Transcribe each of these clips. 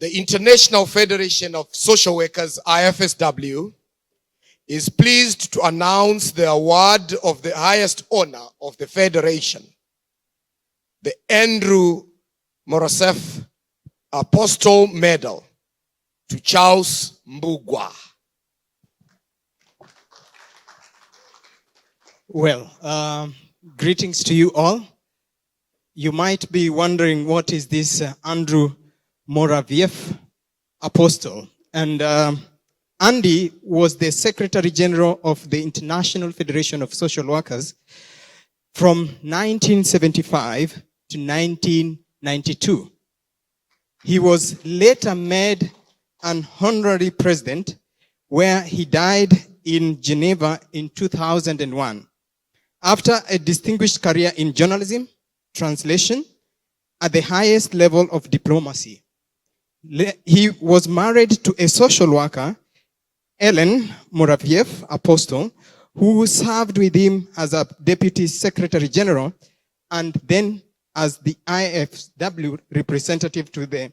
The International Federation of Social Workers, IFSW, is pleased to announce the award of the highest honor of the Federation, the Andrew Morosef Apostle Medal, to Charles Mbugwa. Well, greetings to you all. You might be wondering, what is this Andrew Moraviev Apostle? And Andy was the Secretary General of the International Federation of Social Workers from 1975 to 1992. He was later made an honorary president, where he died in Geneva in 2001. After a distinguished career in journalism, translation, at the highest level of diplomacy. He was married to a social worker, Ellen Moraviev Apostle, who served with him as a Deputy Secretary General and then as the IFSW representative to the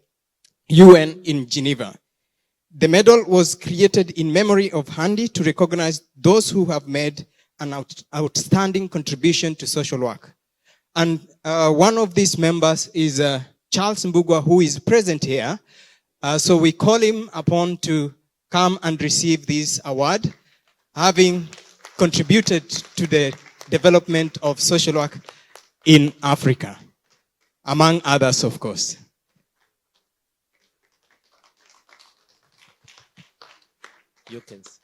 UN in Geneva. The medal was created in memory of Andy to recognize those who have made an outstanding contribution to social work. And one of these members is Charles Mbugwa, who is present here. So we call him upon to come and receive this award, having contributed to the development of social work in Africa, among others, of course. You can see.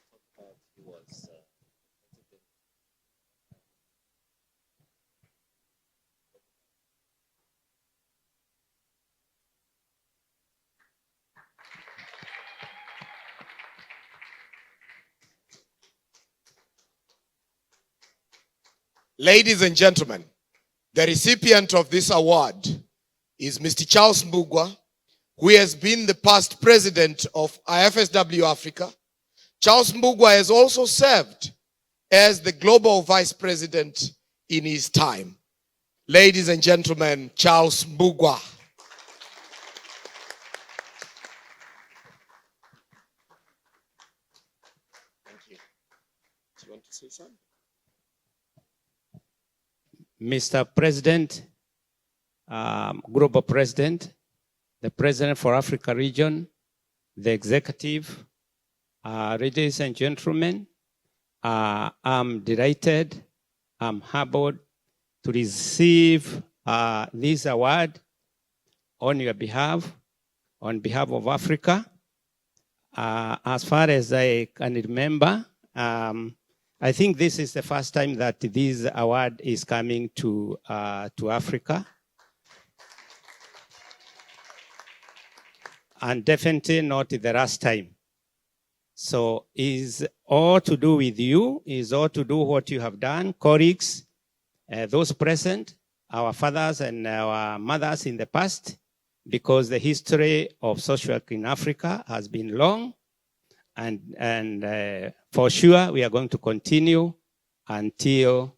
Ladies and gentlemen, the recipient of this award is Mr. Charles Mbugwa, who has been the past president of IFSW Africa. Charles Mbugwa has also served as the global vice president in his time. Ladies and gentlemen, Charles Mbugwa. Thank you. Do you want to say something? Mr. President, Global President, the President for Africa Region, the Executive, ladies and gentlemen, I'm delighted, I'm humbled to receive this award on your behalf, on behalf of Africa. As far as I can remember, I think this is the first time that this award is coming to Africa. And definitely not the last time. So it's all to do with you, it's all to do what you have done, colleagues, those present, our fathers and our mothers in the past, because the history of social work in Africa has been long. And for sure, we are going to continue until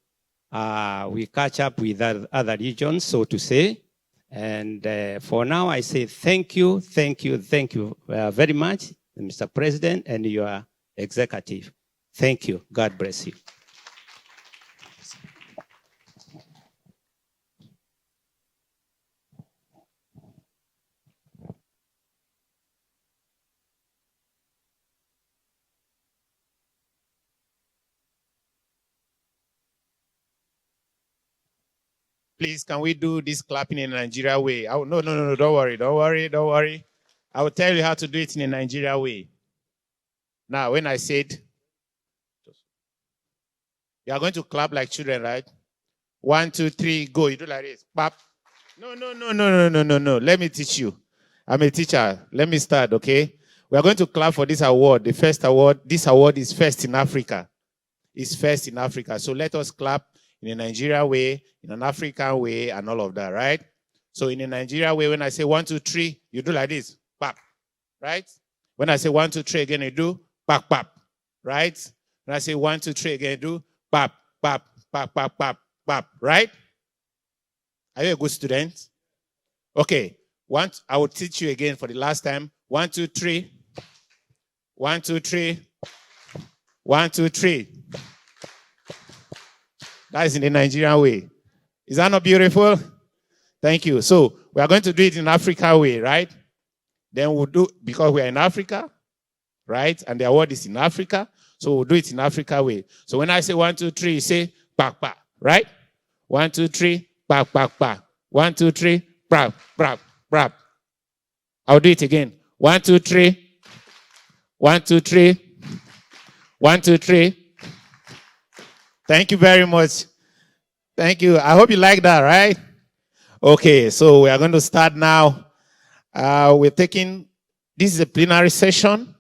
we catch up with other regions, so to say. And for now, I say thank you very much, Mr. President and your executive. Thank you. God bless you. Please, can we do this clapping in a Nigeria way? No, don't worry. I will tell you how to do it in a Nigeria way. Now, when I said, you are going to clap like children, right? 1, 2, 3, go. You do like this. Pop. No. Let me teach you. I'm a teacher. Let me start, okay? We are going to clap for this award. The first award. This award is first in Africa. It's first in Africa. So let us clap in a Nigeria way, in an African way, and all of that, right? So in a Nigeria way, when I say 1, 2, 3, you do like this, pop, right? When I say 1, 2, 3 again, you do pop, pop, right? When I say 1, 2, 3 again, you do pop, pop, pop, pop, pop, pop, right? Are you a good student? Okay, I will teach you again for the last time. 1, 2, 3. 1, 2, 3. 1, 2, 3. That is in the Nigerian way. Is that not beautiful? Thank you. So we are going to do it in Africa way, right? Then we'll do, because we are in Africa, right? And the award is in Africa, so we'll do it in Africa way. So when I say 1, 2, 3, you say back, back, right? 1, 2, 3, back, back, back. 1, 2, 3, brap, brap, brap. I'll do it again. 1, 2, 3. 1, 2, 3. 1, 2, 3. Thank you very much. Thank you. I hope you like that, right? Okay, so we are going to start now. This is a plenary session.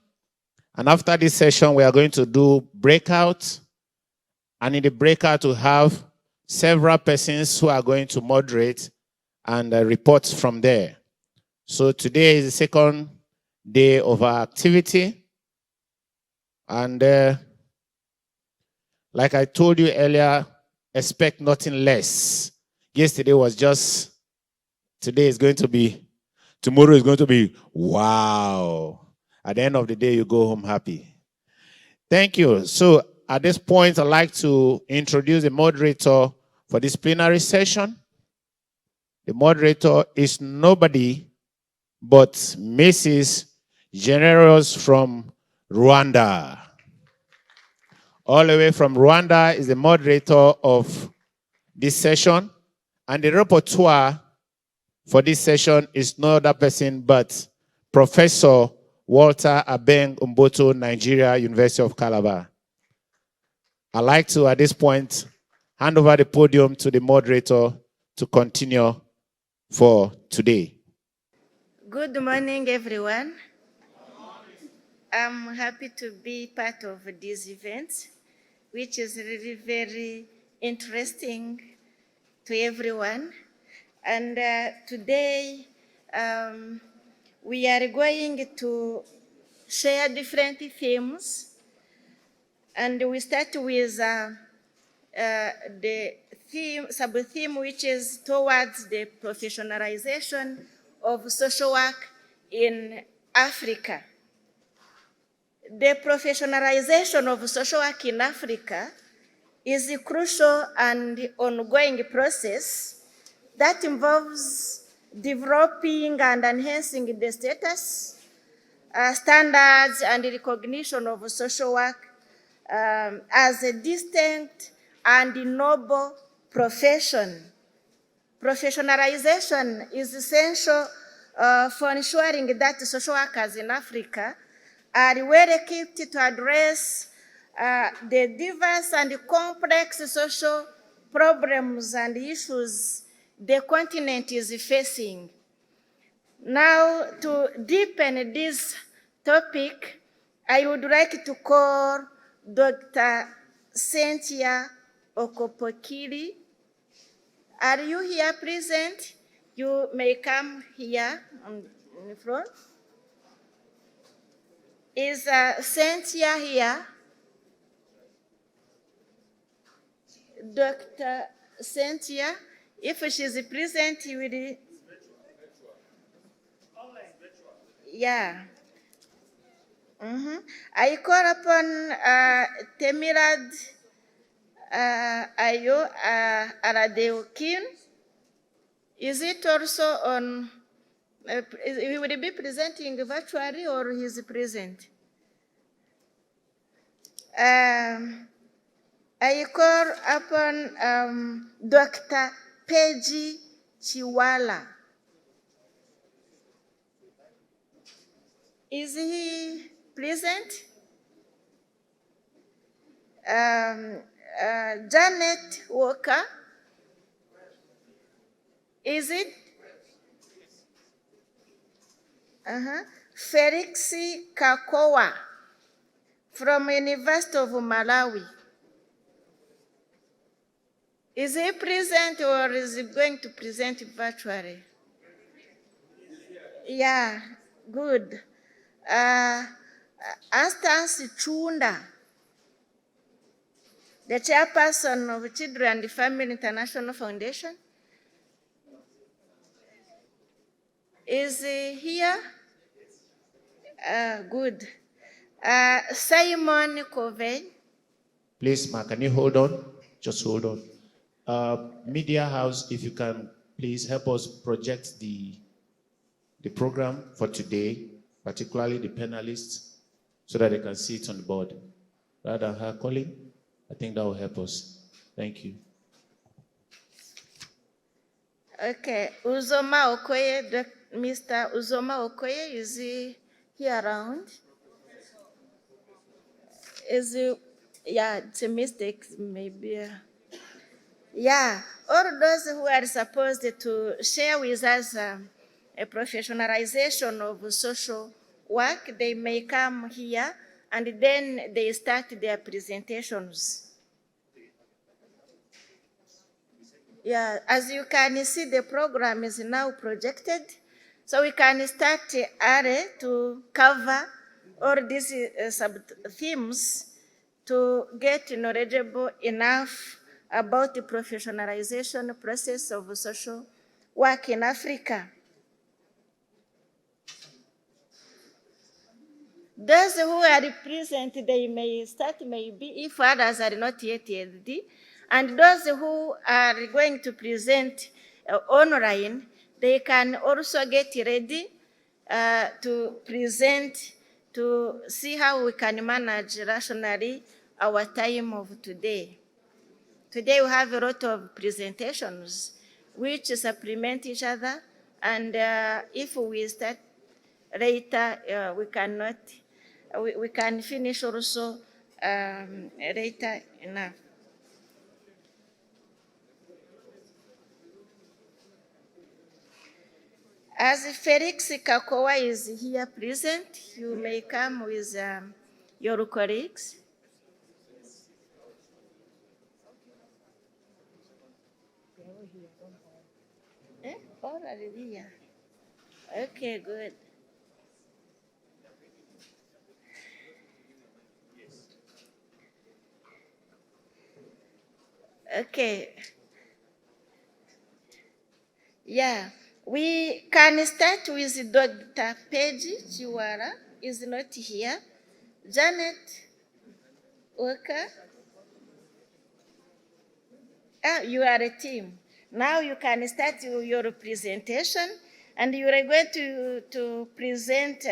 And after this session, we are going to do breakout. And in the breakout, we have several persons who are going to moderate and report from there. So today is the second day of our activity. And like I told you earlier, expect nothing less. Yesterday was just, today is going to be, tomorrow is going to be, wow. At the end of the day, you go home happy. Thank you. So at this point, I'd like to introduce the moderator for this plenary session. The moderator is nobody but Mrs. Generous from Rwanda. All the way from Rwanda is the moderator of this session. And the rapporteur for this session is no other person but Professor Walter Abeng Umboto, Nigeria, University of Calabar. I'd like to, at this point, hand over the podium to the moderator to continue for today. Good morning, everyone. I'm happy to be part of this event, which is really very interesting to everyone. And today, we are going to share different themes. And we start with the sub-theme, which is towards the professionalization of social work in Africa. The professionalization of social work in Africa is a crucial and ongoing process that involves developing and enhancing the status, standards, and recognition of social work as a distinct and noble profession. Professionalization is essential for ensuring that social workers in Africa are well equipped to address the diverse and complex social problems and issues the continent is facing. Now, to deepen this topic, I would like to call Dr. Cynthia Okopokiri. Are you here present? You may come here on the front. Is Cynthia here? Dr. Cynthia, if she's present, you will. Yeah. I call upon Temirad Ayo Aradeukin. Is it also on? He will be presenting virtually, or he is present? I call upon Dr. Peji Chiwala. Is he present? Janet Walker. Is it? Felix Kakowa from University of Malawi. Is he present or is he going to present virtually? Yeah, good. Anstance Chunda, the chairperson of Children and Family International Foundation, is here. Good. Simon Covey. Please, Ma, can you hold on? Just hold on. Media House, if you can please help us project the program for today, particularly the panelists, so that they can see it on the board. Rather than her calling, I think that will help us. Thank you. Okay, Uzoma Okoye, Mr. Uzoma Okoye, is he here around? Is he, yeah, it's a mistake, maybe. Yeah, all those who are supposed to share with us a professionalization of social work, they may come here and then they start their presentations. Yeah, as you can see, the program is now projected, so we can start early to cover all these sub-themes to get knowledgeable enough about the professionalization process of social work in Africa. Those who are present, they may start maybe if others are not yet ready. And those who are going to present online, they can also get ready to present to see how we can manage rationally our time of today. Today we have a lot of presentations which supplement each other, and if we start later, we cannot, we can finish also later enough. As Felix Kakowa is here present, you may come with your colleagues. All are here. Okay, good. Okay. Yeah, we can start with Dr. Peggy Chiwara, is not here. Janet Walker. You are a team. Now you can start your presentation, and you are going to present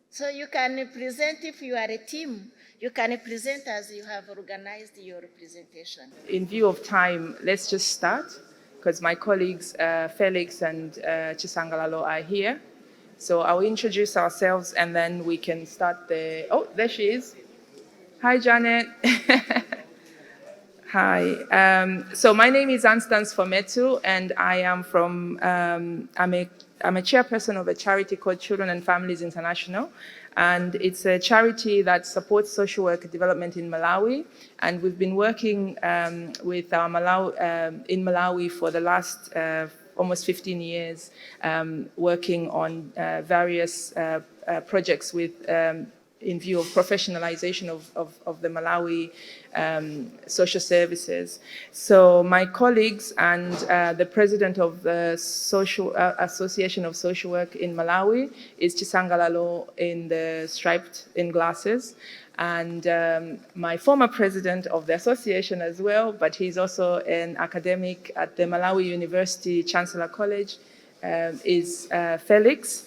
so you can present if you are a team. You can present as you have organized your presentation. In view of time, let's just start, because my colleagues Felix and Chisangalalo are here. So I'll introduce ourselves and then we can start the, oh, there she is. Hi, Janet. Hi. So my name is Anstance Fometu, and I am from, I'm a chairperson of a charity called Children and Families International. And it's a charity that supports social work development in Malawi. And we've been working with our in Malawi for the last almost 15 years, working on various projects with in view of professionalization of the Malawi social services. So my colleagues and the president of the Association of Social Work in Malawi is Chisangalalo in the striped in glasses. And my former president of the association as well, but he's also an academic at the Malawi University Chancellor College, is Felix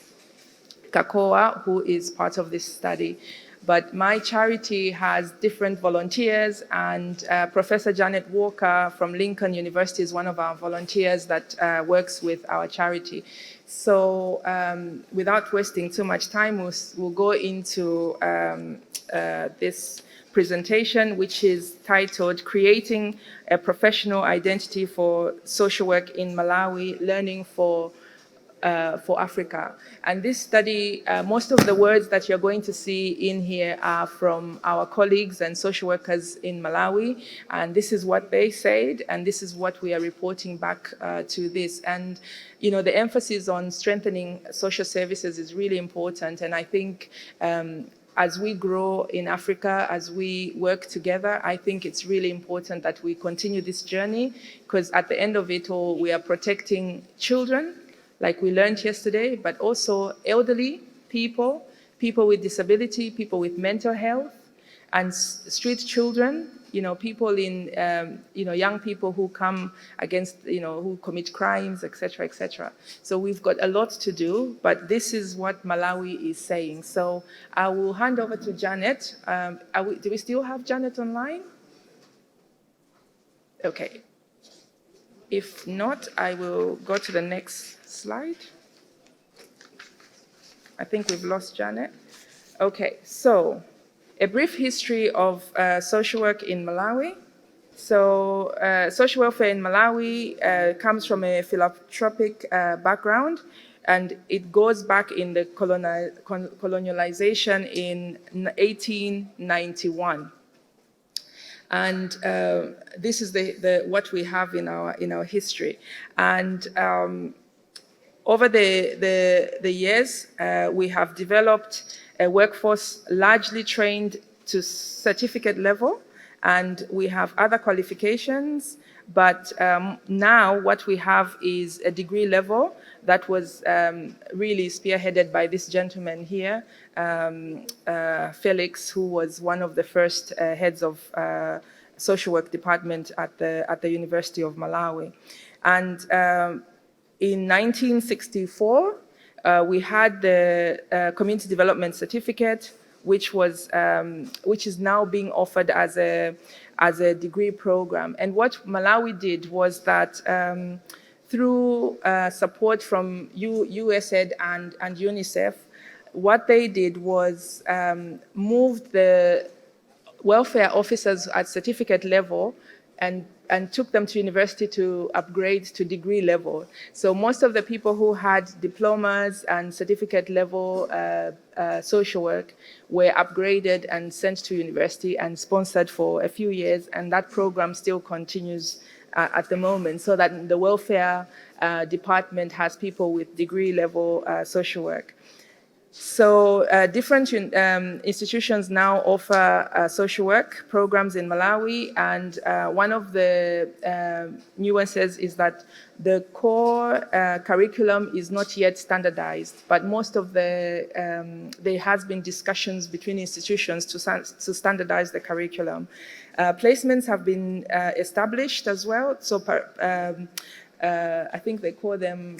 Kakoa, who is part of this study. But my charity has different volunteers, and Professor Janet Walker from Lincoln University is one of our volunteers that works with our charity. So without wasting too much time, we'll go into this presentation, which is titled Creating a Professional Identity for Social Work in Malawi, Learning for Africa. And this study, most of the words that you're going to see in here are from our colleagues and social workers in Malawi. And this is what they said, and this is what we are reporting back to this. And, you know, the emphasis on strengthening social services is really important. And I think as we grow in Africa, as we work together, I think it's really important that we continue this journey, because at the end of it all, we are protecting children, like we learned yesterday, but also elderly people, people with disability, people with mental health, and street children, people in, young people who come against, who commit crimes, etc., etc. So we've got a lot to do, but this is what Malawi is saying. So I will hand over to Janet. Do we still have Janet online? Okay. If not, I will go to the next slide. I think we've lost Janet. Okay, so a brief history of social work in Malawi. So social welfare in Malawi comes from a philanthropic background, and it goes back in the colonialization in 1891. And this is what we have in our history. And over the years, we have developed a workforce largely trained to certificate level, and we have other qualifications, but now what we have is a degree level that was really spearheaded by this gentleman here, Felix, who was one of the first heads of social work department at the University of Malawi. And in 1964, we had the Community Development Certificate, which is now being offered as a degree program. And what Malawi did was that through support from USAID and UNICEF, what they did was moved the welfare officers at certificate level and took them to university to upgrade to degree level. So most of the people who had diplomas and certificate level social work were upgraded and sent to university and sponsored for a few years, and that program still continues at the moment, so that the welfare department has people with degree level social work. So different institutions now offer social work programs in Malawi, and one of the nuances is that the core curriculum is not yet standardized, but most of there has been discussions between institutions to standardize the curriculum. Placements have been established as well, so I think they call them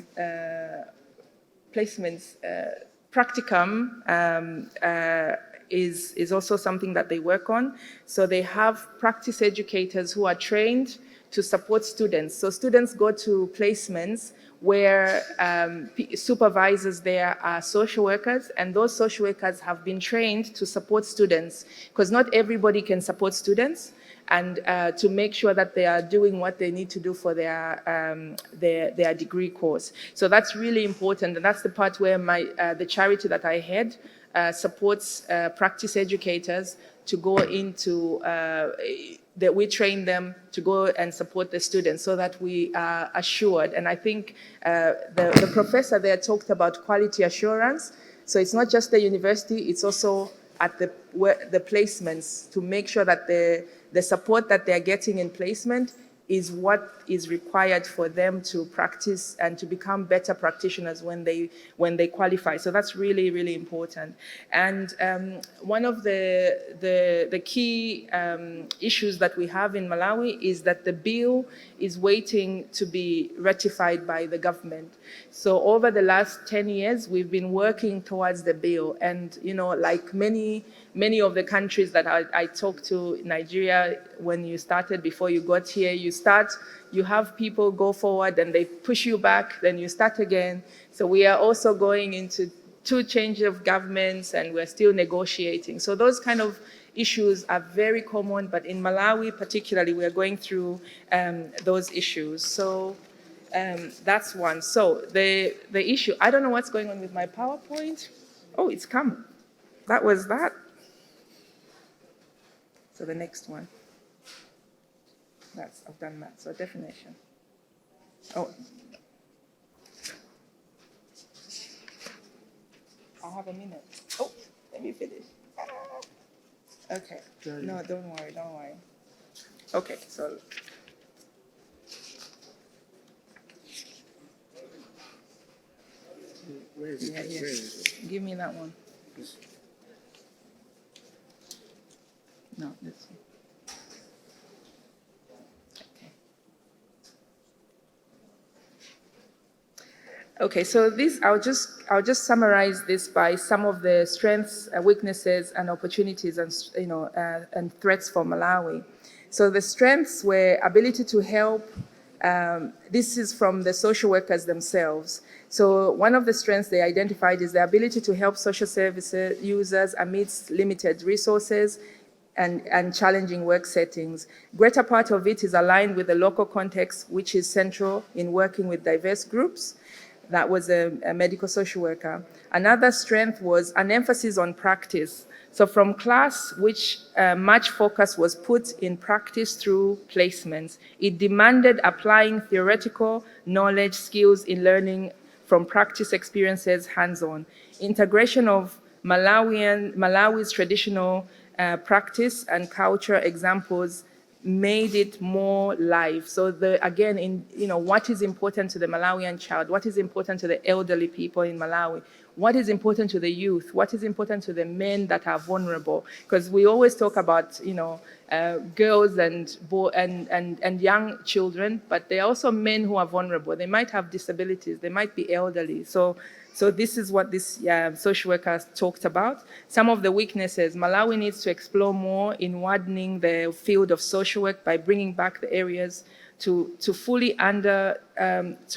placements. Practicum is also something that they work on. So they have practice educators who are trained to support students. So students go to placements where supervisors there are social workers, and those social workers have been trained to support students, because not everybody can support students, and to make sure that they are doing what they need to do for their degree course. So that's really important, and that's the part where the charity that I head supports practice educators to go into, that we train them to go and support the students so that we are assured. And I think the professor there talked about quality assurance. So it's not just the university, it's also at the placements, to make sure that the support that they're getting in placement is what is required for them to practice and to become better practitioners when they qualify. So that's really, really important. And one of the key issues that we have in Malawi is that the bill is waiting to be ratified by the government. So over the last 10 years, we've been working towards the bill. And, like many of the countries that I talked to, Nigeria, when you started, before you got here, you have people go forward and they push you back, then you start again. So we are also going into 2 changes of governments, and we're still negotiating. So those kind of issues are very common, but in Malawi particularly, we are going through those issues. So that's one. So the issue, I don't know what's going on with my PowerPoint. Oh, it's come. That was that. So the next one. I've done that. So definition. Oh. I have a minute. Oh, let me finish. Okay. No, don't worry, don't worry. Okay, so. Yeah, yeah. Give me that one. No, this one. Okay. Okay, so this I'll just summarize this by some of the strengths, weaknesses, and opportunities, and and threats for Malawi. So the strengths were ability to help. This is from the social workers themselves. So one of the strengths they identified is the ability to help social services users amidst limited resources and challenging work settings. Greater part of it is aligned with the local context, which is central in working with diverse groups. That was a medical social worker. Another strength was an emphasis on practice. So from class, which much focus was put in practice through placements, it demanded applying theoretical knowledge, skills in learning from practice experiences hands-on. Integration of Malawi's traditional practice and culture examples made it more live. So again, what is important to the Malawian child? What is important to the elderly people in Malawi? What is important to the youth? What is important to the men that are vulnerable? Because we always talk about, girls and young children, but there are also men who are vulnerable. They might have disabilities. They might be elderly. So this is what this social worker talked about. Some of the weaknesses, Malawi needs to explore more in widening the field of social work by bringing back the areas to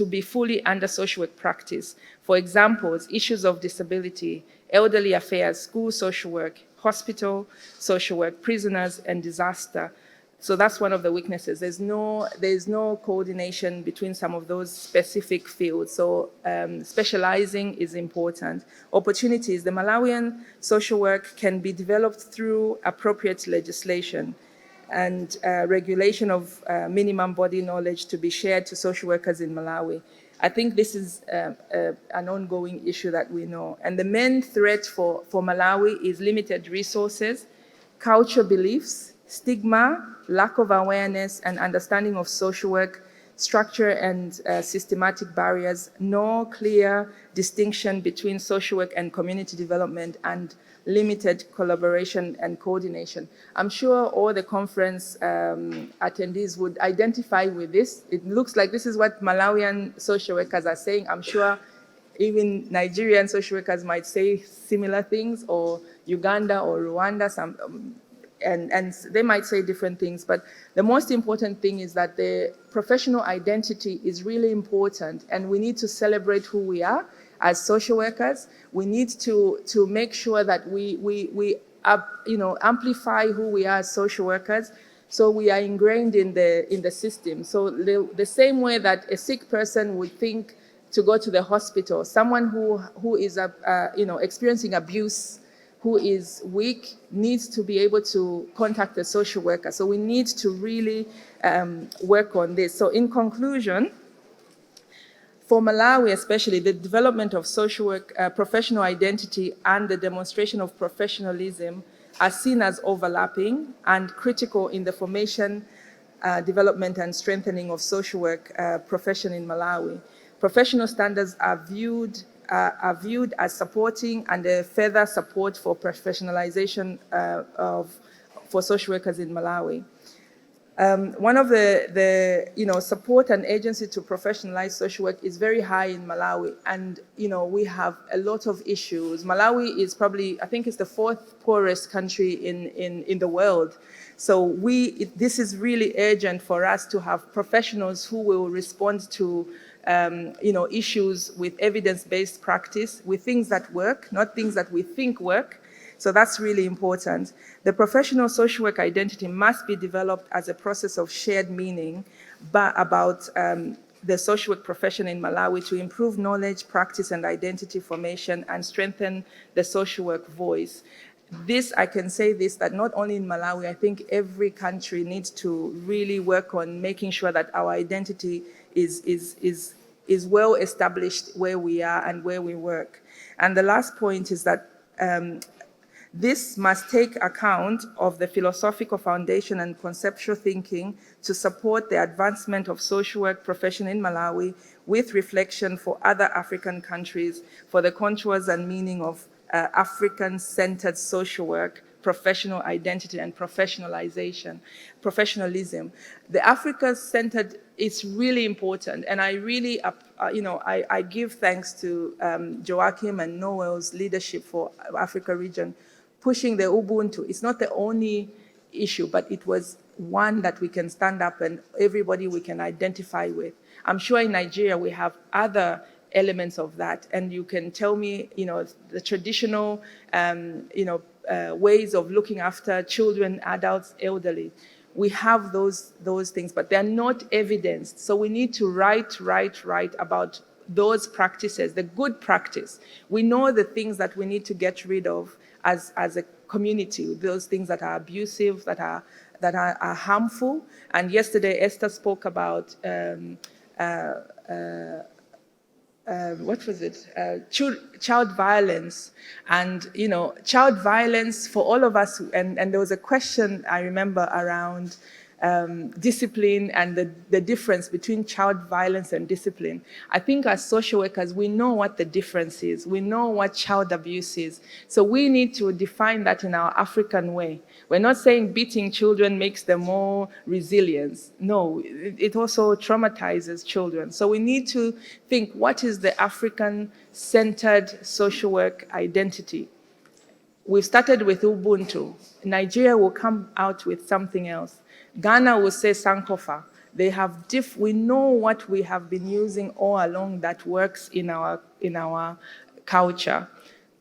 be fully under social work practice. For examples, issues of disability, elderly affairs, school social work, hospital social work, prisoners, and disaster. So that's one of the weaknesses. There's no coordination between some of those specific fields. So specializing is important. Opportunities, the Malawian social work can be developed through appropriate legislation and regulation of minimum body knowledge to be shared to social workers in Malawi. I think this is an ongoing issue that we know. And the main threat for Malawi is limited resources, cultural beliefs, stigma, lack of awareness and understanding of social work, structure and systematic barriers, no clear distinction between social work and community development, and limited collaboration and coordination. I'm sure all the conference attendees would identify with this. It looks like this is what Malawian social workers are saying. I'm sure even Nigerian social workers might say similar things, or Uganda or Rwanda, and they might say different things, but the most important thing is that the professional identity is really important, and we need to celebrate who we are as social workers. We need to make sure that we amplify who we are as social workers, so we are ingrained in the system. So the same way that a sick person would think to go to the hospital, someone who is experiencing abuse, who is weak, needs to be able to contact a social worker. So we need to really work on this. So in conclusion, for Malawi especially, the development of social work, professional identity, and the demonstration of professionalism are seen as overlapping and critical in the formation, development, and strengthening of social work profession in Malawi. Professional standards are viewed as supporting and a further support for professionalization for social workers in Malawi. One of the support and agency to professionalize social work is very high in Malawi, and we have a lot of issues. Malawi is probably, I think it's the 4th poorest country in the world. So this is really urgent for us to have professionals who will respond to issues with evidence-based practice, with things that work, not things that we think work. So that's really important. The professional social work identity must be developed as a process of shared meaning about the social work profession in Malawi to improve knowledge, practice, and identity formation and strengthen the social work voice. I can say this, that not only in Malawi, I think every country needs to really work on making sure that our identity is well established where we are and where we work. And the last point is that This must take account of the philosophical foundation and conceptual thinking to support the advancement of social work profession in Malawi with reflection for other African countries for the contours and meaning of African-centered social work, professional identity and professionalization, professionalism. The Africa-centered is really important, and I really, I give thanks to Joachim and Noel's leadership for Africa Region, pushing the Ubuntu. It's not the only issue, but it was one that we can stand up and everybody we can identify with. I'm sure in Nigeria we have other elements of that, and you can tell me, the traditional, ways of looking after children, adults, elderly. We have those things, but they're not evidenced. So we need to write about those practices, the good practice. We know the things that we need to get rid of as a community, those things that are abusive, that are harmful. And yesterday Esther spoke about what was it? Child violence. And, child violence for all of us, and there was a question I remember around discipline and the difference between child violence and discipline. I think as social workers, we know what the difference is. We know what child abuse is. So we need to define that in our African way. We're not saying beating children makes them more resilient. No, it also traumatizes children. So we need to think, what is the African-centered social work identity? We've started with Ubuntu. Nigeria will come out with something else. Ghana will say Sankofa. They have we know what we have been using all along that works in our culture.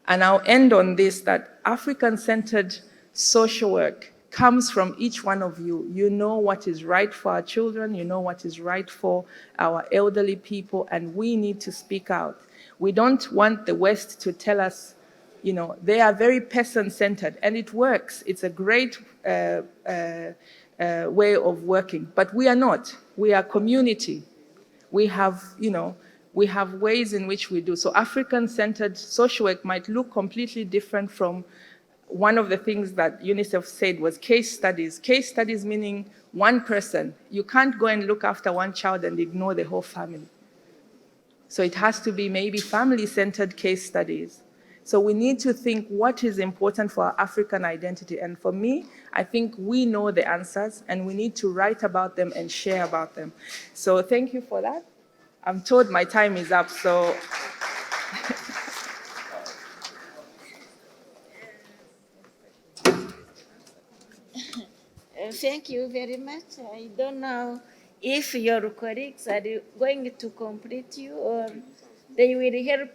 And I'll end on this, that African-centered social work comes from each one of you. You know what is right for our children, you know what is right for our elderly people, and we need to speak out. We don't want the West to tell us, they are very person-centered, and it works. It's a great way of working, but we are not. We are community. We have, we have ways in which we do. So African-centered social work might look completely different from one of the things that UNICEF said was case studies. Case studies meaning one person. You can't go and look after one child and ignore the whole family. So it has to be maybe family-centered case studies. So we need to think what is important for our African identity. And for me, I think we know the answers and we need to write about them and share about them. So thank you for that. I'm told my time is up, so. Thank you very much. I don't know if your colleagues are going to complete you or they will help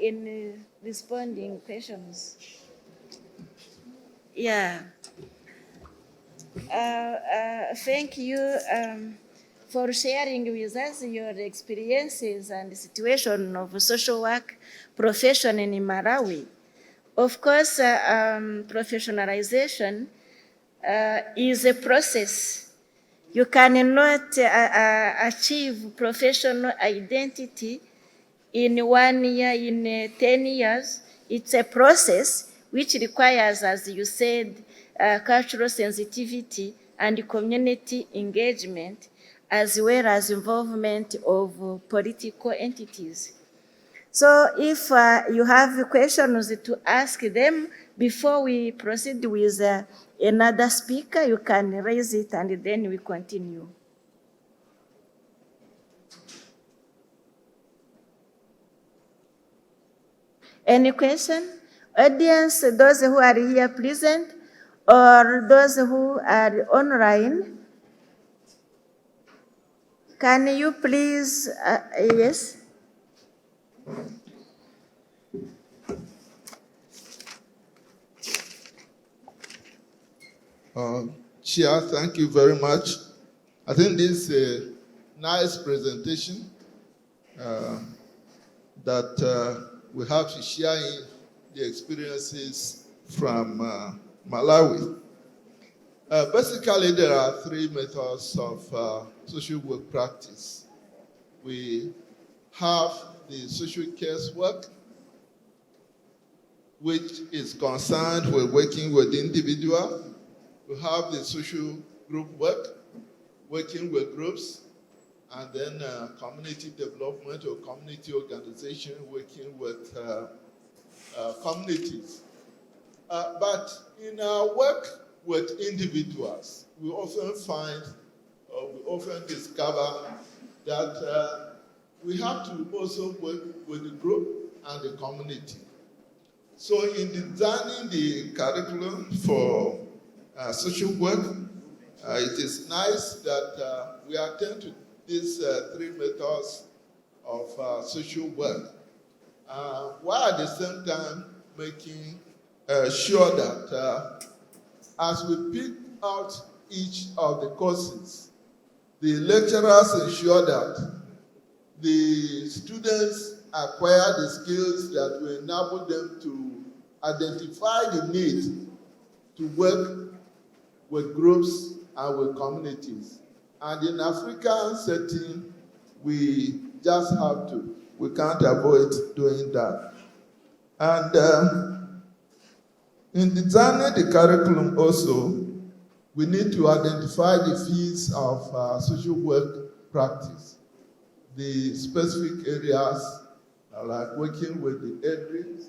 in responding questions. Yeah. Thank you for sharing with us your experiences and the situation of social work profession in Malawi. Of course, professionalization is a process. You cannot achieve professional identity in 1 year, in 10 years. It's a process which requires, as you said, cultural sensitivity and community engagement, as well as involvement of political entities. So if you have questions to ask them before we proceed with another speaker, you can raise it and then we continue. Any question? Audience, those who are here present or those who are online, can you please, yes? Chair, thank you very much. I think this is a nice presentation that we have to share the experiences from Malawi. Basically, there are 3 methods of social work practice. We have the social care work, which is concerned with working with individuals. We have the social group work, working with groups, and then community development or community organization, working with communities. But in our work with individuals, we often find, or we often discover that we have to also work with the group and the community. So in designing the curriculum for social work, it is nice that we attend to these three methods of social work, while at the same time making sure that as we pick out each of the courses, the lecturers ensure that the students acquire the skills that will enable them to identify the need to work with groups and with communities. And in African setting, we just have to. We can't avoid doing that. And in designing the curriculum also, we need to identify the fields of social work practice, the specific areas like working with the elderly,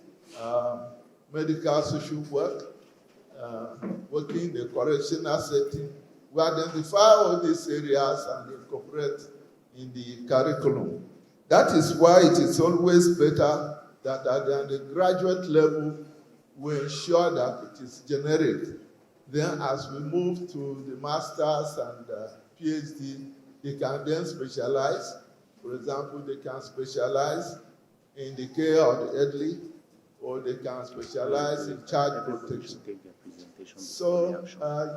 medical social work, working in the correctional setting. We identify all these areas and incorporate in the curriculum. That is why it is always better that at the undergraduate level, we ensure that it is generic. Then as we move to the master's and PhD, they can then specialize. For example, they can specialize in the care of the elderly, or they can specialize in child protection. So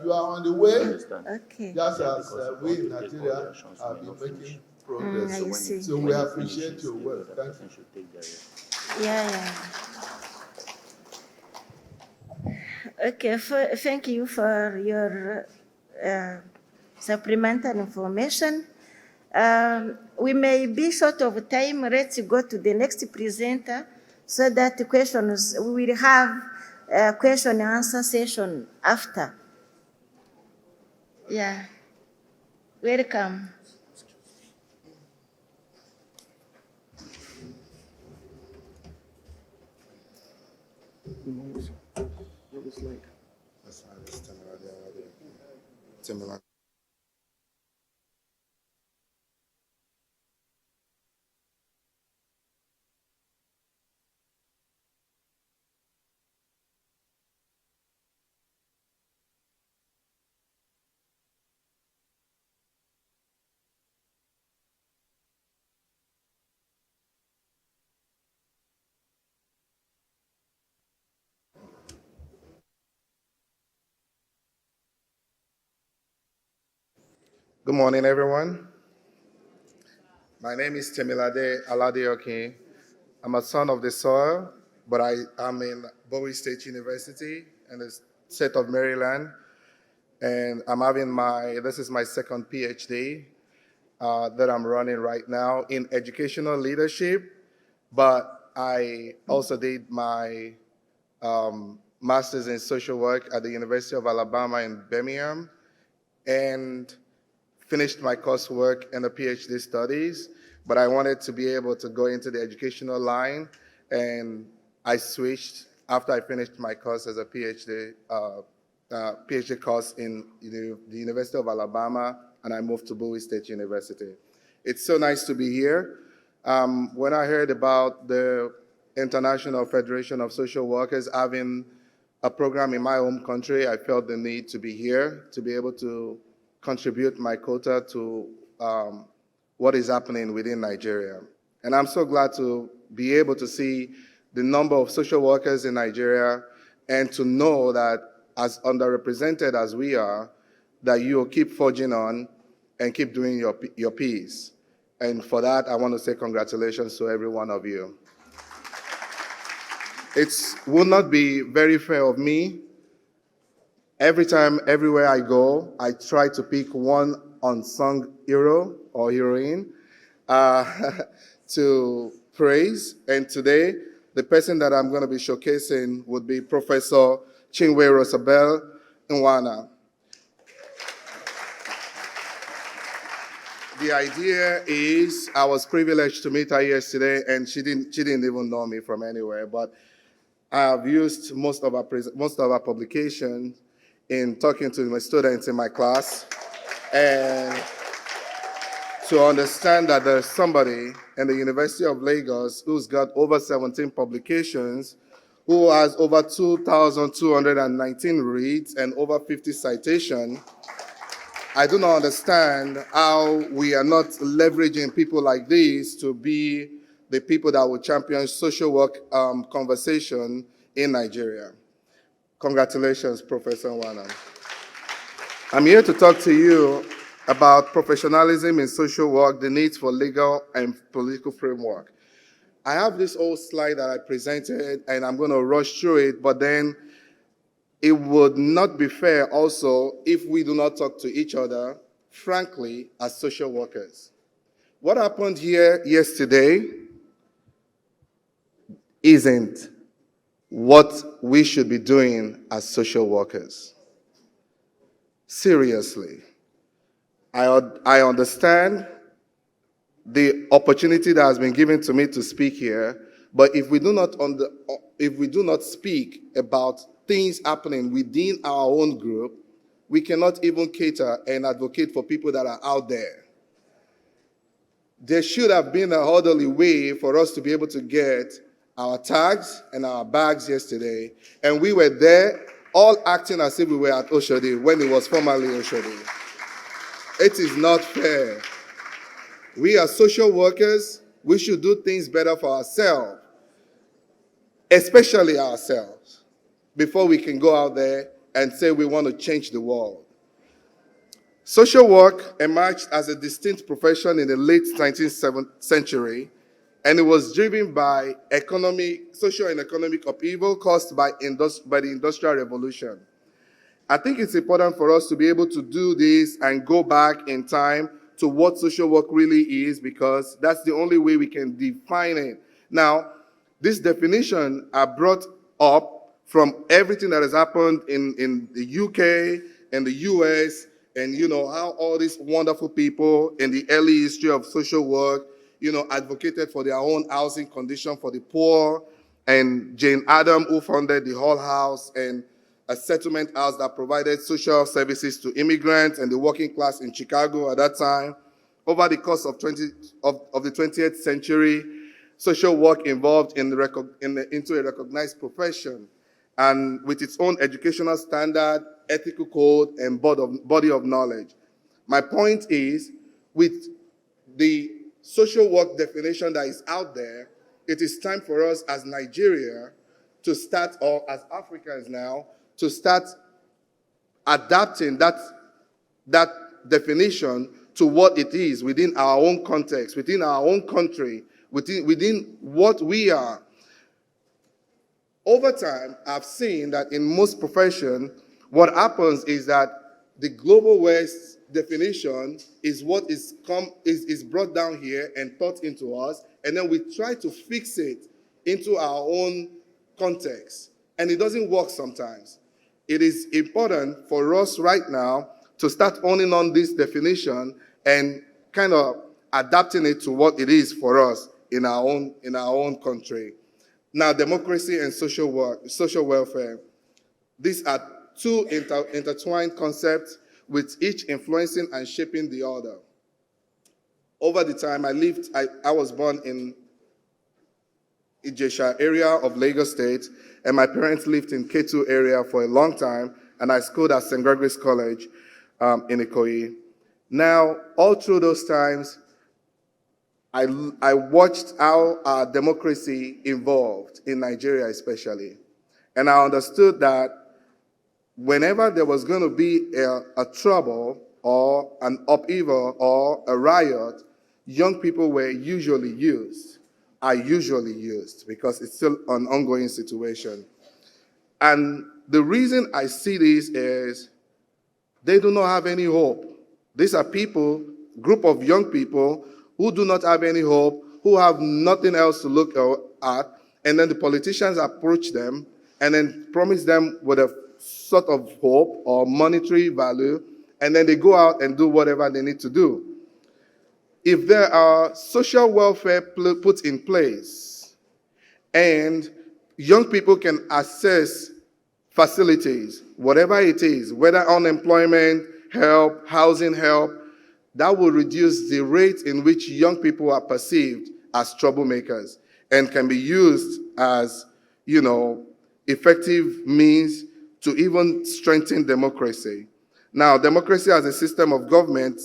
you are on the way, Okay. just as we in Nigeria have been making progress. So we appreciate your work. Thank you. Yeah. Okay, thank you for your supplementary information. We may be short of time. Let's go to the next presenter so that the questions, we will have a question and answer session after. Yeah. Welcome. Good morning, everyone. My name is Temilade Aladeokin. I'm a son of the soil, but I am in Bowie State University in the state of Maryland, and I'm having this is my second PhD that I'm running right now in educational leadership, but I also did my master's in social work at the University of Alabama in Birmingham, and finished my coursework in the PhD studies, but I wanted to be able to go into the educational line, and I switched after I finished my course as a PhD course in the University of Alabama, and I moved to Bowie State University. It's so nice to be here. When I heard about the International Federation of Social Workers having a program in my home country, I felt the need to be here, to be able to contribute my quota to what is happening within Nigeria. And I'm so glad to be able to see the number of social workers in Nigeria and to know that as underrepresented as we are, that you will keep forging on and keep doing your piece. And for that, I want to say congratulations to every one of you. It will not be very fair of me. Every time, everywhere I go, I try to pick one unsung hero or heroine to praise. And today, The person that I'm going to be showcasing would be Professor Chinwe Rosabel Nwana. The idea is, I was privileged to meet her yesterday, and she didn't even know me from anywhere, but I have used most of our publications in talking to my students in my class, and to understand that there's somebody in the University of Lagos who's got over 17 publications, who has over 2,219 reads and over 50 citations. I do not understand how we are not leveraging people like this to be the people that will champion social work conversation in Nigeria. Congratulations, Professor Nwana. I'm here to talk to you about professionalism in social work, the need for legal and political framework. I have this old slide that I presented, and I'm going to rush through it, but then it would not be fair also if we do not talk to each other, frankly, as social workers. What happened here yesterday isn't what we should be doing as social workers. Seriously. I understand the opportunity that has been given to me to speak here, but if we do not speak about things happening within our own group, we cannot even cater and advocate for people that are out there. There should have been an orderly way for us to be able to get our tags and our bags yesterday, and we were there all acting as if we were at Oshodi when it was formerly Oshodi. It is not fair. We are social workers. We should do things better for ourselves, especially ourselves, before we can go out there and say we want to change the world. Social work emerged as a distinct profession in the late 19th century, and it was driven by social and economic upheaval caused by the Industrial Revolution. I think it's important for us to be able to do this and go back in time to what social work really is, because that's the only way we can define it. Now, this definition are brought up from everything that has happened in the UK and the US, and how all these wonderful people in the early history of social work, advocated for their own housing condition for the poor, and Jane Addams, who founded the Hull House, and a settlement house that provided social services to immigrants and the working class in Chicago at that time. Over the course of the 20th century, social work evolved into a recognized profession, and with its own educational standard, ethical code, and body of knowledge. My point is, with the social work definition that is out there, it is time for us as Nigeria to start, or as Africans now, to start adapting that definition to what it is within our own context, within our own country, within what we are. Over time, I've seen that in most professions, what happens is that the global West definition is what is brought down here and taught into us, and then we try to fix it into our own context, and it doesn't work sometimes. It is important for us right now to start owning on this definition and kind of adapting it to what it is for us in our own country. Now, democracy and social welfare. These are two intertwined concepts, with each influencing and shaping the other. Over the time I was born in Ijesha area of Lagos State, and my parents lived in Ketu area for a long time, and I schooled at St. Gregory's College in Ikoyi. Now, all through those times, I watched how our democracy evolved in Nigeria especially, and I understood that whenever there was going to be a trouble or an upheaval or a riot, young people were are usually used because it's still an ongoing situation. And the reason I see this is they do not have any hope. These are group of young people who do not have any hope, who have nothing else to look at, and then the politicians approach them and then promise them with a sort of hope or monetary value, and then they go out and do whatever they need to do. If there are social welfare put in place and young people can access facilities, whatever it is, whether unemployment help, housing help, that will reduce the rate in which young people are perceived as troublemakers and can be used as, effective means to even strengthen democracy. Now, democracy as a system of government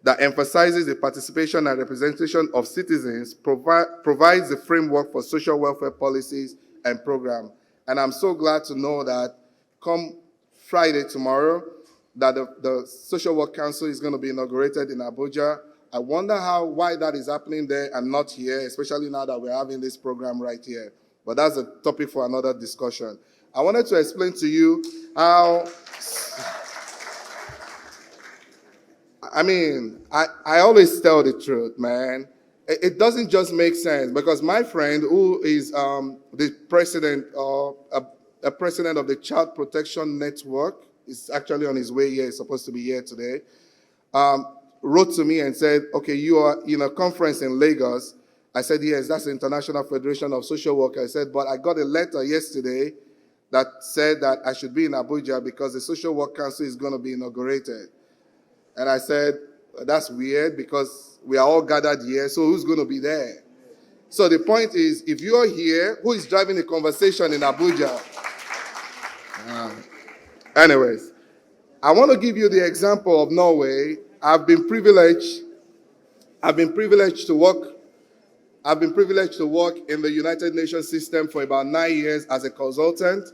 that emphasizes the participation and representation of citizens provides the framework for social welfare policies and programs. And I'm so glad to know that come Friday, tomorrow, that the Social Work Council is going to be inaugurated in Abuja. I wonder why that is happening there and not here, especially now that we're having this program right here. But that's a topic for another discussion. I wanted to explain to you how, I always tell the truth, man. It doesn't just make sense, because my friend, who is the president or a president of the Child Protection Network, is actually on his way here, he's supposed to be here today, wrote to me and said, okay, you are in a conference in Lagos. I said, yes, that's the International Federation of Social Work. I said, but I got a letter yesterday that said that I should be in Abuja because the Social Work Council is going to be inaugurated. And I said, that's weird because we are all gathered here, so who's going to be there? So the point is, if you are here, who is driving the conversation in Abuja? Anyways, I want to give you the example of Norway. I've been privileged to work in the United Nations system for about 9 years as a consultant.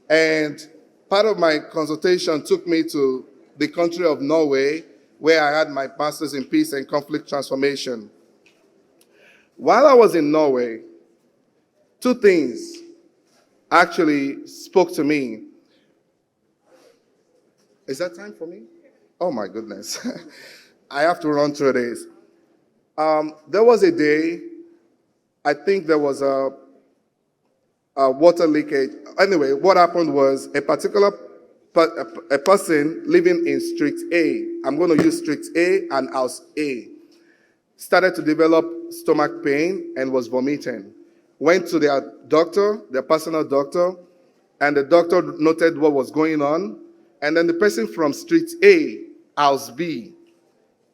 And part of my consultation took me to the country of Norway, where I had my master's in peace and conflict transformation. While I was in Norway, two things actually spoke to me. Is that time for me? Oh my goodness. I have to run through this. There was a day, I think there was a water leakage. Anyway, what happened was a person living in Street A, I'm going to use Street A and House A, started to develop stomach pain and was vomiting. Went to their doctor, their personal doctor, and the doctor noted what was going on. And then the person from Street A, House B,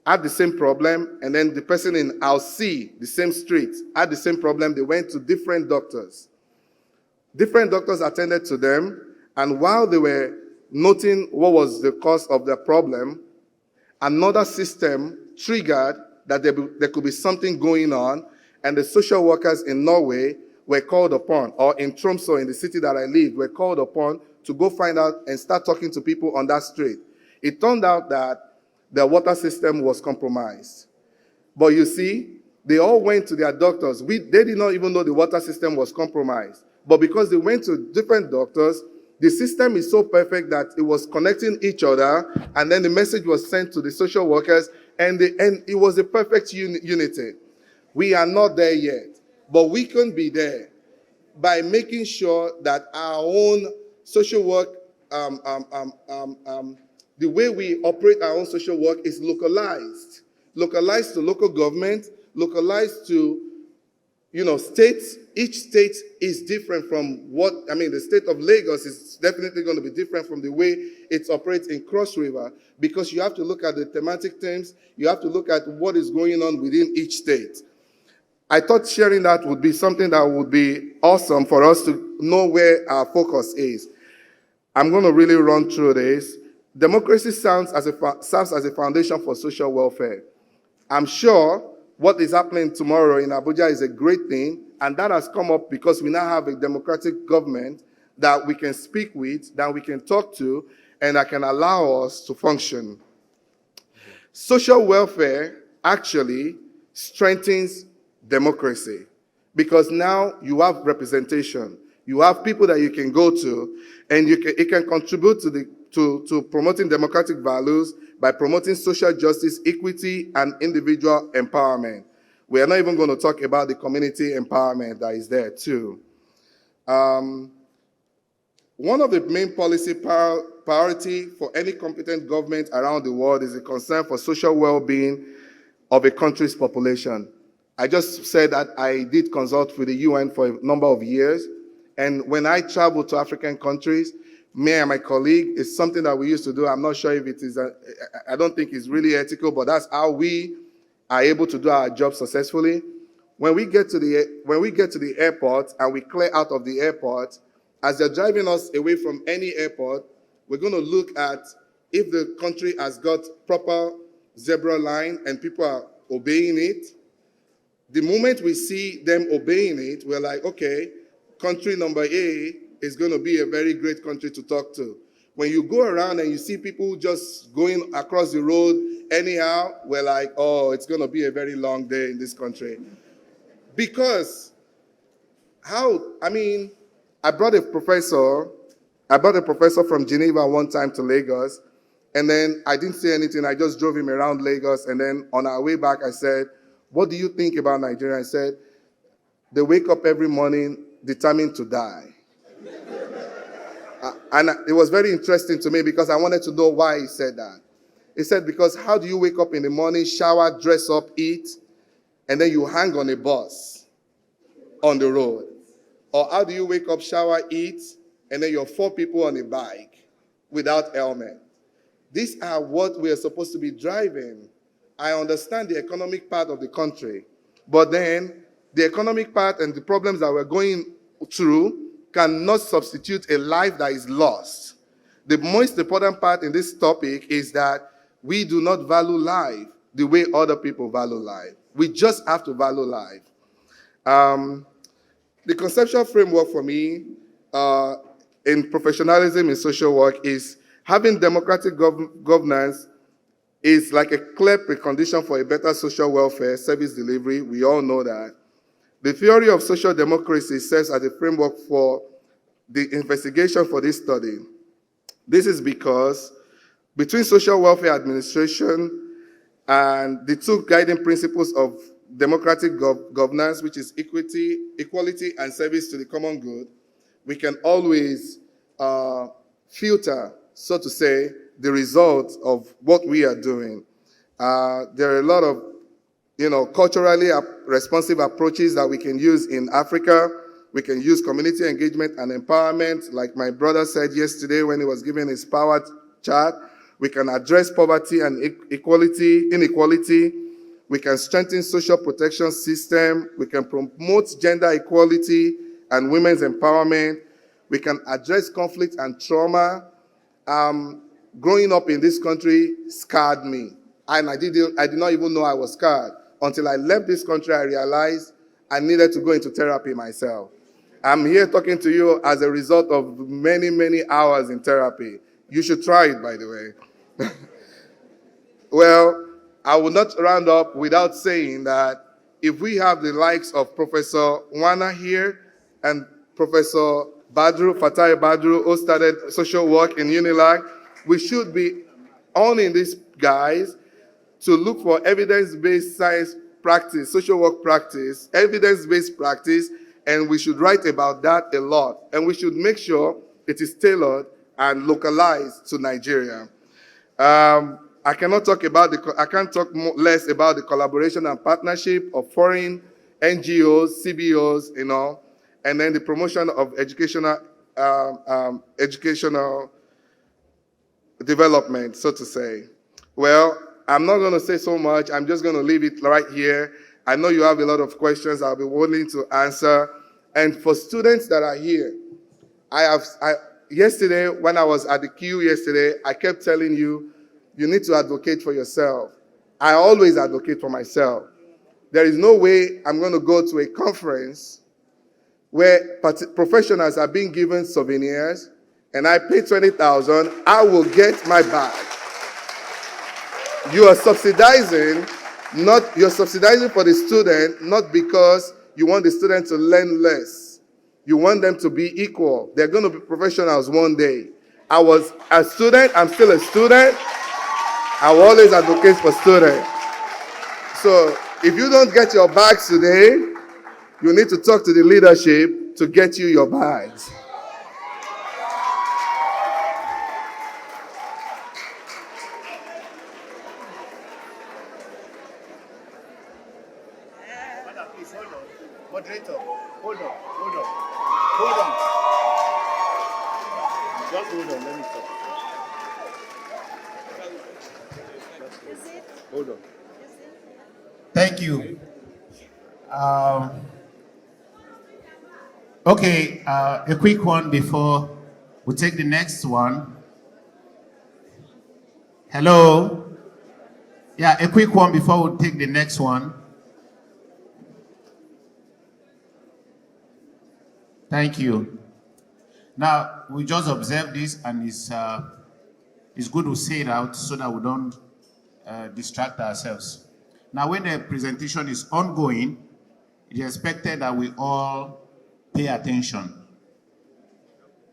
had the same problem. And then the person in House C, the same street, had the same problem. They went to different doctors. Different doctors attended to them. And while they were noting what was the cause of the problem, another system triggered that there could be something going on. And the social workers in Norway were called upon, or in Tromsø, in the city that I lived, were called upon to go find out and start talking to people on that street. It turned out that the water system was compromised. But you see, they all went to their doctors. They did not even know the water system was compromised. But because they went to different doctors, the system is so perfect that it was connecting each other, and then the message was sent to the social workers, and it was a perfect unity. We are not there yet, but we can be there by making sure that our own social work, the way we operate our own social work is localized. Localized to local government, localized to, states. Each state is different from the state of Lagos is definitely going to be different from the way it operates in Cross River, because you have to look at the thematic themes, you have to look at what is going on within each state. I thought sharing that would be something that would be awesome for us to know where our focus is. I'm going to really run through this. Democracy serves as a foundation for social welfare. I'm sure what is happening tomorrow in Abuja is a great thing, and that has come up because we now have a democratic government that we can speak with, that we can talk to, and that can allow us to function. Social welfare actually strengthens democracy, because now you have representation. You have people that you can go to, and it can contribute to promoting democratic values by promoting social justice, equity, and individual empowerment. We are not even going to talk about the community empowerment that is there too. One of the main policy priority for any competent government around the world is the concern for social well-being of a country's population. I just said that I did consult with the UN for a number of years, and when I travel to African countries, me and my colleague, it's something that we used to do. I'm not sure if it is, I don't think it's really ethical, but that's how we are able to do our job successfully. When we get to the airport and we clear out of the airport, as they're driving us away from any airport, we're going to look at if the country has got proper zebra line and people are obeying it. The moment we see them obeying it, we're like, okay, country number A is going to be a very great country to talk to. When you go around and you see people just going across the road anyhow, we're like, oh, it's going to be a very long day in this country. Because I brought a professor from Geneva one time to Lagos, and then I didn't say anything. I just drove him around Lagos, and then on our way back, I said, what do you think about Nigeria? I said, they wake up every morning determined to die. And it was very interesting to me because I wanted to know why he said that. He said, because how do you wake up in the morning, shower, dress up, eat, and then you hang on a bus on the road? Or how do you wake up, shower, eat, and then you're 4 people on a bike without helmet? These are what we are supposed to be driving. I understand the economic part of the country, but then the economic part and the problems that we're going through cannot substitute a life that is lost. The most important part in this topic is that we do not value life the way other people value life. We just have to value life. The conceptual framework for me in professionalism in social work is having democratic governance is like a clear precondition for a better social welfare service delivery. We all know that. The theory of social democracy serves as a framework for the investigation for this study. This is because between social welfare administration and the 2 guiding principles of democratic governance, which is equality, and service to the common good, we can always filter, so to say, the results of what we are doing. There are a lot of culturally responsive approaches that we can use in Africa. We can use community engagement and empowerment, like my brother said yesterday when he was giving his power chart. We can address poverty and inequality. We can strengthen social protection system. We can promote gender equality and women's empowerment. We can address conflict and trauma. Growing up in this country scarred me. And I did not even know I was scarred. Until I left this country, I realized I needed to go into therapy myself. I'm here talking to you as a result of many, many hours in therapy. You should try it, by the way. Well, I will not round up without saying that if we have the likes of Professor Wana here and Professor Fatai Badru, who started social work in UNILAG, we should be owning these guys to look for evidence-based science practice, social work practice, evidence-based practice, and we should write about that a lot. And we should make sure it is tailored and localized to Nigeria. I can't talk less about the collaboration and partnership of foreign NGOs, CBOs, and then the promotion of educational development, so to say. Well, I'm not going to say so much. I'm just going to leave it right here. I know you have a lot of questions I'll be willing to answer. And for students that are here, yesterday, when I was at the queue yesterday, I kept telling you, you need to advocate for yourself. I always advocate for myself. There is no way I'm going to go to a conference where professionals are being given souvenirs and I pay 20,000, I will get my bag. You are subsidizing for the student, not because you want the student to learn less. You want them to be equal. They're going to be professionals one day. I was a student, I'm still a student. I will always advocate for students. So if you don't get your bags today, you need to talk to the leadership to get you your bags. Please hold on. Moderator, hold on. Hold on. Just hold on, let me talk. Hold on. Thank you. Okay, a quick one before we take the next one. Hello? Yeah, a quick one before we take the next one. Thank you. Now, we just observe this, and it's good to say it out so that we don't distract ourselves. Now, when the presentation is ongoing, it is expected that we all pay attention.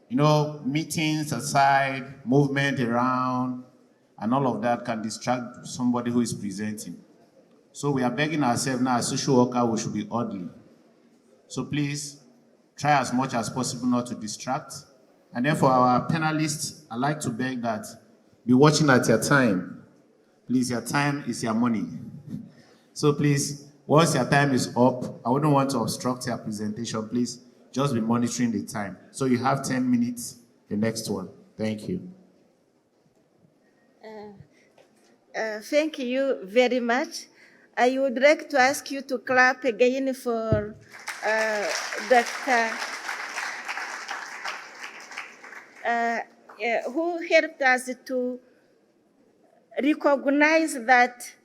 You know, meetings aside, movement around, and all of that can distract somebody who is presenting. So we are begging ourselves now, as social worker, we should be orderly. So please, try as much as possible not to distract. And then for our panelists, I'd like to beg that be watching at your time. Please, your time is your money. So please, once your time is up, I wouldn't want to obstruct your presentation. Please, just be monitoring the time. So you have 10 minutes, the next one. Thank you. Thank you very much. I would like to ask you to clap again for Dr. Who helped us to recognize that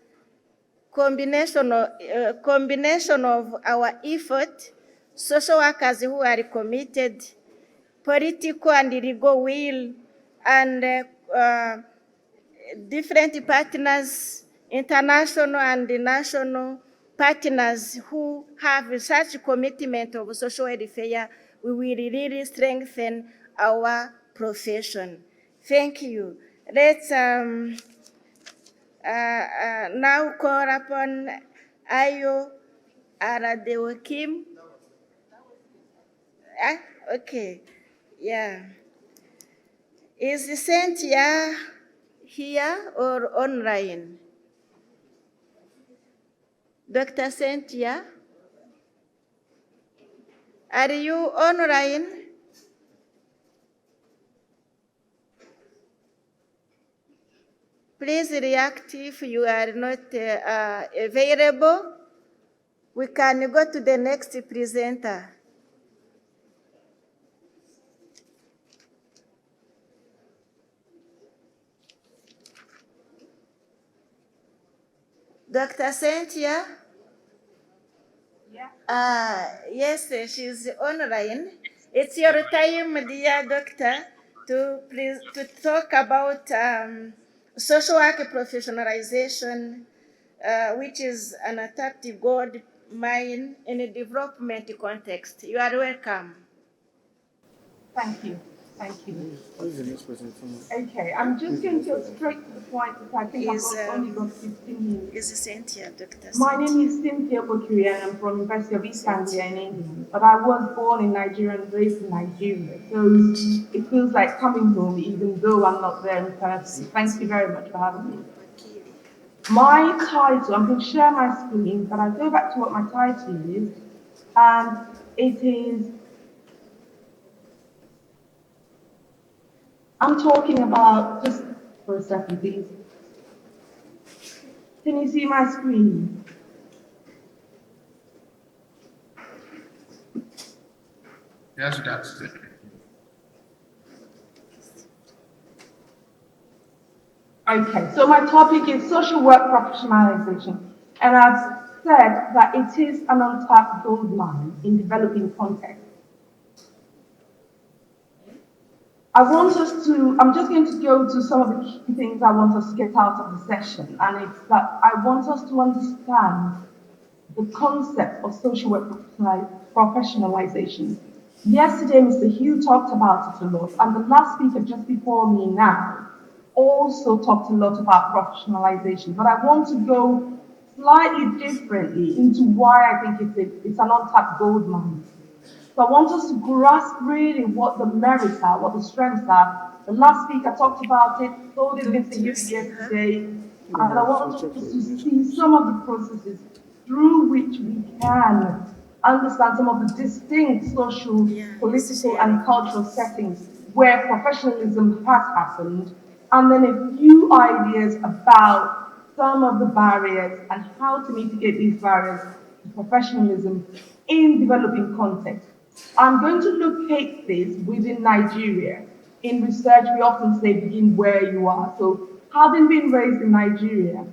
combination of our effort, social workers who are committed, political and legal will, and different partners, international and national partners who have such commitment of social welfare, we will really strengthen our profession. Thank you. Let's now call upon Ayo Aradewakim. Okay, yeah. Is Cynthia here or online? Dr. Cynthia, are you online? Please react if you are not available. We can go to the next presenter. Dr. Cynthia? Yeah. Yes, she's online. It's your time, dear doctor, to talk about social work professionalization, which is an untapped gold mine in a development context. You are welcome. Thank you. Thank you. Okay, I'm just going to go straight to the point because I think I've only got 15 minutes. Is Cynthia, Dr. My name is Cynthia Bokiri and I'm from University of East Anglia in England, but I was born in Nigeria and raised in Nigeria, so it feels like coming home even though I'm not there in person. Thank you very much for having me. My title, I'm going to share my screen, but I'll go back to what my title is, and it is I'm talking about, just for a second, please. Can you see my screen? Yes, that's it. Okay, so my topic is social work professionalization, and I've said that it is an untapped gold mine in developing context. I'm just going to go to some of the key things I want us to get out of the session, and it's that I want us to understand the concept of social work professionalization. Yesterday, Mr. Hugh talked about it a lot, and the last speaker just before me now also talked a lot about professionalization, but I want to go slightly differently into why I think it's an untapped gold mine. So I want us to grasp really what the merits are, what the strengths are. The last speaker talked about it, so did Mr. Hughes yesterday, and I want us to see some of the processes through which we can understand some of the distinct social, political, and cultural settings where professionalism has happened, and then a few ideas about some of the barriers and how to mitigate these barriers to professionalism in developing context. I'm going to locate this within Nigeria. In research, we often say begin where you are. So having been raised in Nigeria,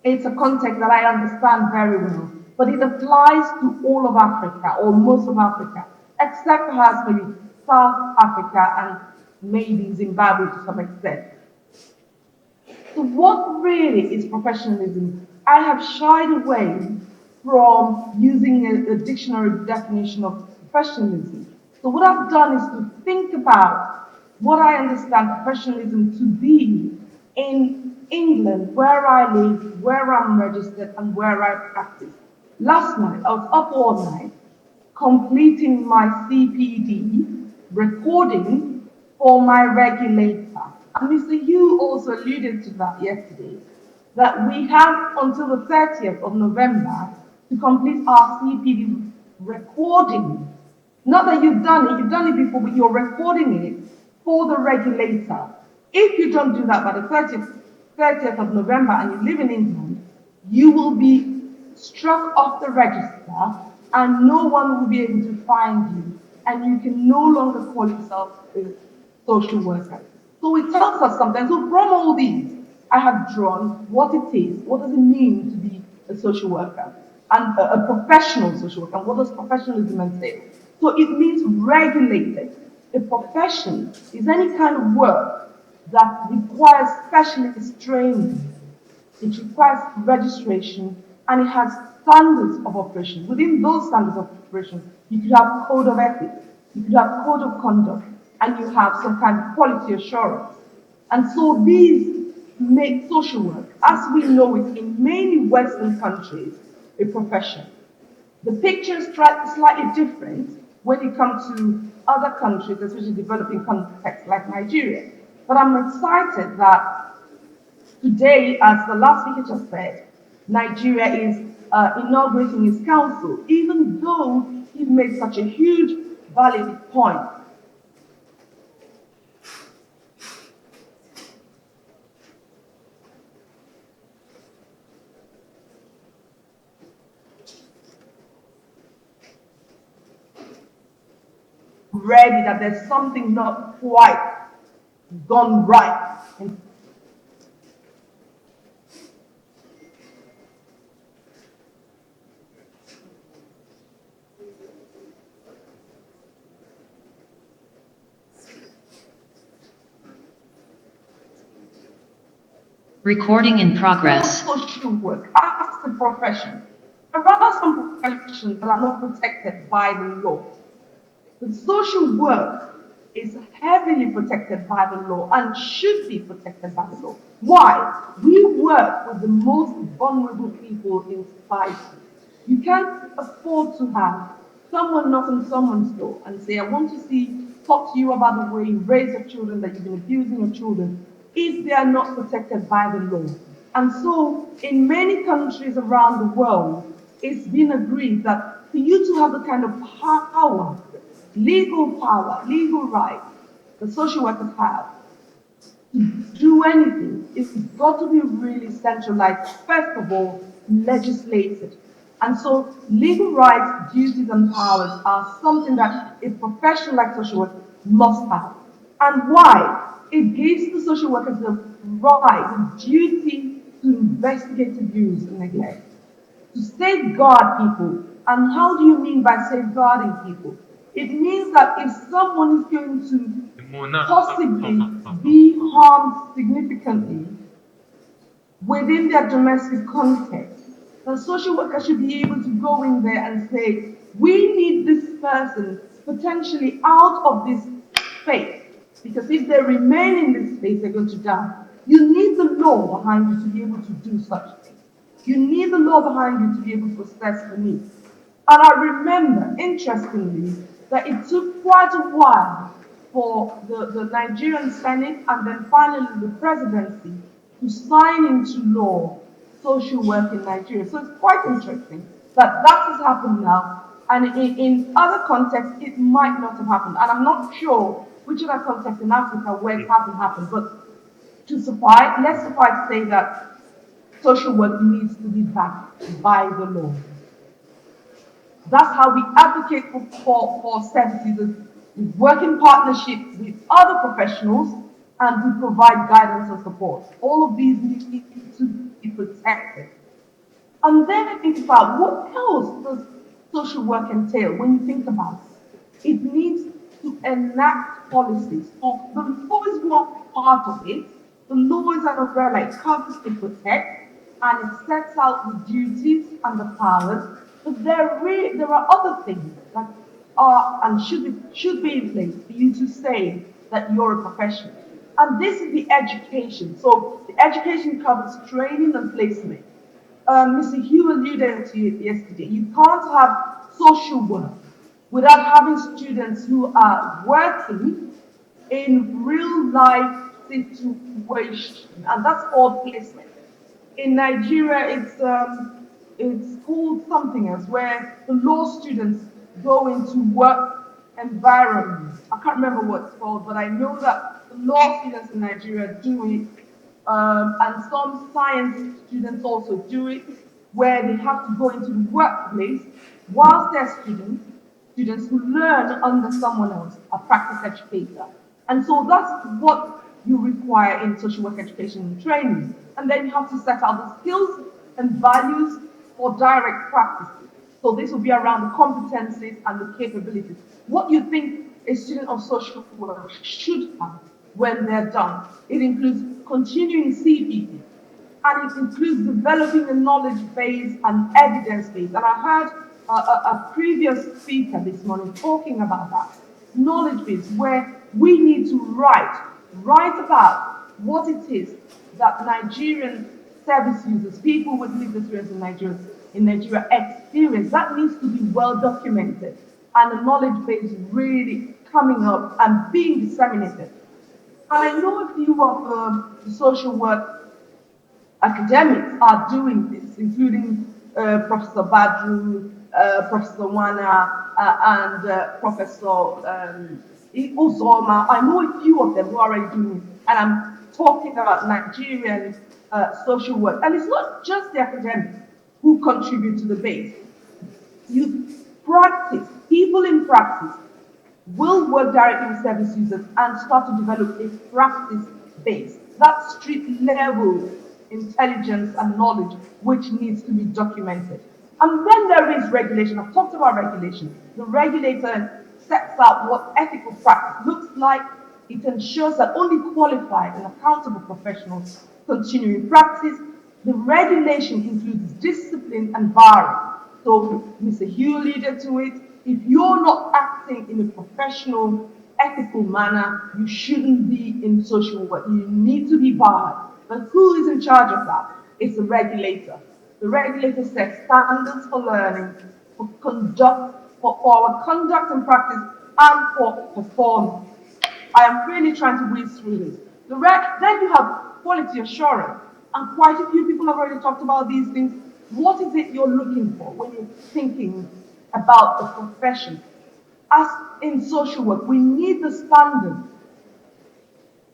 it's a context that I understand very well, but it applies to all of Africa or most of Africa, except perhaps maybe South Africa and maybe Zimbabwe to some extent. So what really is professionalism? I have shied away from using a dictionary definition of professionalism. So what I've done is to think about what I understand professionalism to be in England, where I live, where I'm registered, and where I practice. Last night, I was up all night completing my CPD recording for my regulator. And Mr. Yu also alluded to that yesterday, that we have until the 30th of November to complete our CPD recording. Not that you've done it before, but you're recording it for the regulator. If you don't do that by the 30th of November and you live in England, you will be struck off the register and no one will be able to find you, and you can no longer call yourself a social worker. So it tells us something. So from all these, I have drawn what it is, what does it mean to be a social worker, and a professional social worker, and what does professionalism entail? So it means regulated. A profession is any kind of work that requires specialist training. It requires registration, and it has standards of operation. Within those standards of operation, you could have code of ethics, you could have code of conduct, and you have some kind of quality assurance. And so these make social work, as we know it in many Western countries, a profession. The picture is slightly different when you come to other countries, especially developing contexts like Nigeria. But I'm excited that today, as the last speaker just said, Nigeria is inaugurating its council, even though he made such a huge, valid point. Ready that there's something not quite gone right. Recording in progress. Social work as a profession. There are some professions that are not protected by the law. But social work is heavily protected by the law and should be protected by the law. Why? We work with the most vulnerable people in society. You can't afford to have someone knock on someone's door and say, I want to talk to you about the way you raise your children, that you've been abusing your children, if they are not protected by the law. And so, in many countries around the world, it's been agreed that for you to have the kind of power, legal power, legal rights that social workers have to do anything, it's got to be really centralized, first of all, legislated. And so legal rights, duties, and powers are something that a profession like social work must have. And why? It gives the social workers the right, the duty to investigate abuse and neglect, to safeguard people. And how do you mean by safeguarding people? It means that if someone is going to possibly be harmed significantly within their domestic context, the social worker should be able to go in there and say, we need this person potentially out of this space, because if they remain in this space, they're going to die. You need the law behind you to be able to do such things. You need the law behind you to be able to assess the needs. And I remember, interestingly, that it took quite a while for the Nigerian Senate and then finally the presidency to sign into law social work in Nigeria. So it's quite interesting that that has happened now. And in other contexts, it might not have happened. And I'm not sure which other context in Africa where it hasn't happened. But let's suffice to say that social work needs to be backed by the law. That's how we advocate for services. We work in partnership with other professionals and we provide guidance and support. All of these need to be protected. And then I think about what else does social work entail when you think about it. It needs to enact policies. So the law is one part of it. The law is an umbrella, it covers to protect and it sets out the duties and the powers. But there are other things that are and should be in place for you to say that you're a professional. And this is the education. So the education covers training and placement. Mr. Hugh alluded to it yesterday. You can't have social work without having students who are working in real life situations, and that's called placement. In Nigeria, it's called something else, where the law students go into work environments. I can't remember what it's called, but I know that the law students in Nigeria do it, and some science students also do it, where they have to go into the workplace whilst they're students who learn under someone else, a practice educator. And so that's what you require in social work education and training. And then you have to set out the skills and values for direct practice. So this will be around the competencies and the capabilities. What you think a student of social work should have when they're done. It includes continuing CPD, and it includes developing a knowledge base and evidence base. And I heard a previous speaker this morning talking about that. Knowledge base, where we need to write about what it is that Nigerian service users, people with lived experience in Nigeria experience. That needs to be well documented and a knowledge base really coming up and being disseminated. And I know a few of the social work academics are doing this, including Professor Badru, Professor Wana, and Professor Uzoma. I know a few of them who are already doing it, and I'm talking about Nigerian social work. And it's not just the academics who contribute to the base. You practice, people in practice will work directly with service users and start to develop a practice base. That street level intelligence and knowledge which needs to be documented. And then there is regulation. I've talked about regulation. The regulator sets out what ethical practice looks like. It ensures that only qualified and accountable professionals continue in practice. The regulation includes discipline and barring. So Mr. Hugh alluded to it. If you're not acting in a professional, ethical manner, you shouldn't be in social work. You need to be barred. But who is in charge of that? It's the regulator. The regulator sets standards for learning, for our conduct and practice, and for performance. I am really trying to whiz through this. Then you have quality assurance, and quite a few people have already talked about these things. What is it you're looking for when you're thinking about the profession? As in social work, we need the standards.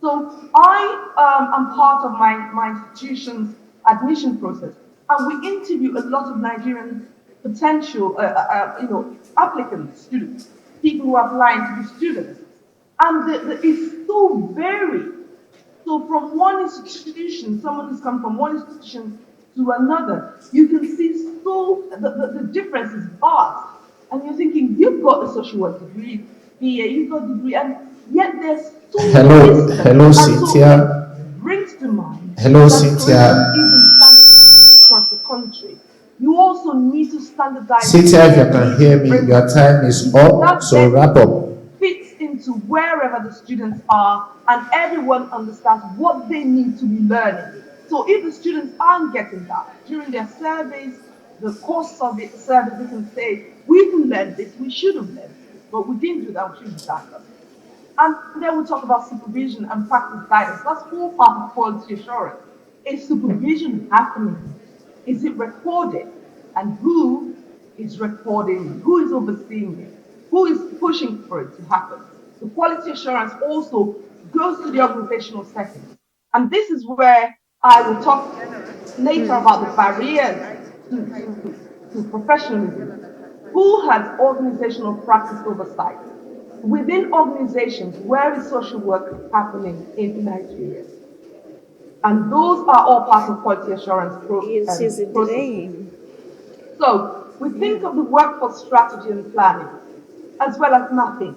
So I am part of my institution's admission process, and we interview a lot of Nigerian potential, applicants, students, people who are applying to be students, and it's so varied. So from one institution, someone who's come from one institution to another, you can see the difference is vast. And you're thinking, you've got a social work degree, BA, you've got a degree, and yet there's so Hello, Cynthia. So brings to mind Hello, that Cynthia. isn't standardized across the country. You also need to standardize. Cynthia, if you can hear me, your time is up, so wrap up. Fits into wherever the students are, and everyone understands what they need to be learning. So if the students aren't getting that during their surveys, the course of the service, they can say, we can learn this, we should have learned this. but we didn't do that, we should have done that. And then we talk about supervision and practice guidance. That's all part of quality assurance. Is supervision happening? Is it recorded? And who is recording it? Who is overseeing it? Who is pushing for it to happen? The quality assurance also goes to the organizational setting. And this is where I will talk later about the barriers to professionalism. Who has organizational practice oversight? Within organizations, where is social work happening in Nigeria? And those are all part of quality assurance process. So we think of the workforce strategy and planning as well as mapping.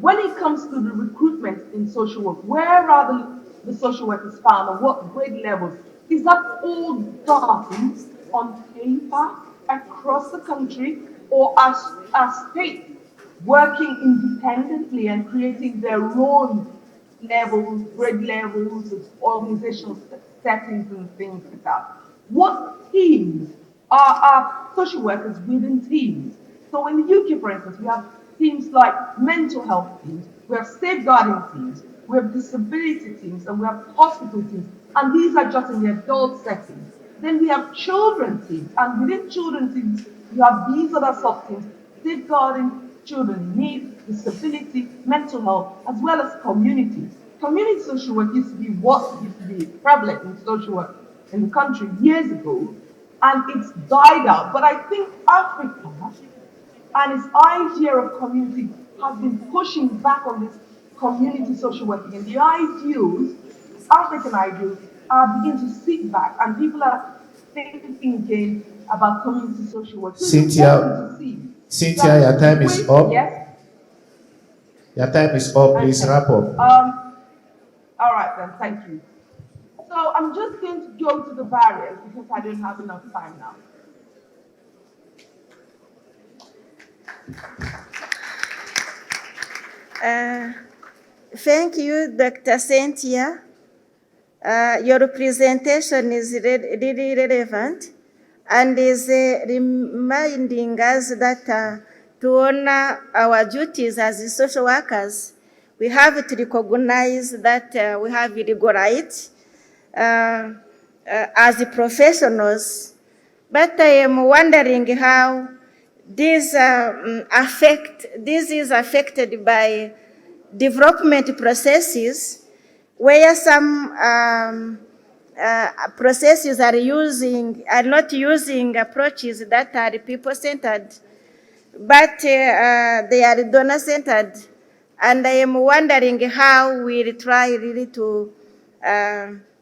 When it comes to the recruitment in social work, where are the social workers found and what grade levels? Is that all done on paper across the country, or are states working independently and creating their own levels, grade levels, organizational settings and things like that? What teams are social workers within teams? So in the UK, for instance, we have teams like mental health teams, we have safeguarding teams, we have disability teams, and we have hospital teams. And these are just in the adult settings. Then we have children teams, and within children teams, you have these other sub-teams, safeguarding children in need, disability, mental health, as well as community. Community social work used to be what used to be prevalent in social work in the country years ago, and it's died out. But I think Africa and its idea of community has been pushing back on this community social working. And the ideals, African ideals, are beginning to sit back, and people are thinking again about community social work. So Cynthia, your time is up. Yes? Your time is up. Please wrap up. All right then, thank you. So I'm just going to go to the barriers because I don't have enough time now. Thank you, Dr. Cynthia. Your presentation is really relevant and is reminding us that to honor our duties as social workers, we have to recognize that we have legal rights as professionals. But I am wondering how this is affected by development processes, where some processes are not using approaches that are people-centered, but they are donor-centered. And I am wondering how we'll try really to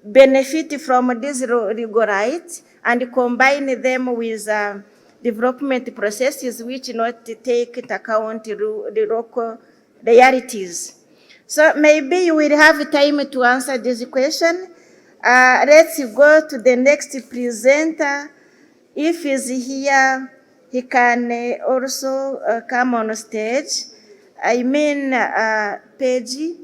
benefit from these legal rights and combine them with development processes which not take into account the local realities. So maybe you will have time to answer this question. Let's go to the next presenter. If he's here, he can also come on stage. I mean, Peggy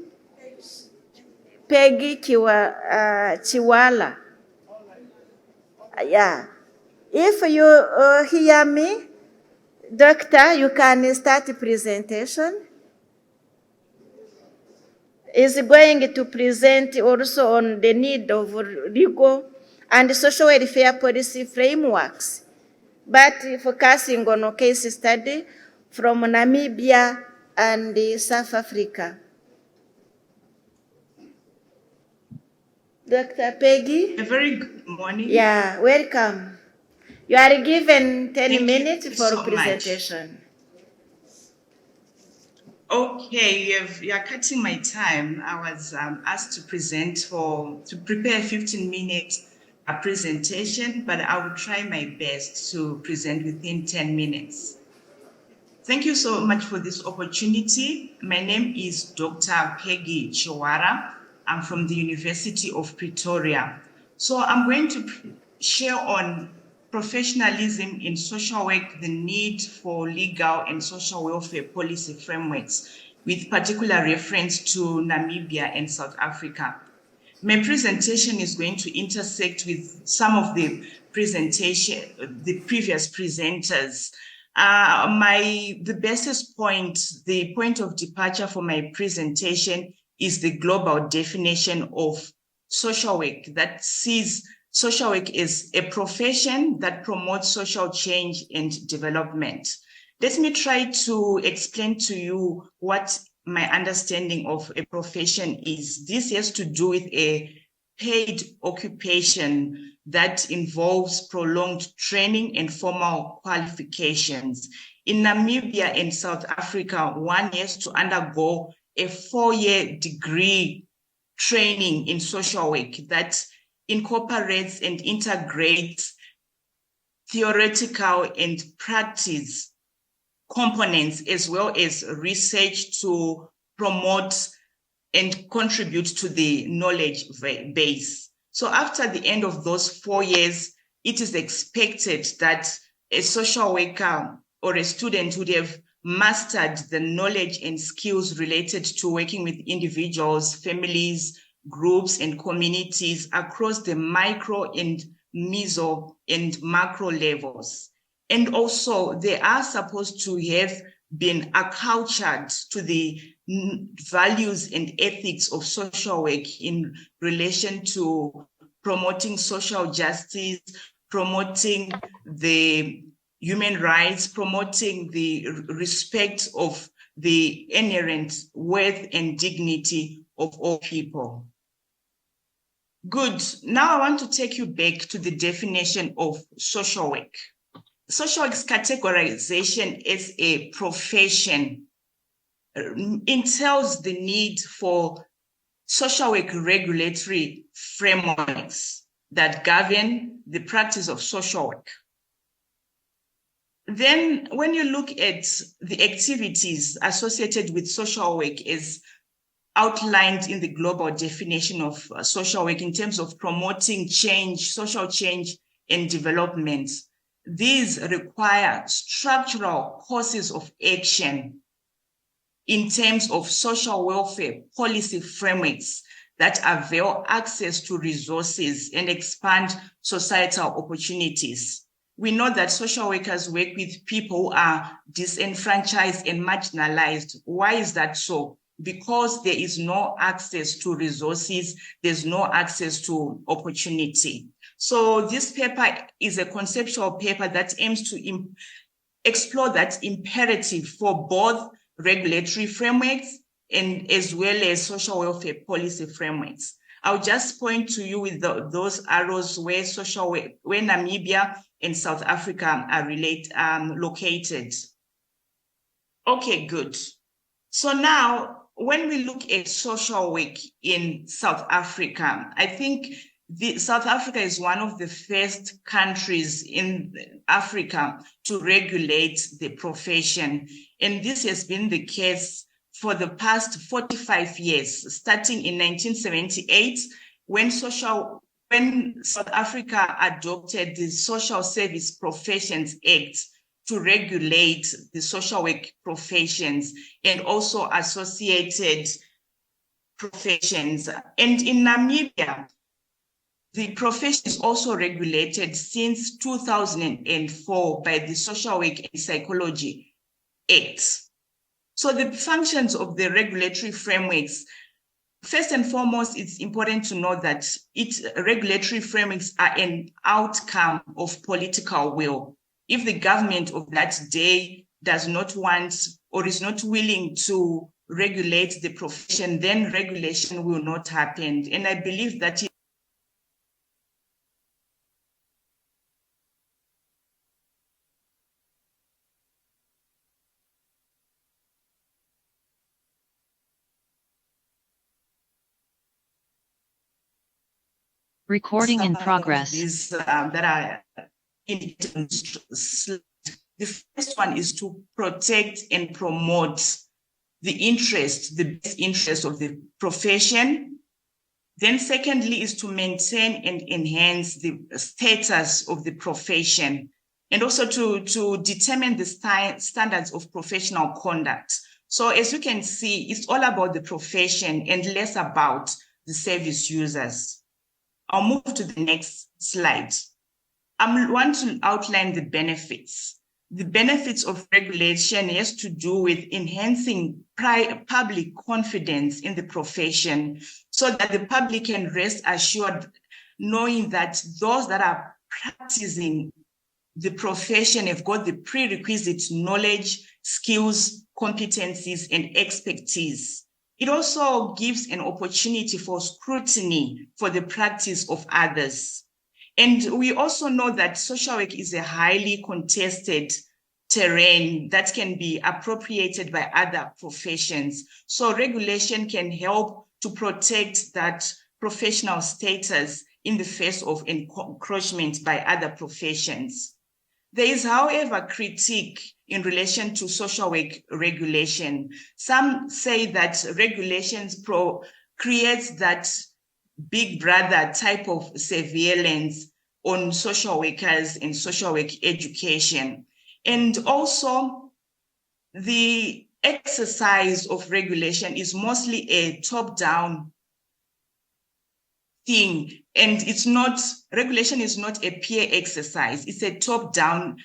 Chiwala. Yeah. If you hear me, Doctor, you can start the presentation. Is going to present also on the need of legal and social welfare policy frameworks, but focusing on a case study from Namibia and South Africa. Dr. Peggy? A very good morning. Yeah, welcome. You are given 10 minutes for so presentation. Much. Okay, you are cutting my time. I was asked to prepare a 15-minute presentation, but I will try my best to present within 10 minutes. Thank you so much for this opportunity. My name is Dr. Peggy Chiwara. I'm from the University of Pretoria. So I'm going to share on professionalism in social work, the need for legal and social welfare policy frameworks, with particular reference to Namibia and South Africa. My presentation is going to intersect with some of the previous presenters The basis point, the point of departure for my presentation is the global definition of social work that sees social work as a profession that promotes social change and development. Let me try to explain to you what my understanding of a profession is. This has to do with a paid occupation that involves prolonged training and formal qualifications. In Namibia and South Africa, one has to undergo a 4-year degree training in social work that incorporates and integrates theoretical and practice components as well as research to promote and contribute to the knowledge base. So after the end of those 4 years, it is expected that a social worker or a student would have mastered the knowledge and skills related to working with individuals, families, groups, and communities across the micro and meso and macro levels. And also, they are supposed to have been acculturated to the values and ethics of social work in relation to promoting social justice, promoting the human rights, promoting the respect of the inherent worth and dignity of all people. Good. Now I want to take you back to the definition of social work. Social work's categorization as a profession entails the need for social work regulatory frameworks that govern the practice of social work. Then when you look at the activities associated with social work as outlined in the global definition of social work in terms of promoting change, social change and development, these require structural courses of action in terms of social welfare policy frameworks that avail access to resources and expand societal opportunities. We know that social workers work with people who are disenfranchised and marginalized. Why is that so? Because there is no access to resources, there's no access to opportunity. So this paper is a conceptual paper that aims to explore that imperative for both regulatory frameworks and as well as social welfare policy frameworks. I'll just point to you with those arrows where where Namibia and South Africa are located. Okay, good. So now, when we look at social work in South Africa, I think South Africa is one of the first countries in Africa to regulate the profession. And this has been the case for the past 45 years, starting in 1978, when South Africa adopted the Social Service Professions Act to regulate the social work professions and also associated professions. And in Namibia, the profession is also regulated since 2004 by the Social Work and Psychology Act. So the functions of the regulatory frameworks, first and foremost, it's important to know that regulatory frameworks are an outcome of political will. If the government of that day does not want or is not willing to regulate the profession, then regulation will not happen. And I believe that Recording in progress. These that are in the first one is to protect and promote the best interest of the profession. Then secondly is to maintain and enhance the status of the profession, and also to determine the standards of professional conduct. So as you can see, it's all about the profession and less about the service users. I'll move to the next slide. I want to outline the benefits. the benefits of regulation has to do with enhancing public confidence in the profession so that the public can rest assured knowing that those that are practicing the profession have got the prerequisite knowledge, skills, competencies, and expertise. It also gives an opportunity for scrutiny for the practice of others. And we also know that social work is a highly contested terrain that can be appropriated by other professions. So regulation can help to protect that professional status in the face of encroachment by other professions. There is, however, critique in relation to social work regulation. Some say that regulations creates that big brother type of surveillance on social workers and social work education. And also, the exercise of regulation is mostly a top-down thing, and regulation is not a peer exercise. It's a top-down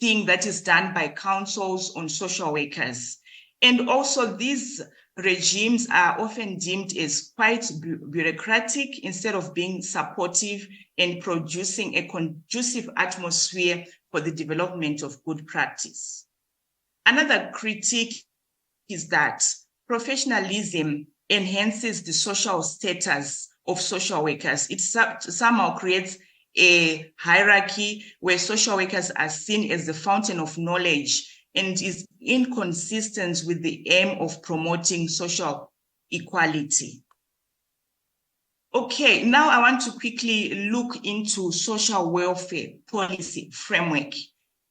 thing that is done by councils on social workers. And also these regimes are often deemed as quite bureaucratic instead of being supportive and producing a conducive atmosphere for the development of good practice. Another critique is that professionalism enhances the social status of social workers. It somehow creates a hierarchy where social workers are seen as the fountain of knowledge and is inconsistent with the aim of promoting social equality. Okay, now I want to quickly look into social welfare policy framework.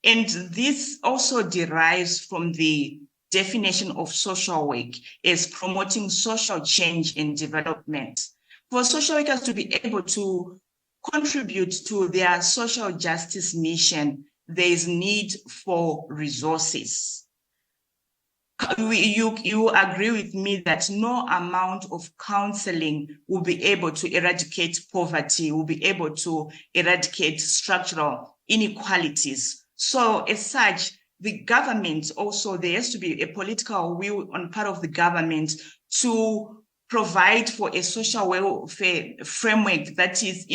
And this also derives from the definition of social work as promoting social change and development. For social workers to be able to contribute to their social justice mission, there is need for resources. You agree with me that no amount of counseling will be able to eradicate poverty, will be able to eradicate structural inequalities. So as such, the government also, there has to be a political will on part of the government to provide for a social welfare framework that is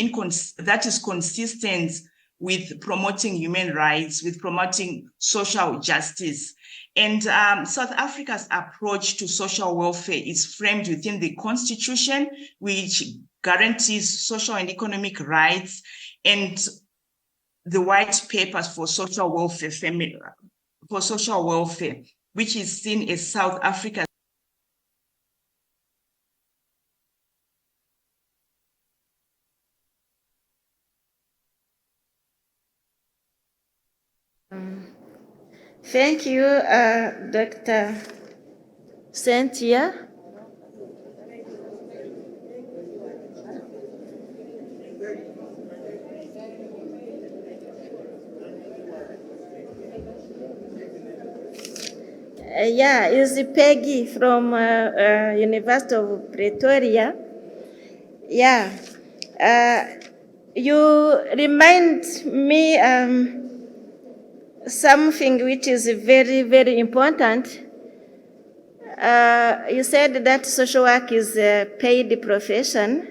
consistent with promoting human rights, with promoting social justice. And South Africa's approach to social welfare is framed within the Constitution, which guarantees social and economic rights, and the white papers for social welfare, which is seen as South Africa's Thank you, Dr. Cynthia. Yeah, it's Peggy from University of Pretoria. Yeah, you remind me something which is very, very important. You said that social work is a paid profession,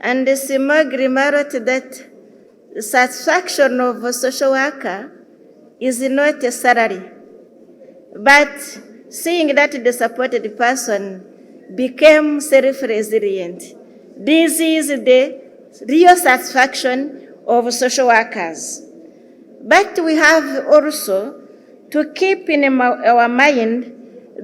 and Simagri wrote that the satisfaction of a social worker is not a salary, but seeing that the supported person became self-resilient. This is the real satisfaction of social workers. But we have also to keep in our mind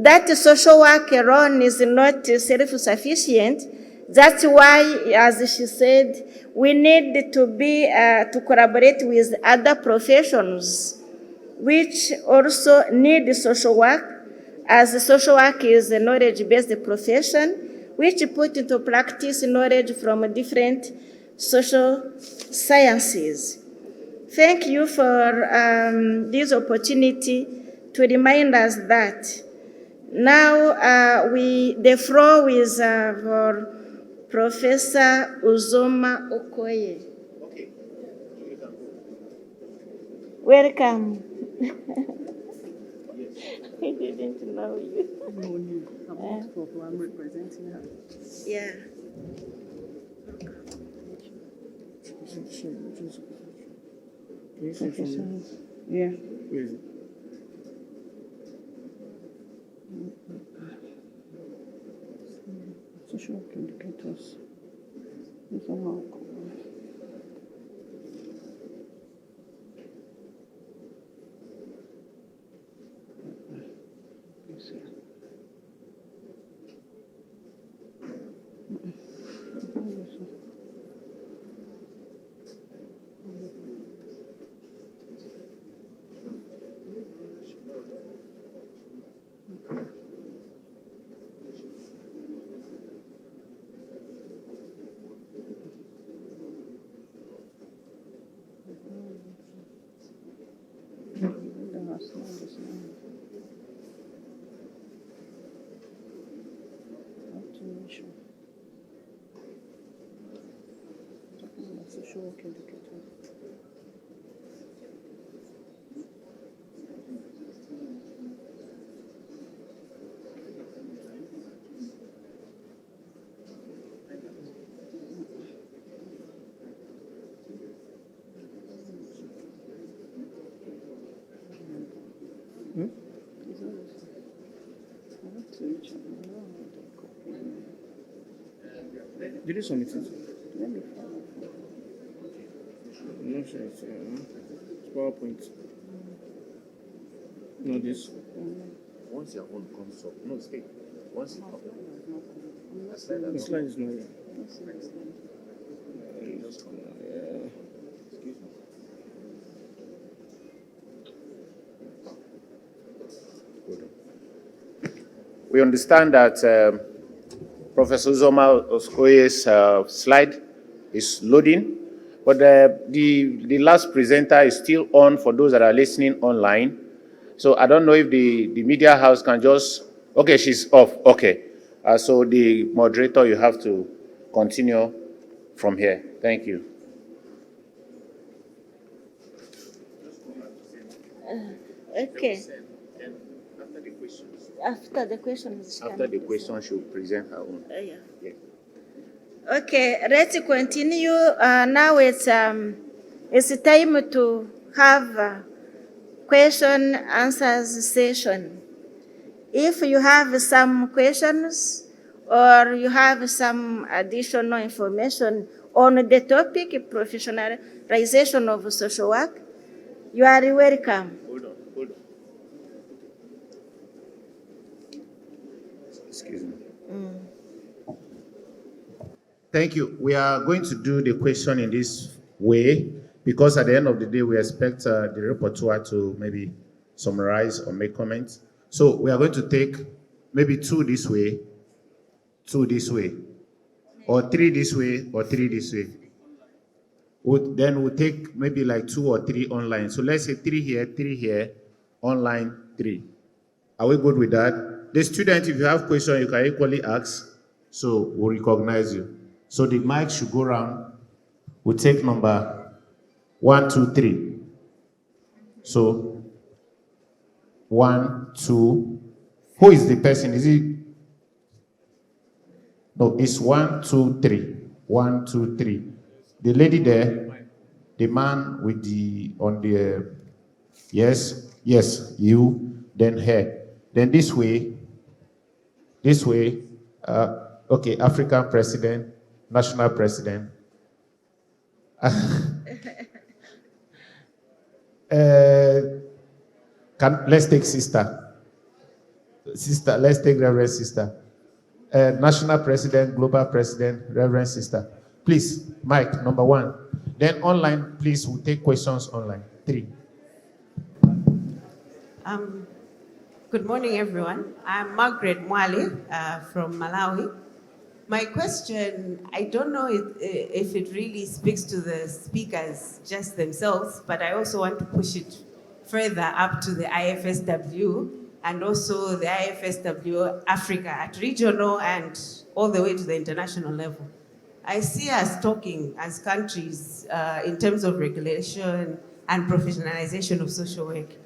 that social work alone is not self-sufficient. That's why, as she said, we need to be to collaborate with other professions, which also need social work, as social work is a knowledge-based profession, which put into practice knowledge from different social sciences. Thank you for this opportunity to remind us that. Now, the floor is for Professor Uzoma Okoye. Welcome. We didn't know you. I'm representing her. Yeah. Yeah. Where is it? Social work indicators. Somehow. Social work indicators. Did you submit it? I'm not sure it's PowerPoint. No, this. Once your own comes up, no, stay. Once it comes The slide is not here. We understand that Professor Zoma Oskoye's slide is loading, but the last presenter is still on for those that are listening online. So I don't know if the media house can just, okay, she's off, okay. So the moderator, you have to continue from here. Thank you. Okay. After the questions. After the question, she'll present her own. Yeah. Yeah. Okay, let's continue. Now it's time to have a question answers session. If you have some questions or you have some additional information on the topic professionalization of social work, you are welcome. Hold on. Excuse me. Thank you. We are going to do the question in this way because at the end of the day, we expect the rapporteur to maybe summarize or make comments. So we are going to take maybe 2 this way, 2 this way, or 3 this way, or 3 this way. Then we'll take maybe like 2 or 3 online. So let's say 3 here, online 3. Are we good with that? The student, if you have questions, you can equally ask, so we'll recognize you. So the mic should go around. We'll take number 1, 2, 3. So 1, 2. Who is the person? Is it? No, it's 1, 2, 3. 1, 2, 3. The lady there, the man with the on the yes, you, then her. Then this way, okay, African president, national president. Let's take sister, let's take Reverend Sister. National president, global president, Reverend Sister. Please, mic, number 1. Then online, please, we'll take questions online. 3. Good morning, everyone. I'm Margaret Mwale from Malawi. My question, I don't know if it really speaks to the speakers just themselves, but I also want to push it further up to the IFSW and also the IFSW Africa at regional and all the way to the international level. I see us talking as countries in terms of regulation and professionalization of social work.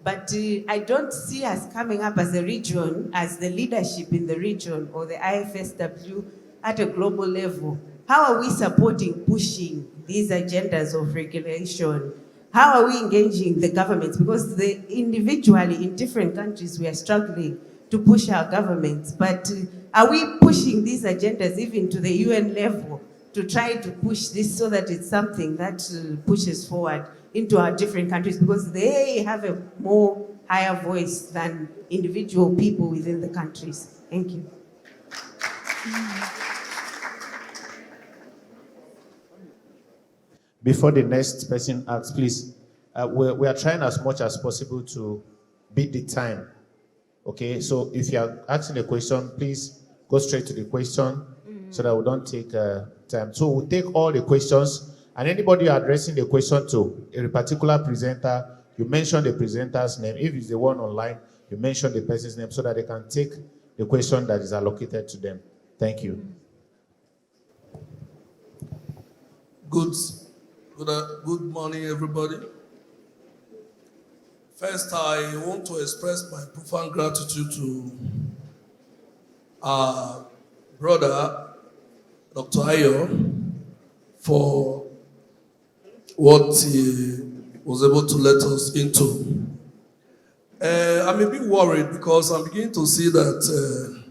But I don't see us coming up as a region, as the leadership in the region or the IFSW at a global level. How are we supporting, pushing these agendas of regulation? How are we engaging the governments? Because individually in different countries, we are struggling to push our governments. But are we pushing these agendas even to the UN level to try to push this so that it's something that pushes forward into our different countries? Because they have a more higher voice than individual people within the countries. Thank you. Before the next person asks, please, we are trying as much as possible to beat the time. Okay, so if you are asking a question, please go straight to the question so that we don't take time. So we'll take all the questions, and anybody you're addressing the question to, a particular presenter, you mention the presenter's name. If it's the one online, you mention the person's name so that they can take the question that is allocated to them. Thank you. Good morning, everybody. First, I want to express my profound gratitude to our brother, Dr. Ayo, for what he was able to let us into. I'm a bit worried because I'm beginning to see that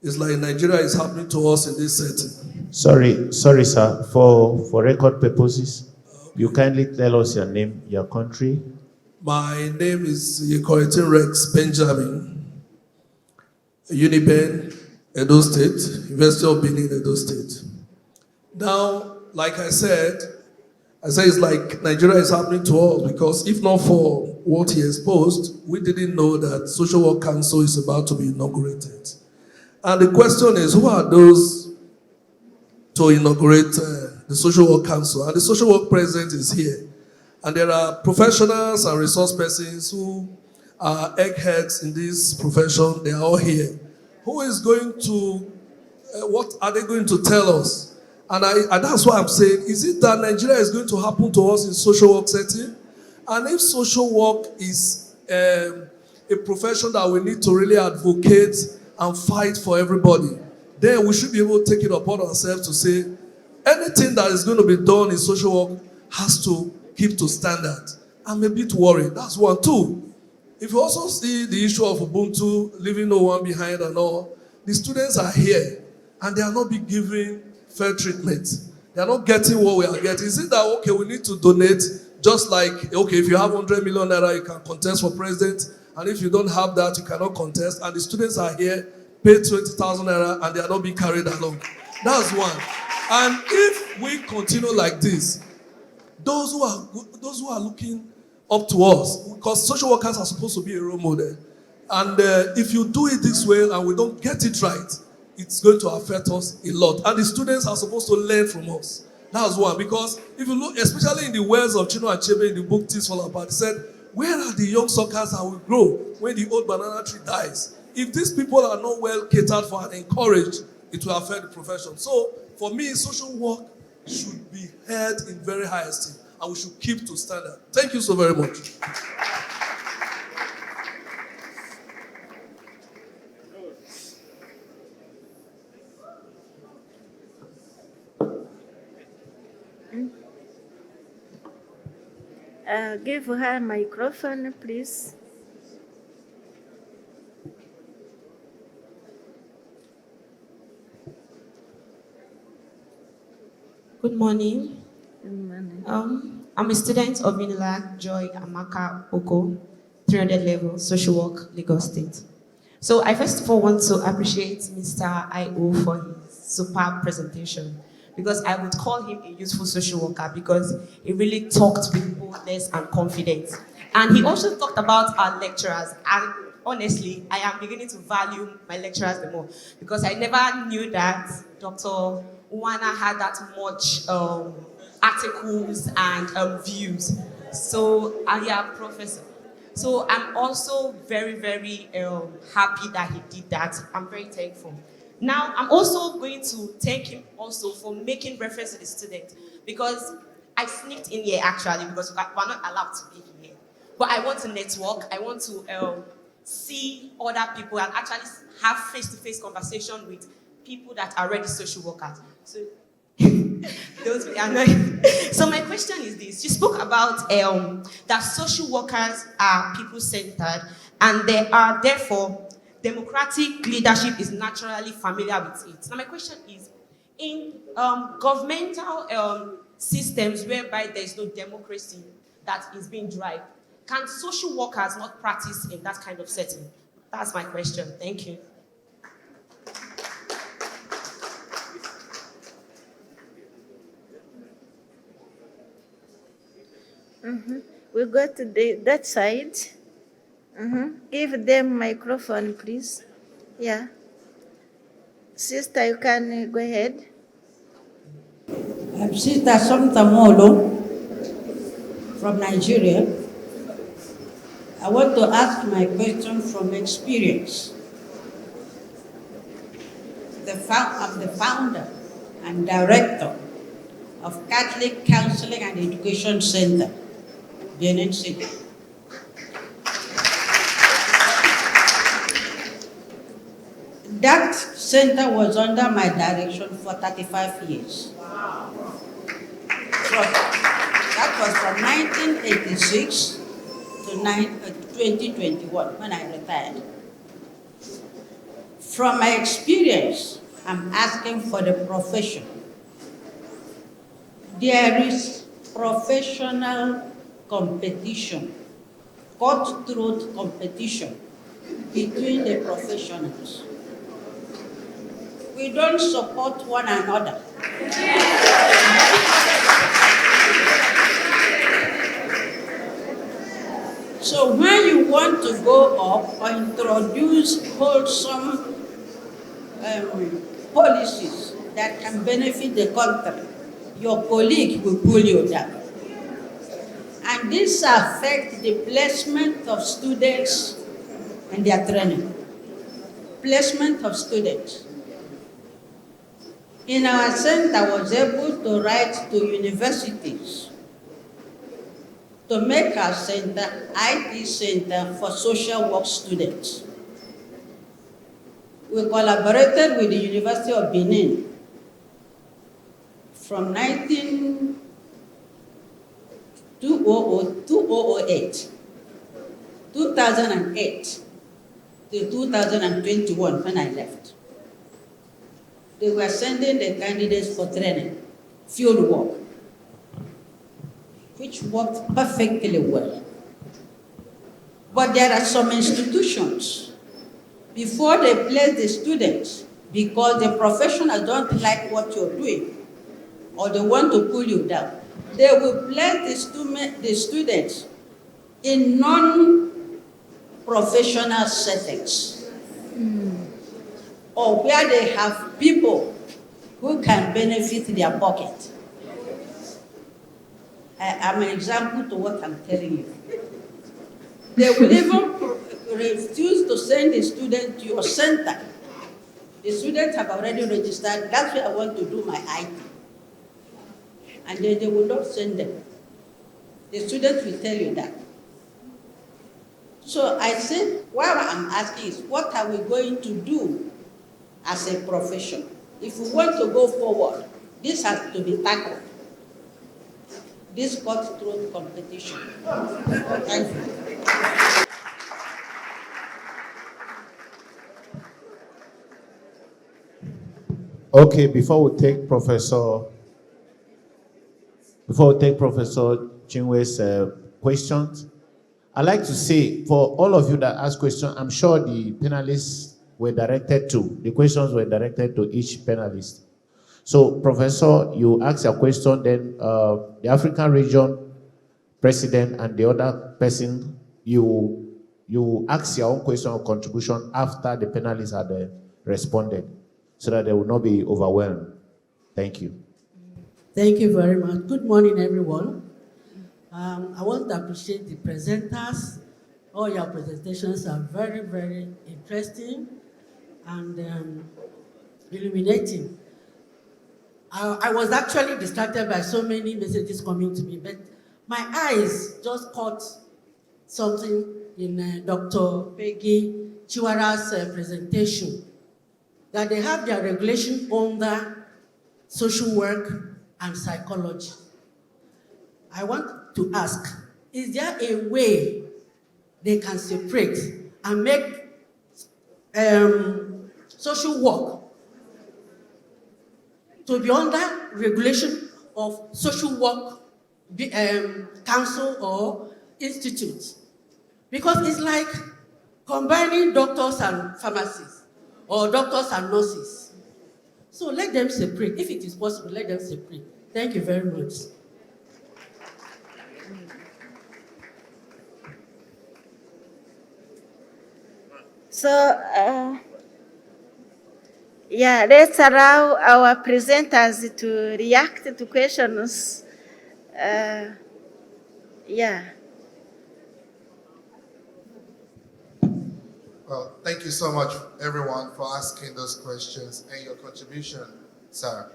it's like Nigeria is happening to us in this setting. Sorry, sir. For record purposes, you kindly tell us your name, your country. My name is Yekoretin Rex Benjamin, Uniben, Edo State, University of Benin, Edo State. Now, like I said it's like Nigeria is happening to us because if not for what he exposed, we didn't know that Social Work Council is about to be inaugurated. And the question is, who are those to inaugurate the Social Work Council? And the Social Work President is here. And there are professionals and resource persons who are eggheads in this profession. They are all here. Who is going to, what are they going to tell us? And that's why I'm saying, is it that Nigeria is going to happen to us in social work setting? And if social work is a profession that we need to really advocate and fight for everybody, then we should be able to take it upon ourselves to say, anything that is going to be done in social work has to keep to standard. I'm a bit worried. That's one. Two, if you also see the issue of Ubuntu, leaving no one behind and all, the students are here and they are not being given fair treatment. They are not getting what we are getting. Is it that, okay, we need to donate just like, okay, if you have 100 million naira, you can contest for president, and if you don't have that, you cannot contest, and the students are here, pay 20,000 naira, and they are not being carried along. That's one. And if we continue like this, those who are looking up to us, because social workers are supposed to be a role model, and if you do it this way and we don't get it right, it's going to affect us a lot. And the students are supposed to learn from us. That's one. Because if you look, especially in the words of Chinua Achebe in the book Things Fall Apart, he said, where are the young suckers that will grow when the old banana tree dies? If these people are not well catered for and encouraged, it will affect the profession. So, for me, social work should be held in very high esteem, and we should keep to standard. Thank you so very much. Give her microphone, please. Good morning. Good morning. I'm a student of Unilag Joy Amaka Oko, 300 level, social work, Lagos State. So I first of all want to appreciate Mr. I.O. for his superb presentation, because I would call him a useful social worker because he really talked with boldness and confidence. And he also talked about our lecturers. And honestly, I am beginning to value my lecturers the more, because I never knew that Dr. Uwana had that much articles and views. So, yeah, professor. So I'm also very, very happy that he did that. I'm very thankful. Now, I'm also going to thank him also for making reference to the student, because I sneaked in here actually because we're not allowed to be here. but I want to network. I want to see other people and actually have face-to-face conversation with people that are already social workers. So those are not. So my question is this: you spoke about that social workers are people-centered, and they are therefore democratic leadership is naturally familiar with it. Now my question is: in governmental systems whereby there is no democracy that is being derived, can social workers not practice in that kind of setting? That's my question. Thank you. We go to that side. Give them microphone, please. Yeah. Sister, you can go ahead. I'm Sister Somtamolo from Nigeria. I want to ask my question from experience. I'm the founder and director of Catholic Counseling and Education Center, Benin City. That center was under my direction for 35 years. That was from 1986 to 2021 when I retired. From my experience, I'm asking for the profession. There is professional competition, cutthroat competition between the professionals. We don't support one another. So when you want to go up or introduce wholesome policies that can benefit the country, your colleague will pull you down. And this affects the placement of students and their training. Placement of students. In our center, I was able to write to universities to make our center IT Center for Social Work students. We collaborated with the University of Benin from 2008 to 2021 when I left. They were sending the candidates for training, field work, which worked perfectly well. But there are some institutions, before they place the students, because the professionals don't like what you're doing, or they want to pull you down, they will place the students in non-professional settings, or where they have people who can benefit their pocket. I'm an example to what I'm telling you. They will even refuse to send the student to your center. The students have already registered, that's where I want to do my IT. And then they will not send them. The students will tell you that. So I said, what I'm asking is, what are we going to do as a profession? If we want to go forward, this has to be tackled. This cutthroat competition. Thank you. Okay, before we take Professor Chinwe's questions, I'd like to say, for all of you that asked questions, I'm sure the panelists were directed to, the questions were directed to each panelist. So, Professor, you ask your question, then the African region president and the other person, you ask your own question or contribution after the panelists had responded, so that they will not be overwhelmed. Thank you. Thank you very much. Good morning, everyone. I want to appreciate the presenters. All your presentations are very, very interesting and illuminating. I was actually distracted by so many messages coming to me, but my eyes just caught something in Dr. Peggy Chiwara's presentation, that they have their regulation under social work and psychology. I want to ask, is there a way they can separate and make social work to be under regulation of social work council or institute? Because it's like combining doctors and pharmacists or doctors and nurses. So let them separate. If it is possible, let them separate. Thank you very much. So, yeah, let's allow our presenters to react to questions. Yeah. Well, thank you so much, everyone, for asking those questions and your contribution, sir.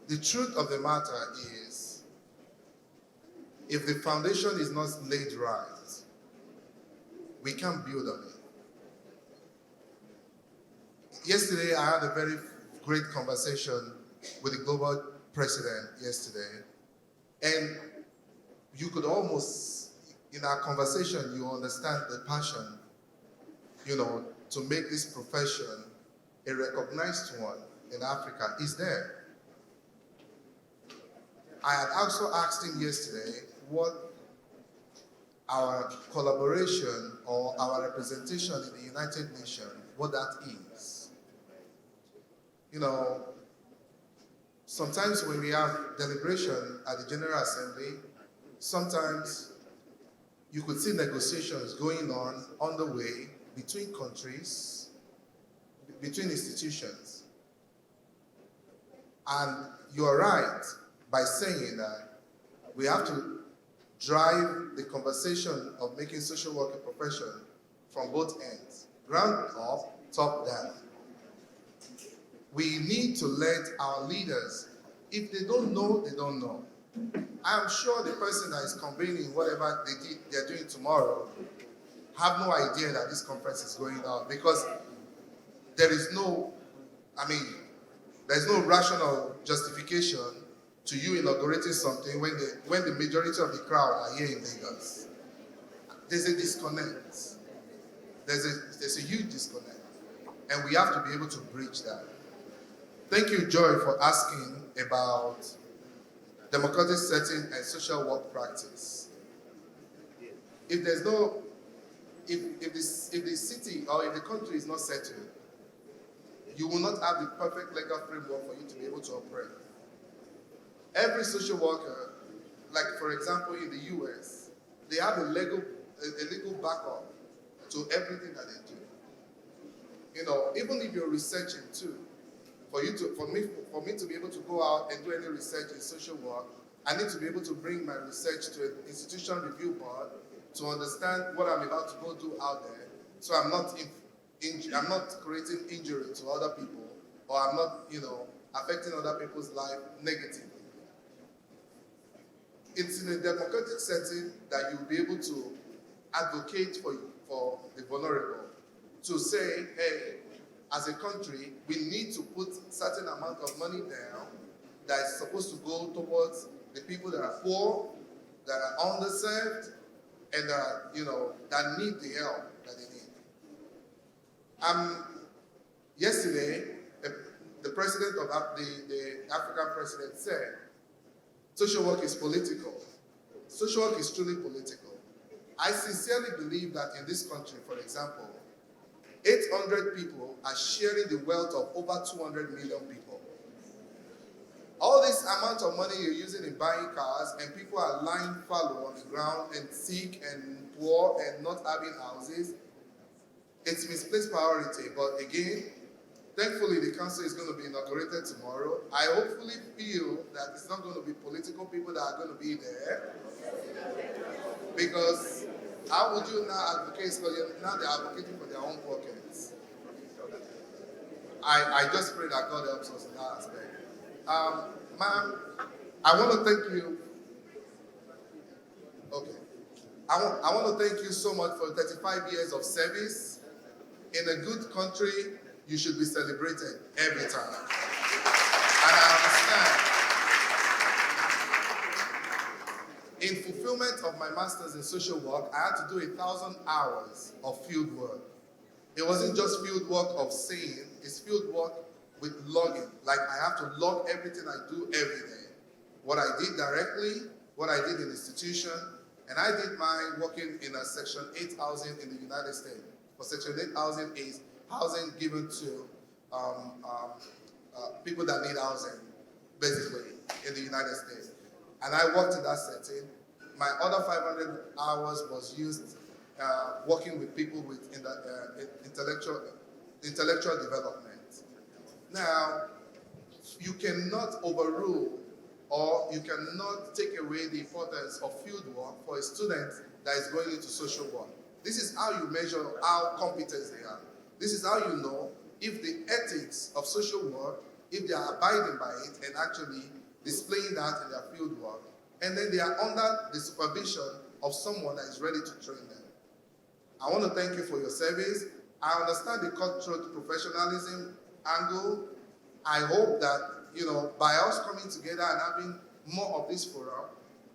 The truth of the matter is, if the foundation is not laid right, we can't build on it. Yesterday, I had a very great conversation with the global president yesterday, and you could almost, in our conversation, you understand the passion, to make this profession a recognized one in Africa is there. I had also asked him yesterday what our collaboration or our representation in the United Nations, what that is. Sometimes when we have deliberation at the General Assembly, sometimes you could see negotiations going on the way between countries, between institutions. And you are right by saying that we have to drive the conversation of making social work a profession from both ends, ground up, top down. We need to let our leaders, if they don't know, they don't know. I'm sure the person that is convening whatever they're doing tomorrow have no idea that this conference is going on, because there's no rational justification to you inaugurating something when the majority of the crowd are here in Lagos. There's a disconnect. There's a huge disconnect, and we have to be able to bridge that. Thank you, Joy, for asking about democratic setting and social work practice. If the city or if the country is not settled, you will not have the perfect legal framework for you to be able to operate. Every social worker, like for example in the US, they have a legal backup to everything that they do. Even if you're researching too, for me to be able to go out and do any research in social work, I need to be able to bring my research to an institution review board to understand what I'm about to go do out there, so I'm not creating injury to other people, or I'm not, affecting other people's life negatively. It's in a democratic setting that you'll be able to advocate for the vulnerable, to say, hey, as a country, we need to put certain amount of money down that is supposed to go towards the people that are poor, that are underserved, and that need the help that they need. Yesterday, the president of the African president said, social work is political. Social work is truly political. I sincerely believe that in this country, for example, 800 people are sharing the wealth of over 200 million people. All this amount of money you're using in buying cars, and people are lying fallow on the ground and sick and poor and not having houses, it's misplaced priority. But again, thankfully the council is going to be inaugurated tomorrow. I hopefully feel that it's not going to be political people that are going to be there, because how would you now advocate? Because now they're advocating for their own pockets. I just pray that God helps us in that aspect. Ma'am, I want to thank you. Okay. I want to thank you so much for 35 years of service. In a good country, you should be celebrated every time. And I understand. In fulfillment of my master's in social work, I had to do 1,000 hours of field work. It wasn't just field work of saying, it's field work with logging. Like I have to log everything I do every day. What I did directly, what I did in institution, and I did mine working in a Section 8 housing in the United States. For Section 8 housing is housing given to people that need housing, basically, in the United States. And I worked in that setting. My other 500 hours was used working with people with intellectual development. Now, you cannot overrule or you cannot take away the importance of field work for a student that is going into social work. This is how you measure how competent they are. This is how you know if the ethics of social work, if they are abiding by it and actually displaying that in their field work, and then they are under the supervision of someone that is ready to train them. I want to thank you for your service. I understand the cutthroat professionalism angle. I hope that, by us coming together and having more of this forum,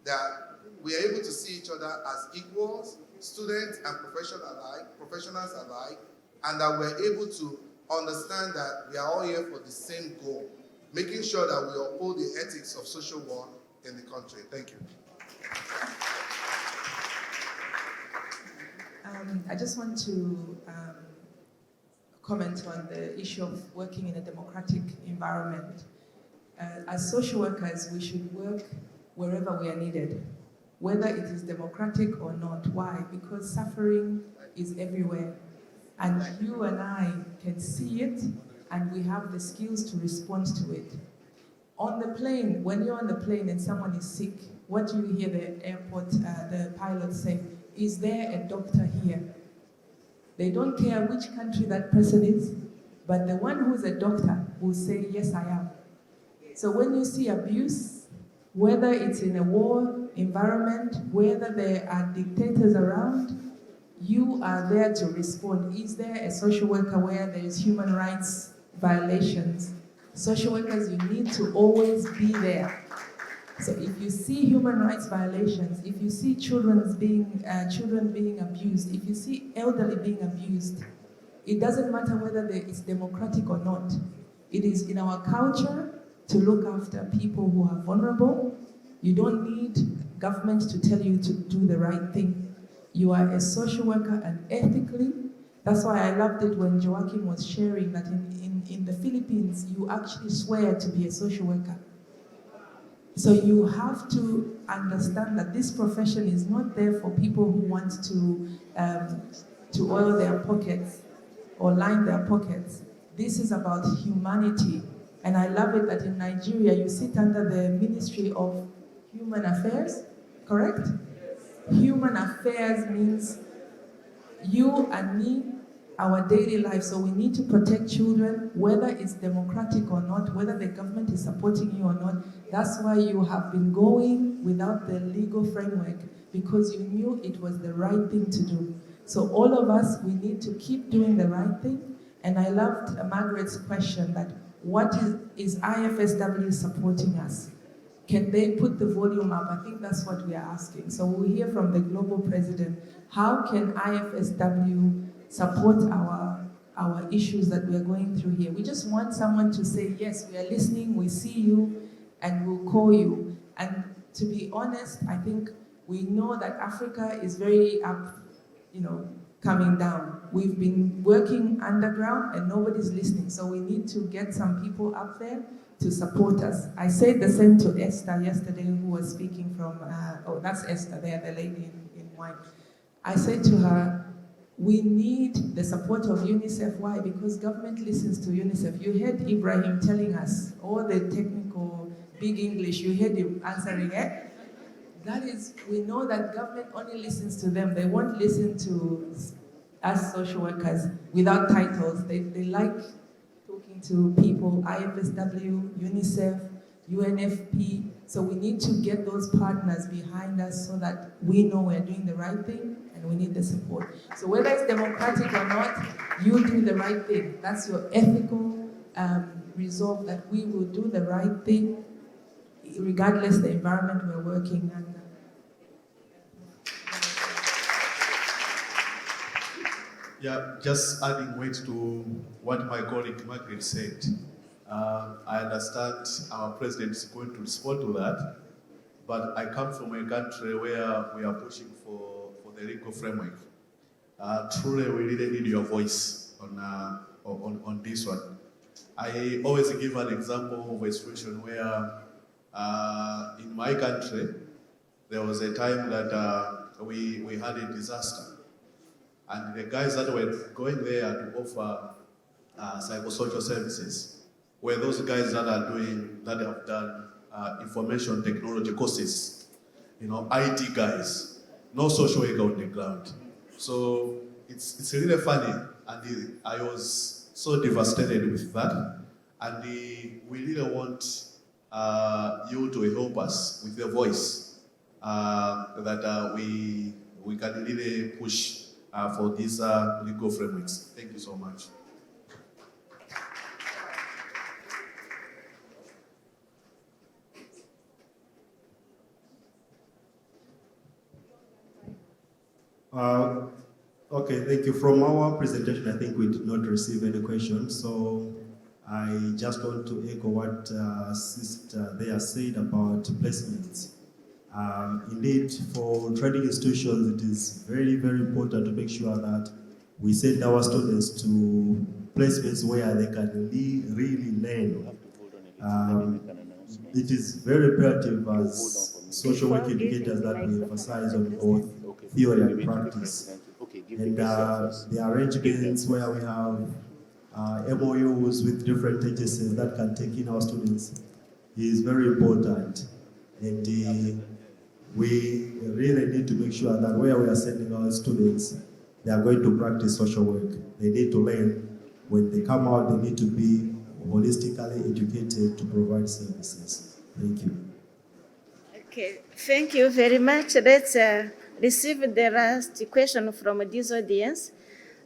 that we are able to see each other as equals, students and professionals alike, and that we're able to understand that we are all here for the same goal, making sure that we uphold the ethics of social work in the country. Thank you. I just want to comment on the issue of working in a democratic environment. As social workers, we should work wherever we are needed, whether it is democratic or not. Why? Because suffering is everywhere. And you and I can see it, and we have the skills to respond to it. On the plane, when you're on the plane and someone is sick, what do you hear the pilot say? Is there a doctor here? They don't care which country that person is, but the one who's a doctor will say, yes, I am. So when you see abuse, whether it's in a war environment, whether there are dictators around, you are there to respond. Is there a social worker where there is human rights violations? Social workers, you need to always be there. So if you see human rights violations, if you see children being abused, if you see elderly being abused, it doesn't matter whether it's democratic or not. It is in our culture to look after people who are vulnerable. You don't need government to tell you to do the right thing. You are a social worker, and ethically, that's why I loved it when Joachim was sharing that in the Philippines, you actually swear to be a social worker. So you have to understand that this profession is not there for people who want to oil their pockets or line their pockets. This is about humanity. And I love it that in Nigeria, you sit under the Ministry of Human Affairs, correct? Human affairs means you and me, our daily life. So we need to protect children, whether it's democratic or not, whether the government is supporting you or not. That's why you have been going without the legal framework, because you knew it was the right thing to do. So all of us, we need to keep doing the right thing. And I loved Margaret's question that what is IFSW supporting us? Can they put the volume up? I think that's what we are asking. So we'll hear from the global president. How can IFSW support our issues that we are going through here? We just want someone to say, yes, we are listening, we see you, and we'll call you. And to be honest, I think we know that Africa is very up, coming down. We've been working underground and nobody's listening. So we need to get some people up there to support us. I said the same to Esther yesterday, who was speaking from, that's Esther there, the lady in white. I said to her, we need the support of UNICEF. Why? Because government listens to UNICEF. You heard Ibrahim telling us all the technical, big English, you heard him answering it. That is, we know that government only listens to them. They won't listen to us social workers without titles. They like talking to people, IFSW, UNICEF, UNFP. So we need to get those partners behind us so that we know we're doing the right thing and we need the support. So whether it's democratic or not, you do the right thing. That's your ethical resolve that we will do the right thing regardless the environment we're working under. Yeah, just adding weight to what my colleague Margaret said. I understand our president is going to respond to that, but I come from a country where we are pushing for the legal framework. Truly, we really need your voice on this one. I always give an example of a situation where in my country, there was a time that we had a disaster. And the guys that were going there to offer psychosocial services were those guys that have done information technology courses, IT guys, no social worker on the ground. So it's really funny, and I was so devastated with that. And we really want you to help us with your voice, that we can really push for these legal frameworks. Thank you so much. Okay, thank you. From our presentation, I think we did not receive any questions, so I just want to echo what Sister there said about placements. Indeed, for training institutions, it is very, very important to make sure that we send our students to placements where they can really learn. It is very imperative as social work educators that we emphasize on both theory and practice. And the arrangements where we have MOUs with different agencies that can take in our students is very important. And we really need to make sure that where we are sending our students, they are going to practice social work. They need to learn. When they come out, they need to be holistically educated to provide services. Thank you. Okay, thank you very much. Let's receive the last question from this audience.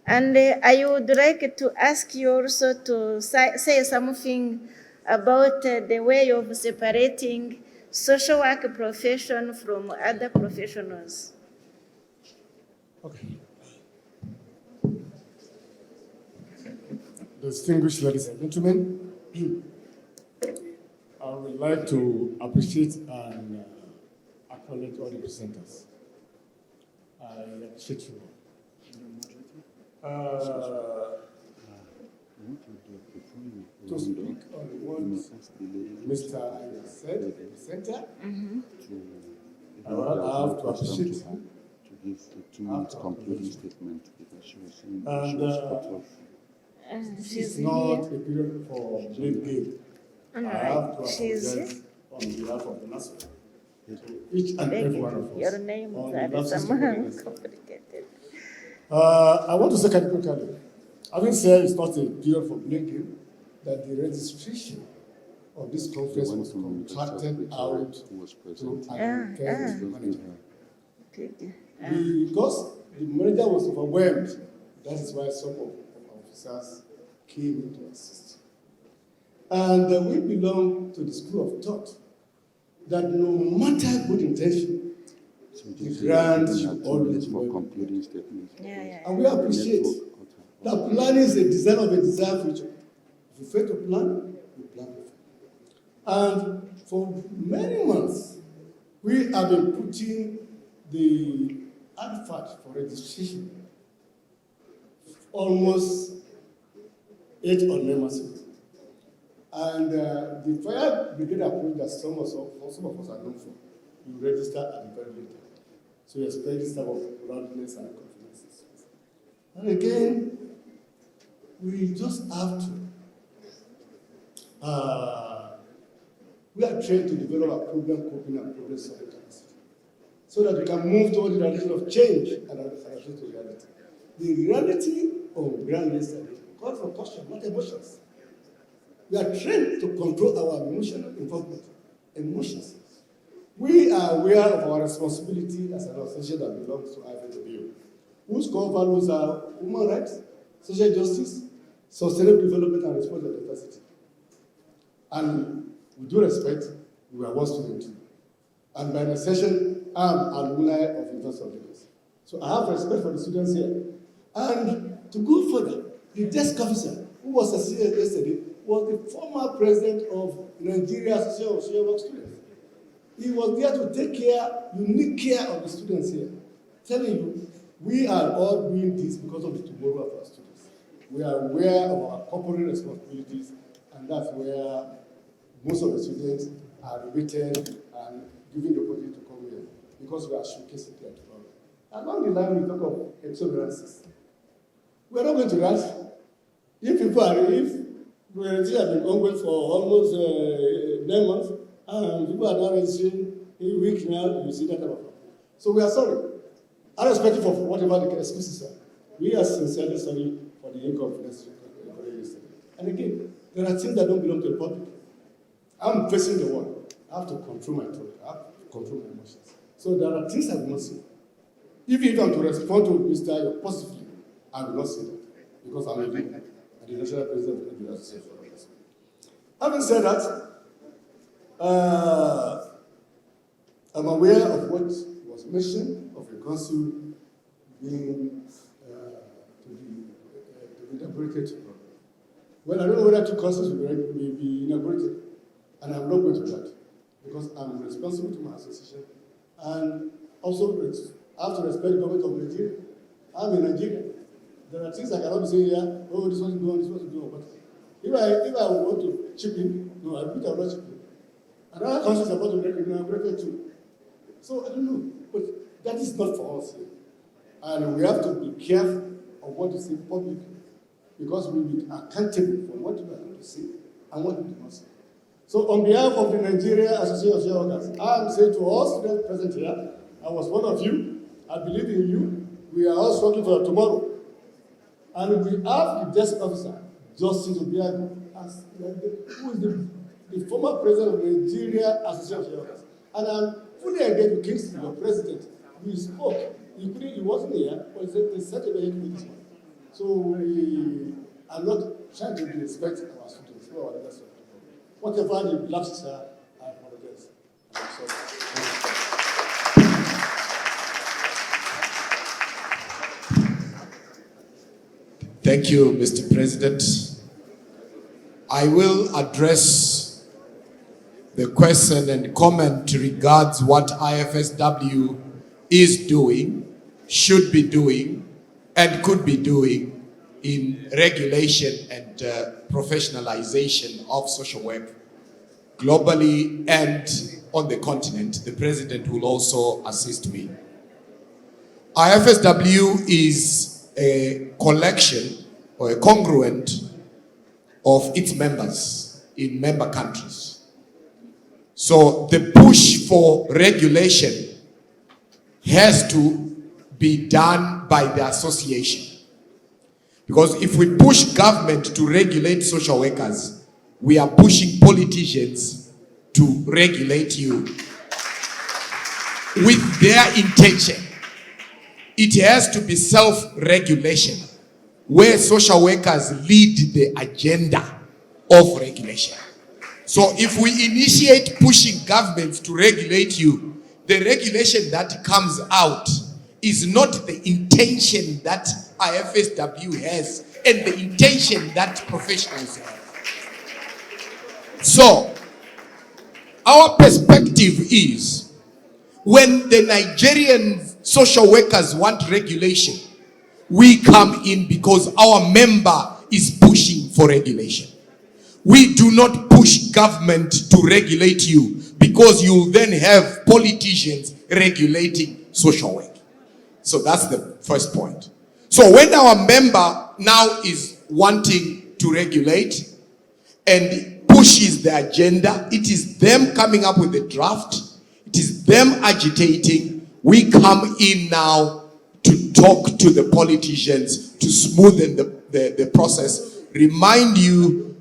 And I would like to ask you also to say something about the way of separating social work profession from other professionals. Okay. Distinguished ladies and gentlemen, I would like to appreciate and acknowledge all the presenters. I appreciate you. To speak on what Mr. Ayman said, the presenter, I have to appreciate him. To give a 2-minute concluding statement because she was saying this is not a period for blame game. I have to apologize on behalf of the national to each and every one of us. Your name is complicated. I want to say categorically, having said it's not a period for blame game, that the registration of this conference was contracted out to an manager. Because the manager was overwhelmed, that is why some of our officers came in to assist. And we belong to the school of thought that no matter good intention, the grant should always be concluding statements. And we appreciate that planning is a design of a desired future. If you fail to plan, you plan to fail. And for many months, we have been putting the advert for registration almost 8 or 9 months ago. And the fire brigade approach that some of us are known for, you register at the very late time. So you expect this type of roundness and confidences. And again, we just have to. We are trained to develop a problem coping and problem solving capacity so that we can move toward the direction of change and adjust to reality. The reality of ground yesterday calls for caution, not emotions. We are trained to control our emotional involvement, emotions. We are aware of our responsibility as an association that belongs to IFSW, whose core values are human rights, social justice, sustainable development, and response to diversity. And with due respect, we are one student. And by my session, I'm alumni of University of Lagos. So I have respect for the students here. And to go further, the desk officer who was associated yesterday was the former president of Nigeria Association of Social Work Students. He was there to take care, unique care of the students here. Telling you, we are all doing this because of the tomorrow of our students. We are aware of our corporate responsibilities, and that's where most of the students are rated and given the opportunity to come here, because we are showcasing their development. Along the line, we talk of exuberances. We are not going to that. If we have been ongoing for almost 9 months, and people are not registering a week now, you see that type of problem. So we are sorry. Irrespective of whatever the excuses are, we are sincerely sorry for the inconvenience yesterday. And again, there are things that don't belong to the public. I'm facing the wall. I have to control my thought. I have to control my emotions. So there are things I will not say. Even if I'm to respond to Mr. Ayo positively, I will not say that, because I'm a leader and the national president of the Nigeria Association of Social Work. Having said that, I'm aware of what was mentioned of a council being to be inaugurated. Well, I don't know whether two councils will be inaugurated, and I'm not going to that, because I'm responsible to my association, and also I have to respect the government of Nigeria. I'm in Nigeria. There are things I cannot be saying here, oh, this wasn't going, this wasn't going. But if I want to chip in, no, I will not chip in. Another country is about to be inaugurated too. So I don't know, but that is not for us here. And we have to be careful of what we say publicly, because we will be accountable for what we are going to say and what we do not say. So on behalf of the Nigeria Association of Social Workers, I am saying to all students present here, I was one of you, I believe in you, we are all struggling for tomorrow. And we have the desk officer, Justice Obiago, who is the former president of the Nigeria Association of Social Workers. And I'm fully engaged with Kingston, your president. We spoke. He wasn't here, but he said they set a very good meeting. So we are not trying to disrespect our students or our leaders. Whatever the lapses are, I apologize. I'm sorry. Thank you, Mr. President. I will address the question and comment regards what IFSW is doing, should be doing, and could be doing in regulation and professionalization of social work globally and on the continent. The President will also assist me. IFSW is a collection or a congruent of its members in member countries. So the push for regulation has to be done by the association. Because if we push government to regulate social workers, we are pushing politicians to regulate you with their intention. It has to be self-regulation, where social workers lead the agenda of regulation. So if we initiate pushing governments to regulate you, the regulation that comes out is not the intention that IFSW has and the intention that professionals have. So our perspective is, when the Nigerian social workers want regulation, we come in because our member is pushing for regulation. We do not push government to regulate you, because you will then have politicians regulating social work. So that's the first point. So when our member now is wanting to regulate and pushes the agenda, it is them coming up with the draft, it is them agitating. We come in now to talk to the politicians to smoothen the process. Remind you,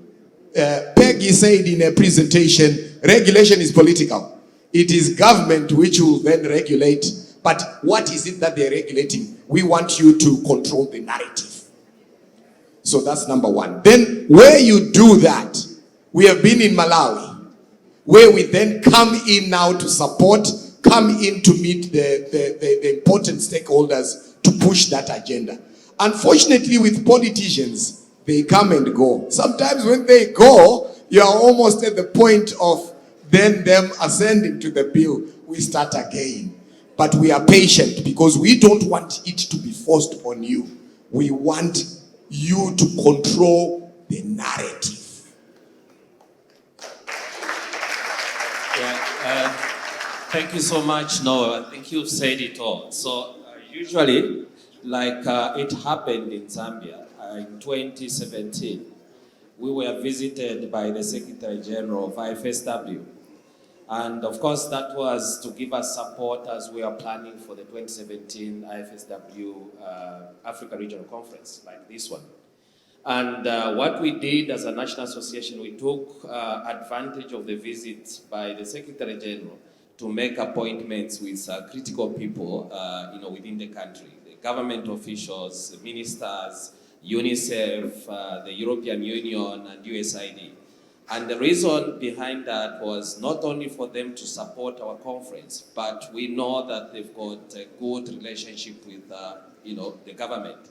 Peggy said in a presentation, regulation is political. It is government which will then regulate. But what is it that they're regulating? We want you to control the narrative. So that's number one. Then where you do that, we have been in Malawi, where we then come in now to support, come in to meet the important stakeholders to push that agenda. Unfortunately, with politicians, they come and go. Sometimes when they go, you are almost at the point of then them ascending to the bill. We start again. But we are patient because we don't want it to be forced on you. We want you to control the narrative. Yeah, thank you so much, Noah. I think you've said it all. So usually, like it happened in Zambia in 2017, we were visited by the Secretary General of IFSW. And of course, that was to give us support as we are planning for the 2017 IFSW Africa Region Conference, like this one. And what we did as a national association, we took advantage of the visit by the Secretary General to make appointments with critical people, within the country, the government officials, the ministers, UNICEF, the European Union, and USAID. And the reason behind that was not only for them to support our conference, but we know that they've got a good relationship with, the government.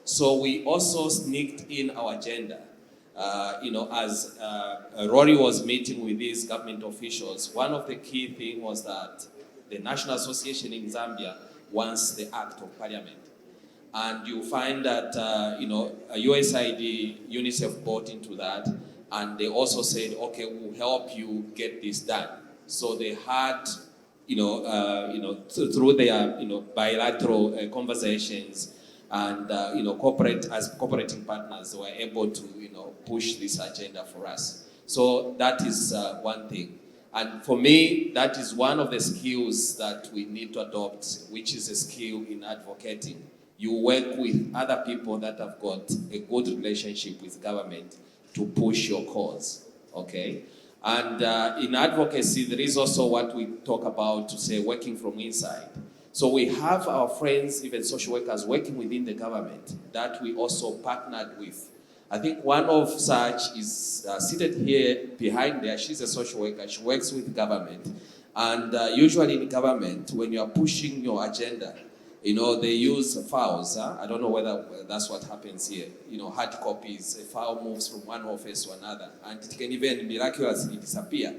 So we also sneaked in our agenda. As Rory was meeting with these government officials, one of the key things was that the National Association in Zambia wants the Act of Parliament. And you find that, USAID, UNICEF bought into that, and they also said, okay, we'll help you get this done. So they had, through their, bilateral conversations and, as cooperating partners, they were able to, push this agenda for us. So that is one thing. And for me, that is one of the skills that we need to adopt, which is a skill in advocating. You work with other people that have got a good relationship with government to push your cause, okay? And in advocacy, there is also what we talk about to say working from inside. So we have our friends, even social workers, working within the government that we also partnered with. I think one of such is seated here behind there. She's a social worker. She works with government. And usually in government, when you are pushing your agenda, they use files. I don't know whether that's what happens here. Hard copies. A file moves from one office to another, and it can even miraculously disappear.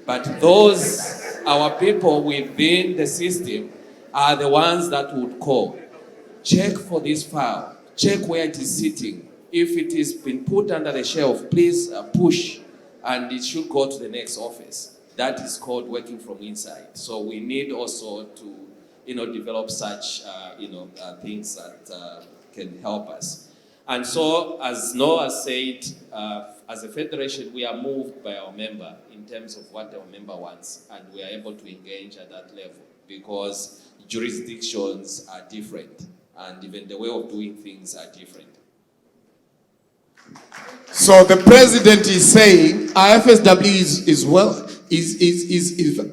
But those, our people within the system, are the ones that would call. Check for this file. Check where it is sitting. If it is been put under the shelf, please push, and it should go to the next office. That is called working from inside. So we need also to develop such, things that can help us. And so, as Noah said, as a federation, we are moved by our member in terms of what our member wants, and we are able to engage at that level because jurisdictions are different, and even the way of doing things are different. So the president is saying IFSW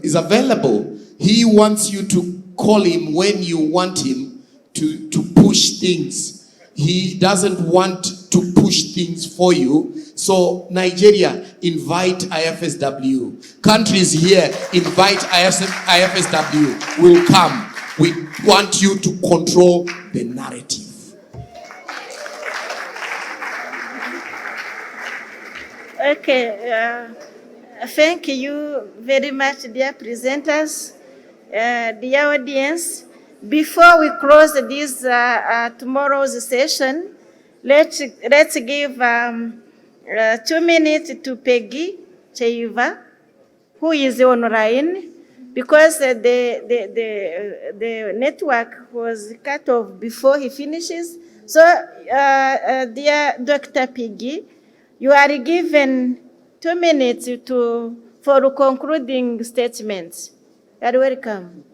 is available. He wants you to call him when you want him to push things. He doesn't want to push things for you. So Nigeria, invite IFSW. Countries here, invite IFSW. Will come. We want you to control the narrative. Okay. Thank you very much, dear presenters, dear audience. Before we close this tomorrow's session, let's give 2 minutes to Peggy Cheiva, who is online, because the network was cut off before he finishes. So, dear Dr. Peggy, you are given 2 minutes for concluding statements. You are welcome.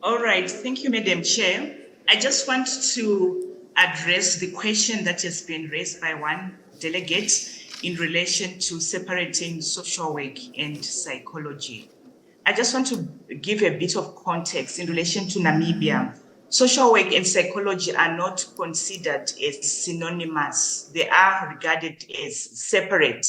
All right, thank you, Madam Chair. I just want to address the question that has been raised by one delegate in relation to separating social work and psychology. I just want to give a bit of context in relation to Namibia. Social work and psychology are not considered as synonymous. They are regarded as separate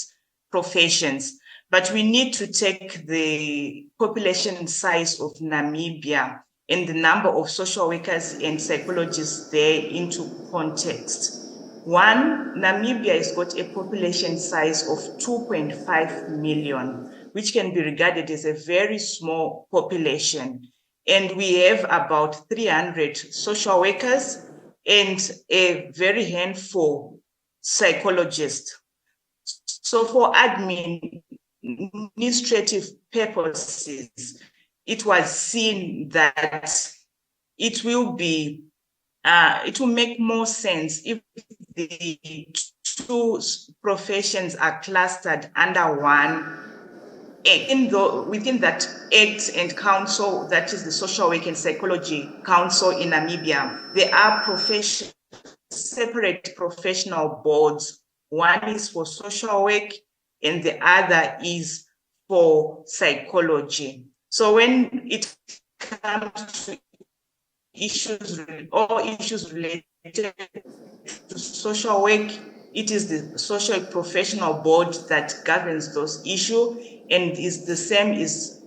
professions. But we need to take the population size of Namibia and the number of social workers and psychologists there into context. One, Namibia has got a population size of 2.5 million, which can be regarded as a very small population. And we have about 300 social workers and a very handful psychologists. So for administrative purposes, it was seen that it will make more sense if the two professions are clustered under one within that act and council, that is the Social Work and Psychology Council in Namibia. There are separate professional boards. One is for social work and the other is for psychology. So when it comes to issues related to social work, it is the social professional board that governs those issues, and is the same is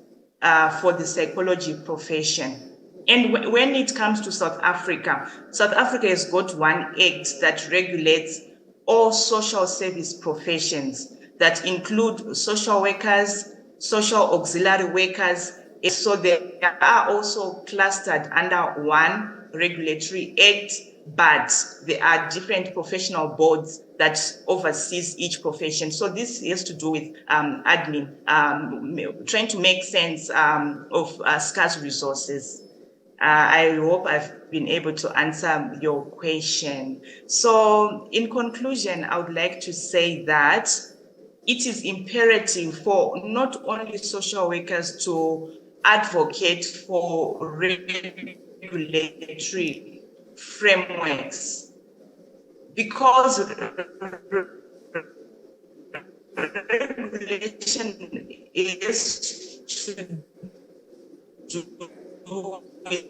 for the psychology profession. And when it comes to South Africa has got one act that regulates all social service professions that include social workers, social auxiliary workers. So they are also clustered under one regulatory act, but there are different professional boards that oversees each profession. So this has to do with admin, trying to make sense of scarce resources. I hope I've been able to answer your question. So in conclusion, I would like to say that it is imperative for not only social workers to advocate for regulatory frameworks, because regulation is to do with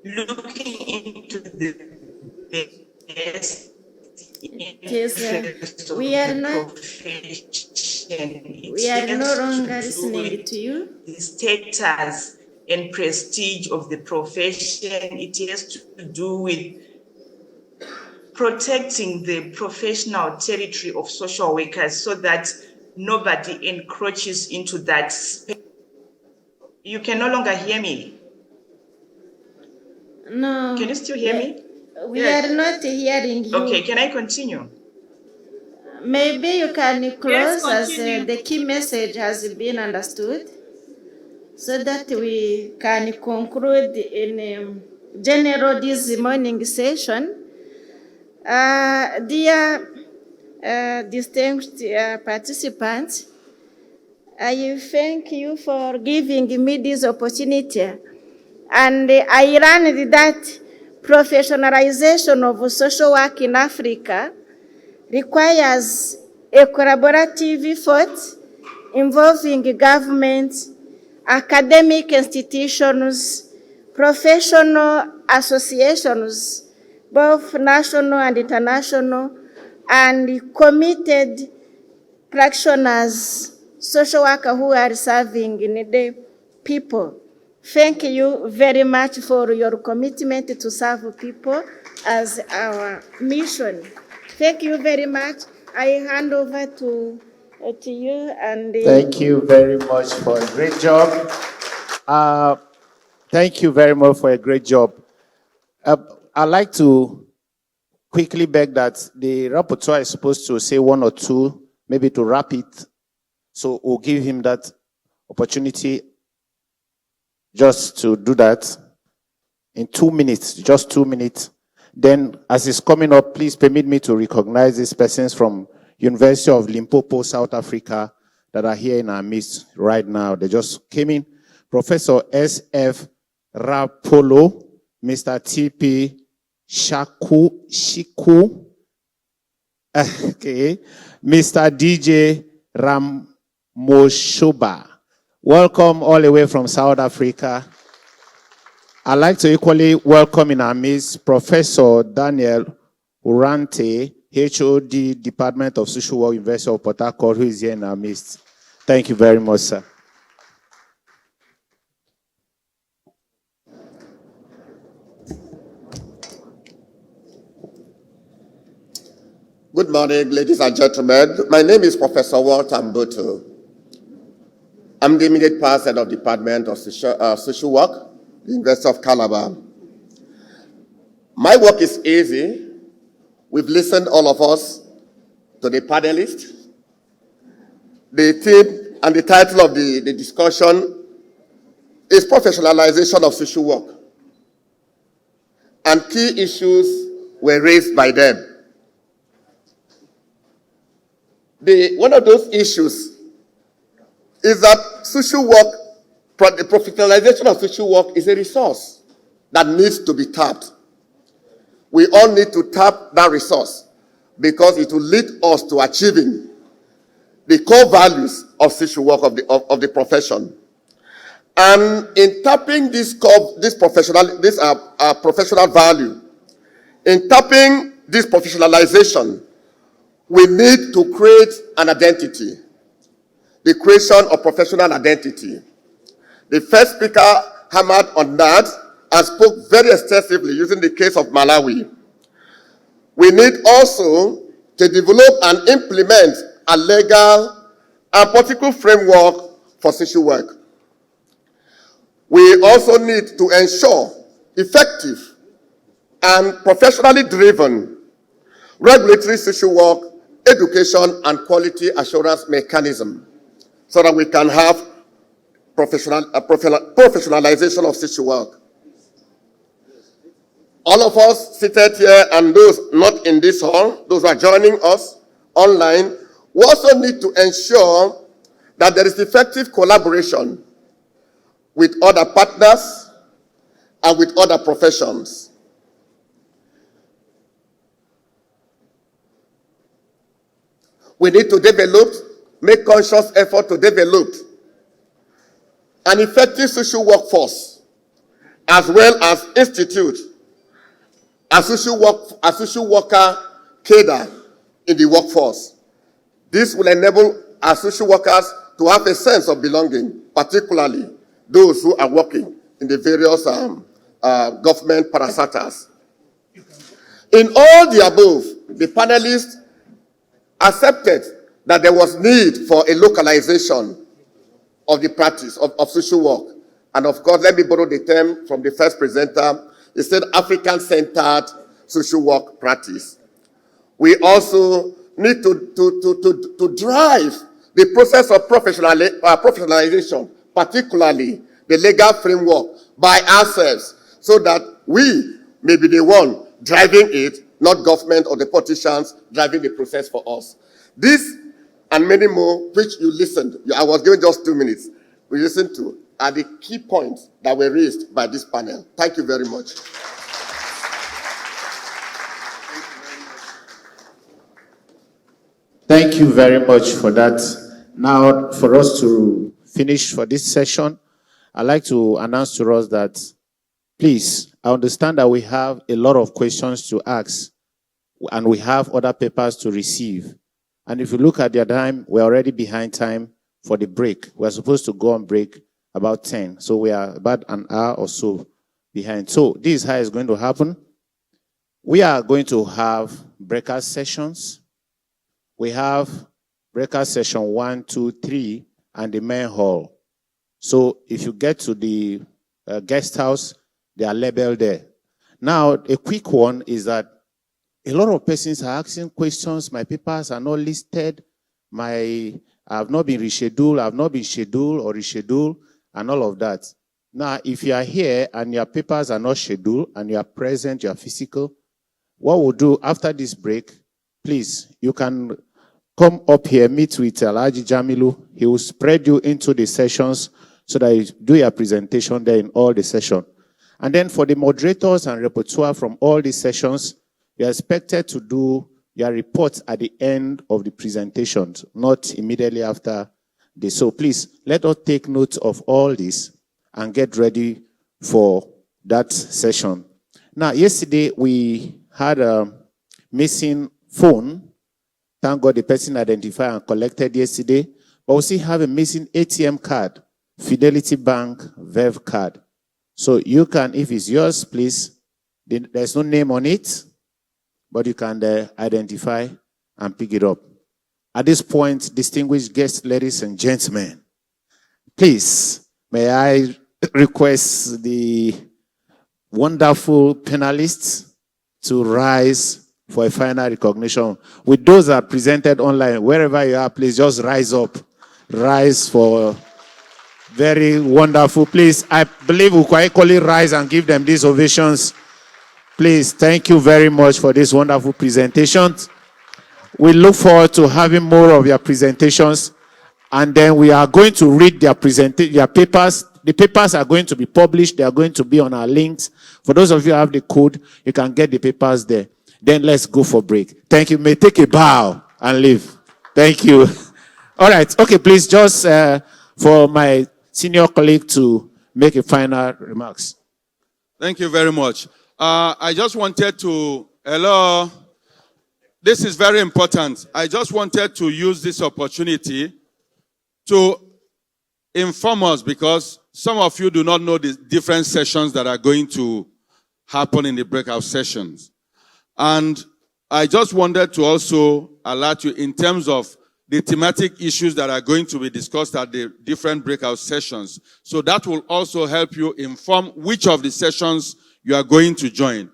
looking into the best interest of the profession. We are no longer listening to you. The status and prestige of the profession. It has to do with protecting the professional territory of social workers so that nobody encroaches into that space. You can no longer hear me. No. Can you still hear me? We are not hearing you. Okay, can I continue? Maybe you can close as the key message has been understood, so that we can conclude in general this morning session. Dear distinguished participants, I thank you for giving me this opportunity. And I learned that professionalization of social work in Africa requires a collaborative effort involving government, academic institutions, professional associations, both national and international, and committed practitioners, social workers who are serving needy people. Thank you very much for your commitment to serve people as our mission. Thank you very much. I hand over to you and. Thank you very much for a great job. Thank you very much for a great job. I'd like to quickly beg that the rapporteur is supposed to say one or two, maybe to wrap it. So we'll give him that opportunity just to do that in 2 minutes, just 2 minutes. Then, as it's coming up, please permit me to recognize these persons from University of Limpopo, South Africa, that are here in our midst right now. They just came in. Professor S.F. Rapolo, Mr. T.P. Shiku, Okay. Mr. DJ Ramoshoba. Welcome all the way from South Africa. I'd like to equally welcome in our midst Professor Daniel Urante, HOD, Department of Social Work, University of Port Harcourt, who is here in our midst. Thank you very much, sir. Good morning, ladies and gentlemen. My name is Professor Walter Mbutu. I'm the immediate president of the Department of Social Work, the University of Calabar. My work is easy. We've listened, all of us, to the panelists. The theme and the title of the discussion is Professionalization of Social Work. And key issues were raised by them. One of those issues is that social work, the professionalization of social work is a resource that needs to be tapped. We all need to tap that resource because it will lead us to achieving the core values of social work of the profession. And in tapping this professional value, in tapping this professionalization, we need to create an identity, the creation of professional identity. The first speaker hammered on that and spoke very extensively using the case of Malawi. We need also to develop and implement a legal and political framework for social work. We also need to ensure effective and professionally driven regulatory social work, education, and quality assurance mechanism so that we can have professionalization of social work. All of us seated here and those not in this hall, those who are joining us online, we also need to ensure that there is effective collaboration with other partners and with other professions. We need to make conscious effort to develop an effective social workforce, as well as institute a social worker cadre in the workforce. This will enable our social workers to have a sense of belonging, particularly those who are working in the various government parastatals. In all the above, the panelists accepted that there was need for a localization of the practice of social work. And of course, let me borrow the term from the first presenter. He said African-centered social work practice. We also need to drive the process of professionalization, particularly the legal framework, by ourselves, so that we may be the one driving it, not government or the politicians driving the process for us. This and many more, which you listened, I was given just 2 minutes, we listened to, are the key points that were raised by this panel. Thank you very much. Thank you very much for that. Now, for us to finish for this session, I'd like to announce to us that, please, I understand that we have a lot of questions to ask, and we have other papers to receive. And if you look at the time, we're already behind time for the break. We're supposed to go on break about 10. So we are about an hour or so behind. So this is how it's going to happen. We are going to have breakout sessions. We have breakout session 1, 2, 3, and the main hall. So if you get to the guest house, they are labeled there. Now, a quick one is that a lot of persons are asking questions. My papers are not listed. I have not been rescheduled. I have not been scheduled or rescheduled, and all of that. Now, if you are here and your papers are not scheduled and you are present, you are physical, what we'll do after this break, please, you can come up here, meet with Alhaji Jamilu. He will spread you into the sessions so that you do your presentation there in all the sessions. And then for the moderators and repertoire from all these sessions, you are expected to do your report at the end of the presentations, not immediately after this. So please, let us take note of all this and get ready for that session. Now, yesterday we had a missing phone. Thank God the person identified and collected yesterday. But we still have a missing ATM card, Fidelity Bank Verve card. So you can, if it's yours, please, there's no name on it, but you can identify and pick it up. At this point, distinguished guests, ladies and gentlemen, please, may I request the wonderful panelists to rise for a final recognition. With those that are presented online, wherever you are, please just rise up. Rise for very wonderful. Please, I believe we can equally rise and give them these ovations. Please, thank you very much for this wonderful presentation. We look forward to having more of your presentations, and then we are going to read their papers. The papers are going to be published. They are going to be on our links. For those of you who have the code, you can get the papers there. Then let's go for break. Thank you. May take a bow and leave. Thank you. All right. Okay, please, just for my senior colleague to make a final remarks. Thank you very much. I just wanted to, hello, this is very important. I just wanted to use this opportunity to inform us, because some of you do not know the different sessions that are going to happen in the breakout sessions. And I just wanted to also alert you in terms of the thematic issues that are going to be discussed at the different breakout sessions. So that will also help you inform which of the sessions you are going to join.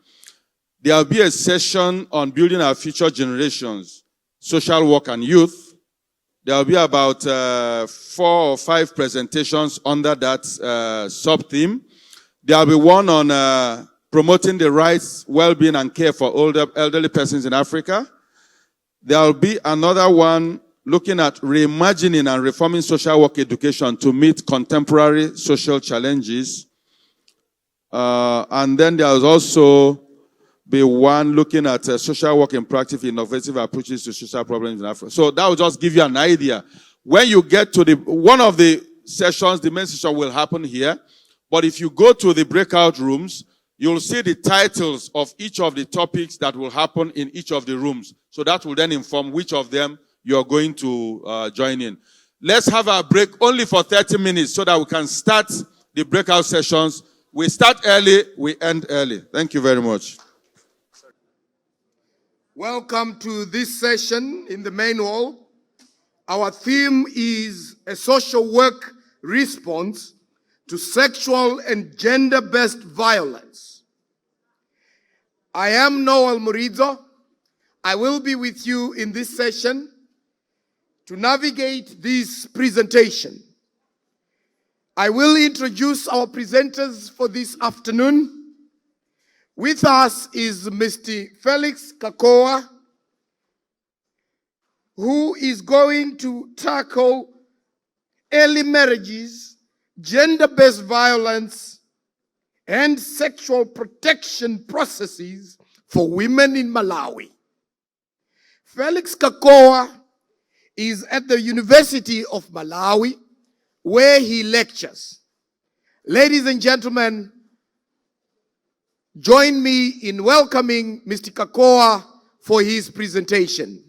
There will be a session on building our future generations, social work and youth. There will be about 4 or 5 presentations under that sub-theme. There will be one on promoting the rights, well-being, and care for elderly persons in Africa. There will be another one looking at reimagining and reforming social work education to meet contemporary social challenges. And then there will also be one looking at social work in practice, innovative approaches to social problems in Africa. So that will just give you an idea. When you get to one of the sessions, the main session will happen here. But if you go to the breakout rooms, you'll see the titles of each of the topics that will happen in each of the rooms. So that will then inform which of them you're going to join in. Let's have a break only for 30 minutes so that we can start the breakout sessions. We start early, we end early. Thank you very much. Welcome to this session in the main hall. Our theme is a social work response to sexual and gender-based violence. I am Noel Murizo. I will be with you in this session to navigate this presentation. I will introduce our presenters for this afternoon. With us is Mr. Felix Kakoa, who is going to tackle early marriages, gender-based violence, and sexual protection processes for women in Malawi. Felix Kakoa is at the University of Malawi, where he lectures. Ladies and gentlemen, join me in welcoming Mr. Kakoa for his presentation.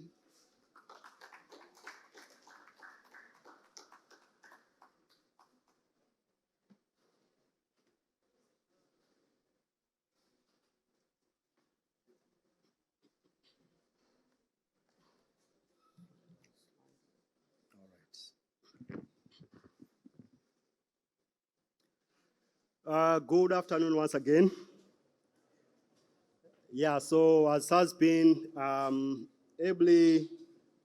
Good afternoon once again. Yeah, so as has been ably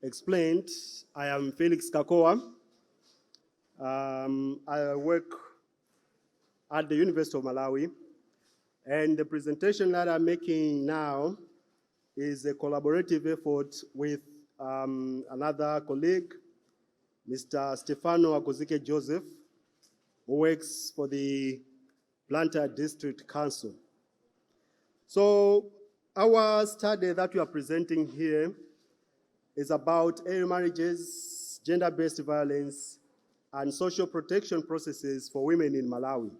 explained, I am Felix Kakoa. I work at the University of Malawi, and the presentation that I'm making now is a collaborative effort with another colleague, Mr. Stefano Akozike Joseph, who works for the Blantyre District Council. So our study that we are presenting here is about early marriages, gender-based violence, and social protection processes for women in Malawi.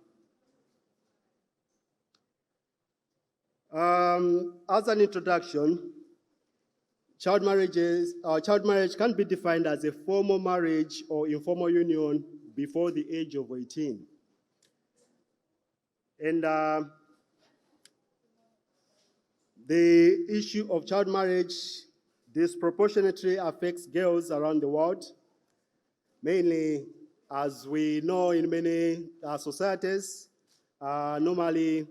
As an introduction, child marriage can be defined as a formal marriage or informal union before the age of 18. And the issue of child marriage disproportionately affects girls around the world, mainly, as we know, in many societies, normally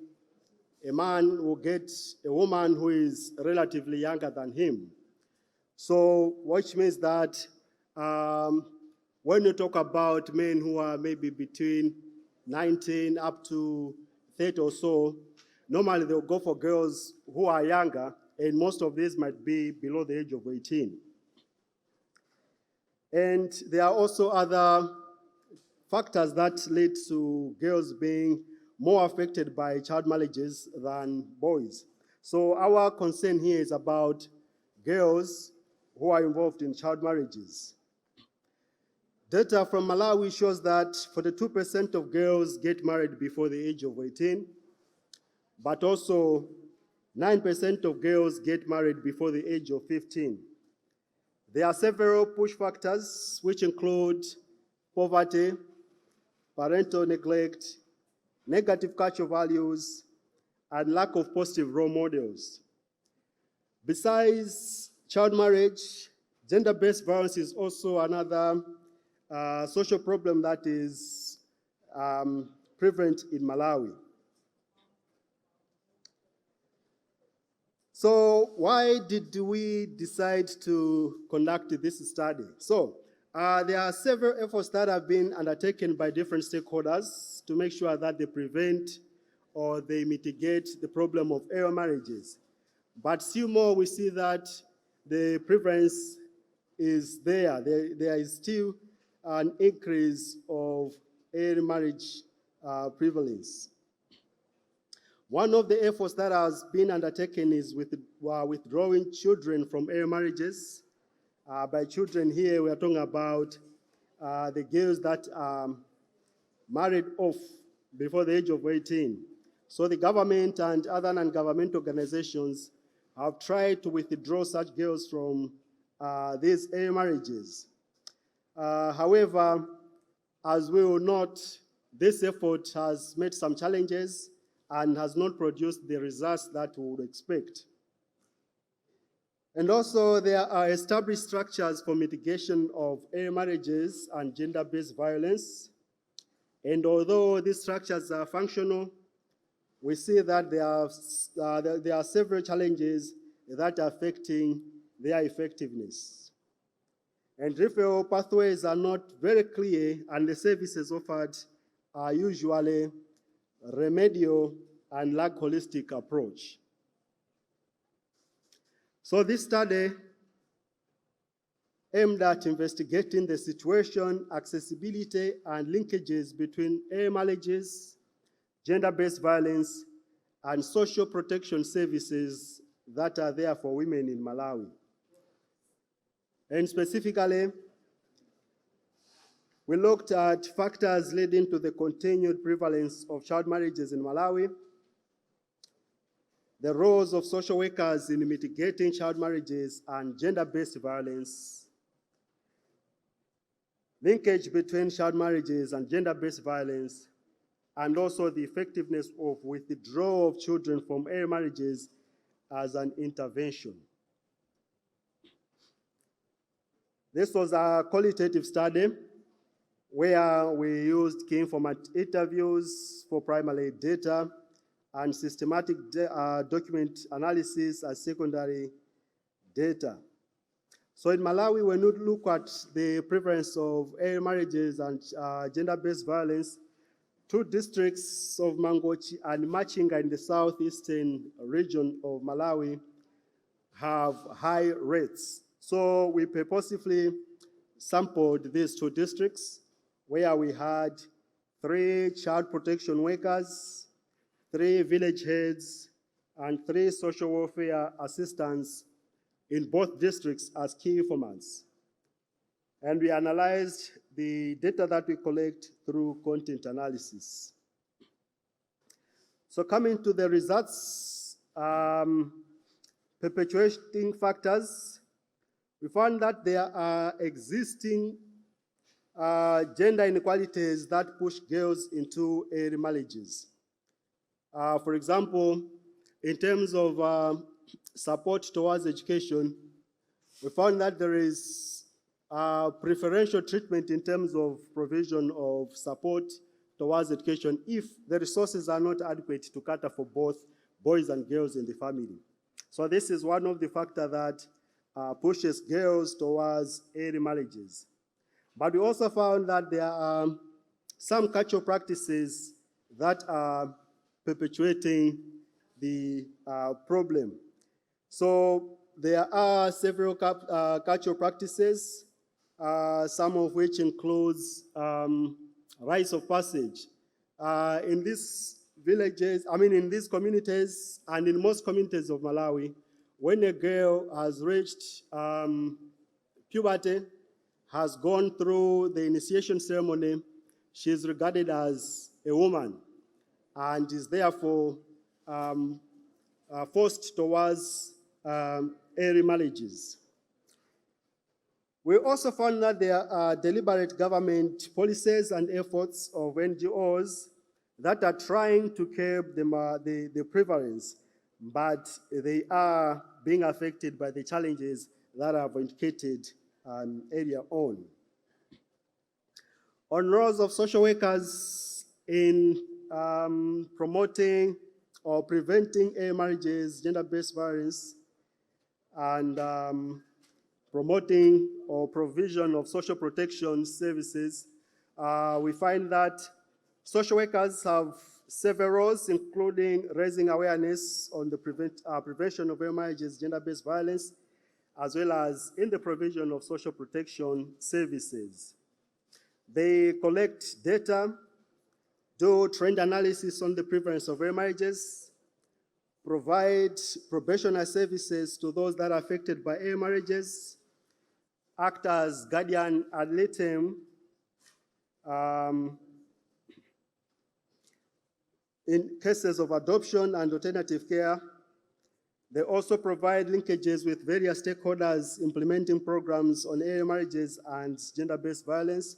a man will get a woman who is relatively younger than him. So, which means that when you talk about men who are maybe between 19 up to 30 or so, normally they'll go for girls who are younger, and most of these might be below the age of 18. And there are also other factors that lead to girls being more affected by child marriages than boys. So our concern here is about girls who are involved in child marriages. Data from Malawi shows that 42% of girls get married before the age of 18, but also 9% of girls get married before the age of 15. There are several push factors, which include poverty, parental neglect, negative cultural values, and lack of positive role models. Besides child marriage, gender-based violence is also another social problem that is prevalent in Malawi. So why did we decide to conduct this study? So there are several efforts that have been undertaken by different stakeholders to make sure that they prevent or they mitigate the problem of early marriages. But still more, we see that the prevalence is there. There is still an increase of early marriage prevalence. One of the efforts that has been undertaken is withdrawing children from early marriages. By children here, we are talking about the girls that are married off before the age of 18. So the government and other non-government organizations have tried to withdraw such girls from these early marriages. However, as we will note, this effort has met some challenges and has not produced the results that we would expect. And also, there are established structures for mitigation of early marriages and gender-based violence. And although these structures are functional, we see that there are several challenges that are affecting their effectiveness. And referral pathways are not very clear, and the services offered are usually remedial and lack holistic approach. So this study aimed at investigating the situation, accessibility, and linkages between early marriages, gender-based violence, and social protection services that are there for women in Malawi. And specifically, we looked at factors leading to the continued prevalence of child marriages in Malawi, the roles of social workers in mitigating child marriages and gender-based violence, linkage between child marriages and gender-based violence, and also the effectiveness of withdrawal of children from early marriages as an intervention. This was a qualitative study where we used key informant interviews for primary data and systematic document analysis as secondary data. So in Malawi, when we look at the prevalence of early marriages and gender-based violence, two districts of Mangochi and Machinga in the southeastern region of Malawi have high rates. So we purposefully sampled these two districts where we had 3 child protection workers, 3 village heads, and 3 social welfare assistants in both districts as key informants. And we analyzed the data that we collect through content analysis. So coming to the results, perpetuating factors, we found that there are existing gender inequalities that push girls into early marriages. For example, in terms of support towards education, we found that there is preferential treatment in terms of provision of support towards education if the resources are not adequate to cater for both boys and girls in the family. So this is one of the factors that pushes girls towards early marriages. But we also found that there are some cultural practices that are perpetuating the problem. So there are several cultural practices, some of which includes rites of passage. In these villages, in these communities, and in most communities of Malawi, when a girl has reached puberty, has gone through the initiation ceremony, she is regarded as a woman and is therefore forced towards early marriages. We also found that there are deliberate government policies and efforts of NGOs that are trying to curb the prevalence, but they are being affected by the challenges that I've indicated earlier on. On roles of social workers in promoting or preventing early marriages, gender-based violence, and promoting or provision of social protection services, we find that social workers have several roles, including raising awareness on the prevention of early marriages, gender-based violence, as well as in the provision of social protection services. They collect data, do trend analysis on the prevalence of early marriages, provide professional services to those that are affected by early marriages, act as guardian ad litem in cases of adoption and alternative care. They also provide linkages with various stakeholders implementing programs on early marriages and gender-based violence,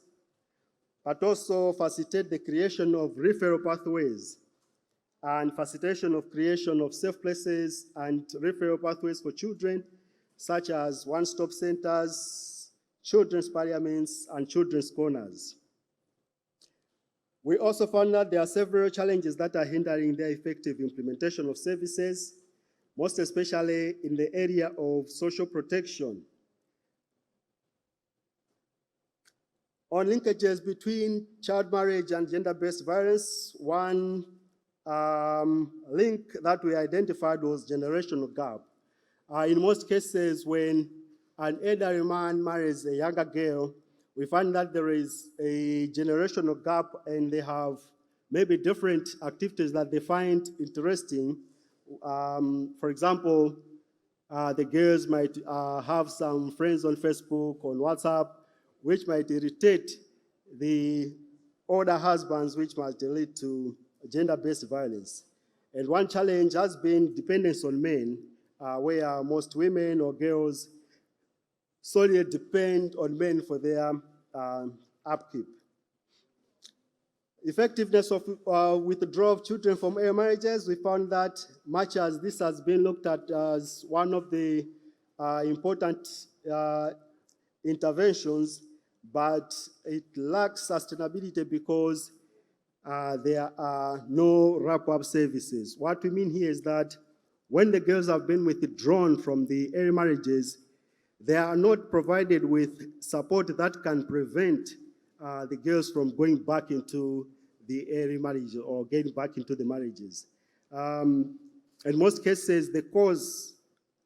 but also facilitate the creation of referral pathways and facilitation of creation of safe places and referral pathways for children, such as one-stop centers, children's parliaments, and children's corners. We also found that there are several challenges that are hindering their effective implementation of services, most especially in the area of social protection. On linkages between child marriage and gender-based violence, one link that we identified was generational gap. In most cases, when an elderly man marries a younger girl, we find that there is a generational gap and they have maybe different activities that they find interesting. For example, the girls might have some friends on Facebook, on WhatsApp, which might irritate the older husbands, which might lead to gender-based violence. And one challenge has been dependence on men, where most women or girls solely depend on men for their upkeep. Effectiveness of withdrawal of children from early marriages, we found that much as this has been looked at as one of the important interventions, but it lacks sustainability because there are no wrap-up services. What we mean here is that when the girls have been withdrawn from the early marriages, they are not provided with support that can prevent the girls from going back into the early marriage or getting back into the marriages. In most cases, the cause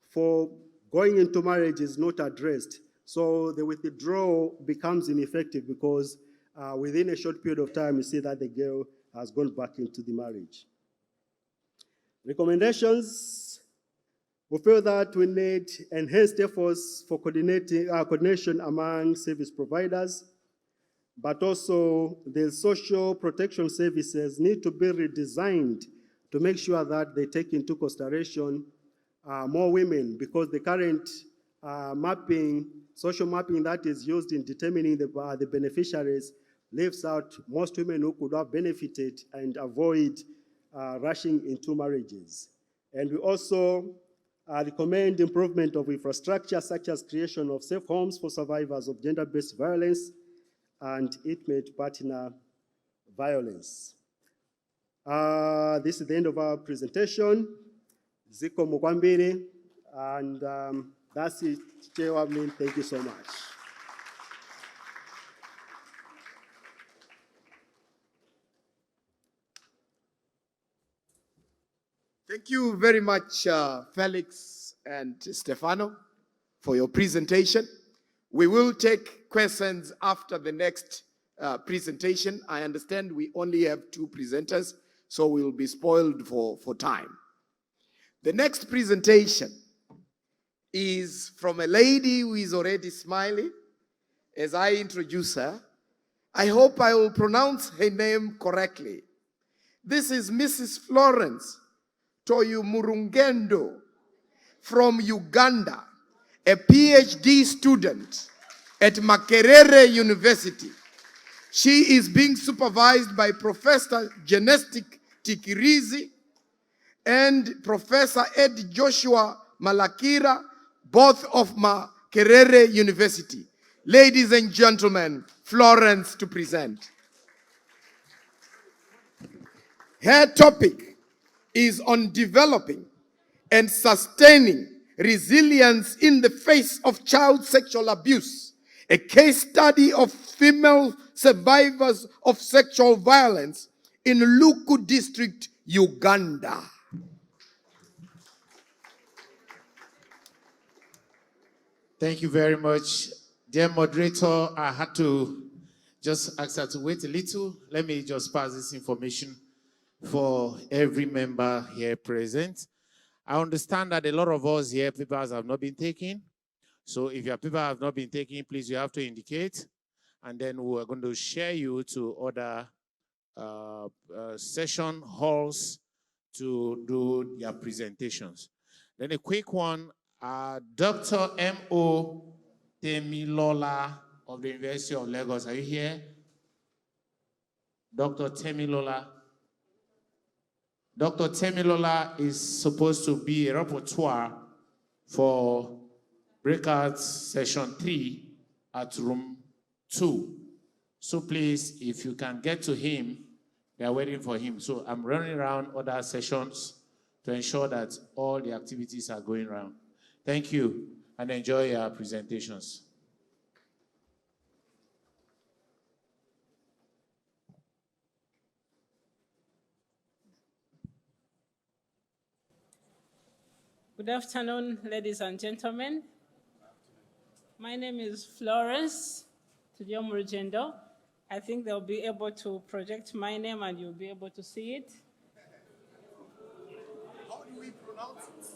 for going into marriage is not addressed. So the withdrawal becomes ineffective because within a short period of time, you see that the girl has gone back into the marriage. Recommendations. We feel that we need enhanced efforts for coordination among service providers, but also the social protection services need to be redesigned to make sure that they take into consideration more women, because the current social mapping that is used in determining the beneficiaries leaves out most women who could have benefited and avoid rushing into marriages. And we also recommend improvement of infrastructure such as creation of safe homes for survivors of gender-based violence and intimate partner violence. This is the end of our presentation. Ziko Mukwambiri, and that's it. Chairwoman, thank you so much. Thank you very much, Felix and Stefano, for your presentation. We will take questions after the next presentation. I understand we only have 2 presenters, so we'll be spoiled for time. The next presentation is from a lady who is already smiling as I introduce her. I hope I will pronounce her name correctly. This is Mrs. Florence Toyu Murungendo from Uganda, a PhD student at Makerere University. She is being supervised by Professor Genestic Tikirizi and Professor Ed Joshua Malakira, both of Makerere University. Ladies and gentlemen, Florence to present. Her topic is on developing and sustaining resilience in the face of child sexual abuse, a case study of female survivors of sexual violence in Luku District, Uganda. Thank you very much. Dear moderator, I had to just ask her to wait a little. Let me just pass this information for every member here present. I understand that a lot of us here, papers have not been taken. So if your paper have not been taken, please, you have to indicate. And then we're going to share you to other session halls to do their presentations. Then a quick one, Dr. M.O. Temilola of the University of Lagos. Are you here? Dr. Temilola. Dr. Temilola is supposed to be a rapporteur for breakout session 3 at room 2. So please, if you can get to him, they are waiting for him. So I'm running around other sessions to ensure that all the activities are going around. Thank you, and enjoy your presentations. Good afternoon, ladies and gentlemen. My name is Florence Murugendo. I think they'll be able to project my name and you'll be able to see it. How do we pronounce it?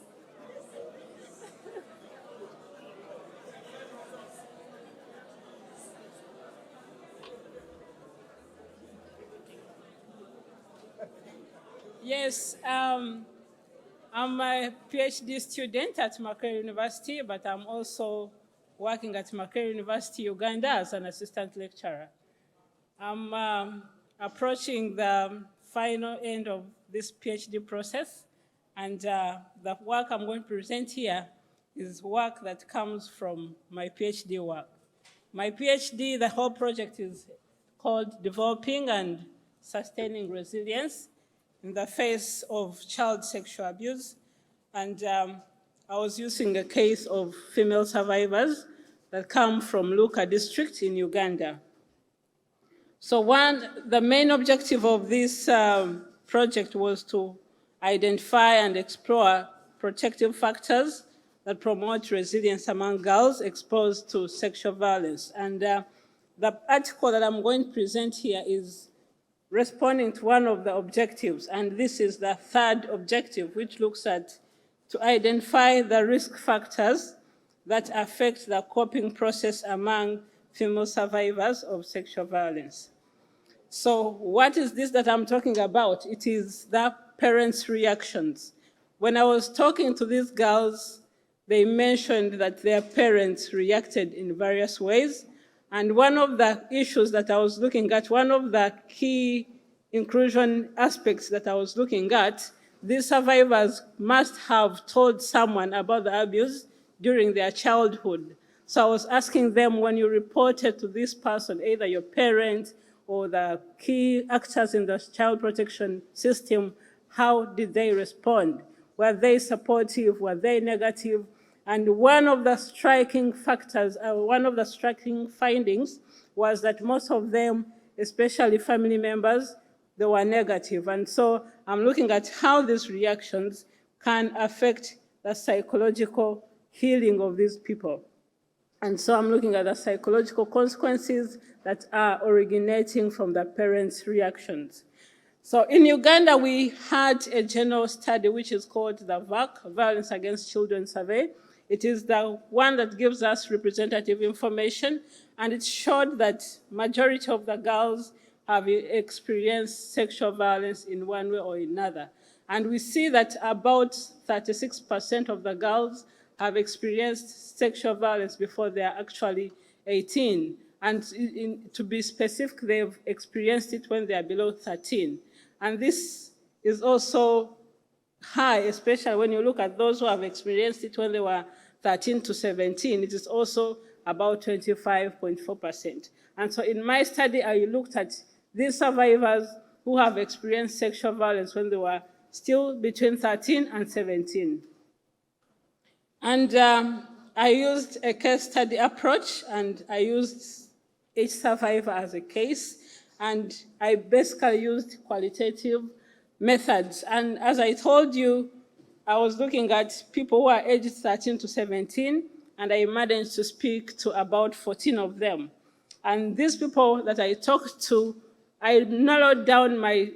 Yes, I'm a PhD student at Makerere University, but I'm also working at Makerere University, Uganda as an assistant lecturer. I'm approaching the final end of this PhD process, and the work I'm going to present here is work that comes from my PhD work. My PhD, the whole project is called Developing and Sustaining Resilience in the Face of Child Sexual Abuse. And I was using a case of female survivors that come from Luka district in Uganda. So the main objective of this project was to identify and explore protective factors that promote resilience among girls exposed to sexual violence. And the article that I'm going to present here is responding to one of the objectives, and this is the third objective, which looks at to identify the risk factors that affect the coping process among female survivors of sexual violence. So what is this that I'm talking about? It is the parents' reactions. When I was talking to these girls, they mentioned that their parents reacted in various ways. And one of the issues that I was looking at, one of the key inclusion aspects that I was looking at, these survivors must have told someone about the abuse during their childhood. So I was asking them, when you reported to this person, either your parent or the key actors in the child protection system, how did they respond? Were they supportive? Were they negative? And one of the striking factors, one of the striking findings was that most of them, especially family members, they were negative. And so I'm looking at how these reactions can affect the psychological healing of these people. And so I'm looking at the psychological consequences that are originating from the parents' reactions. So in Uganda, we had a general study which is called the VAC, Violence Against Children Survey. It is the one that gives us representative information, and it showed that majority of the girls have experienced sexual violence in one way or another. And we see that about 36% of the girls have experienced sexual violence before they are actually 18. And to be specific, they've experienced it when they are below 13. And this is also high, especially when you look at those who have experienced it when they were 13 to 17. It is also about 25.4%. And so in my study, I looked at these survivors who have experienced sexual violence when they were still between 13 and 17. And I used a case study approach, and I used each survivor as a case, and I basically used qualitative methods. And as I told you, I was looking at people who are aged 13 to 17, and I managed to speak to about 14 of them. And these people that I talked to, I narrowed down my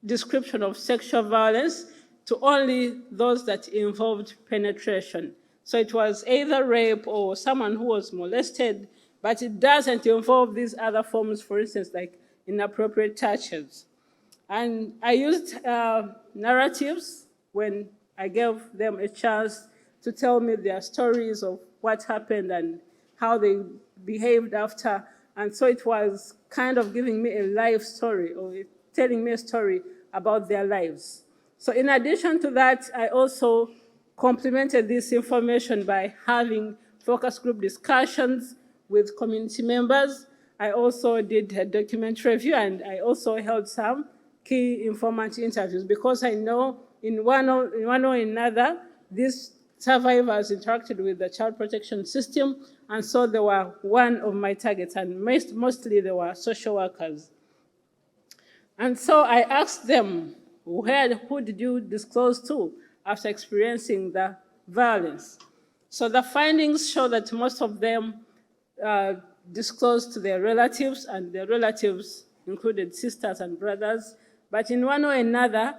description of sexual violence to only those that involved penetration. So it was either rape or someone who was molested, but it doesn't involve these other forms, for instance, like inappropriate touches. And I used narratives when I gave them a chance to tell me their stories of what happened and how they behaved after. And so it was kind of giving me a life story, or telling me a story about their lives. So in addition to that, I also complemented this information by having focus group discussions with community members. I also did a document review, and I also held some key informant interviews, because I know in one or another, these survivors interacted with the child protection system, and so they were one of my targets, and mostly they were social workers. And so I asked them, who did you disclose to after experiencing the violence? So the findings show that most of them disclosed to their relatives, and their relatives included sisters and brothers. But in one or another,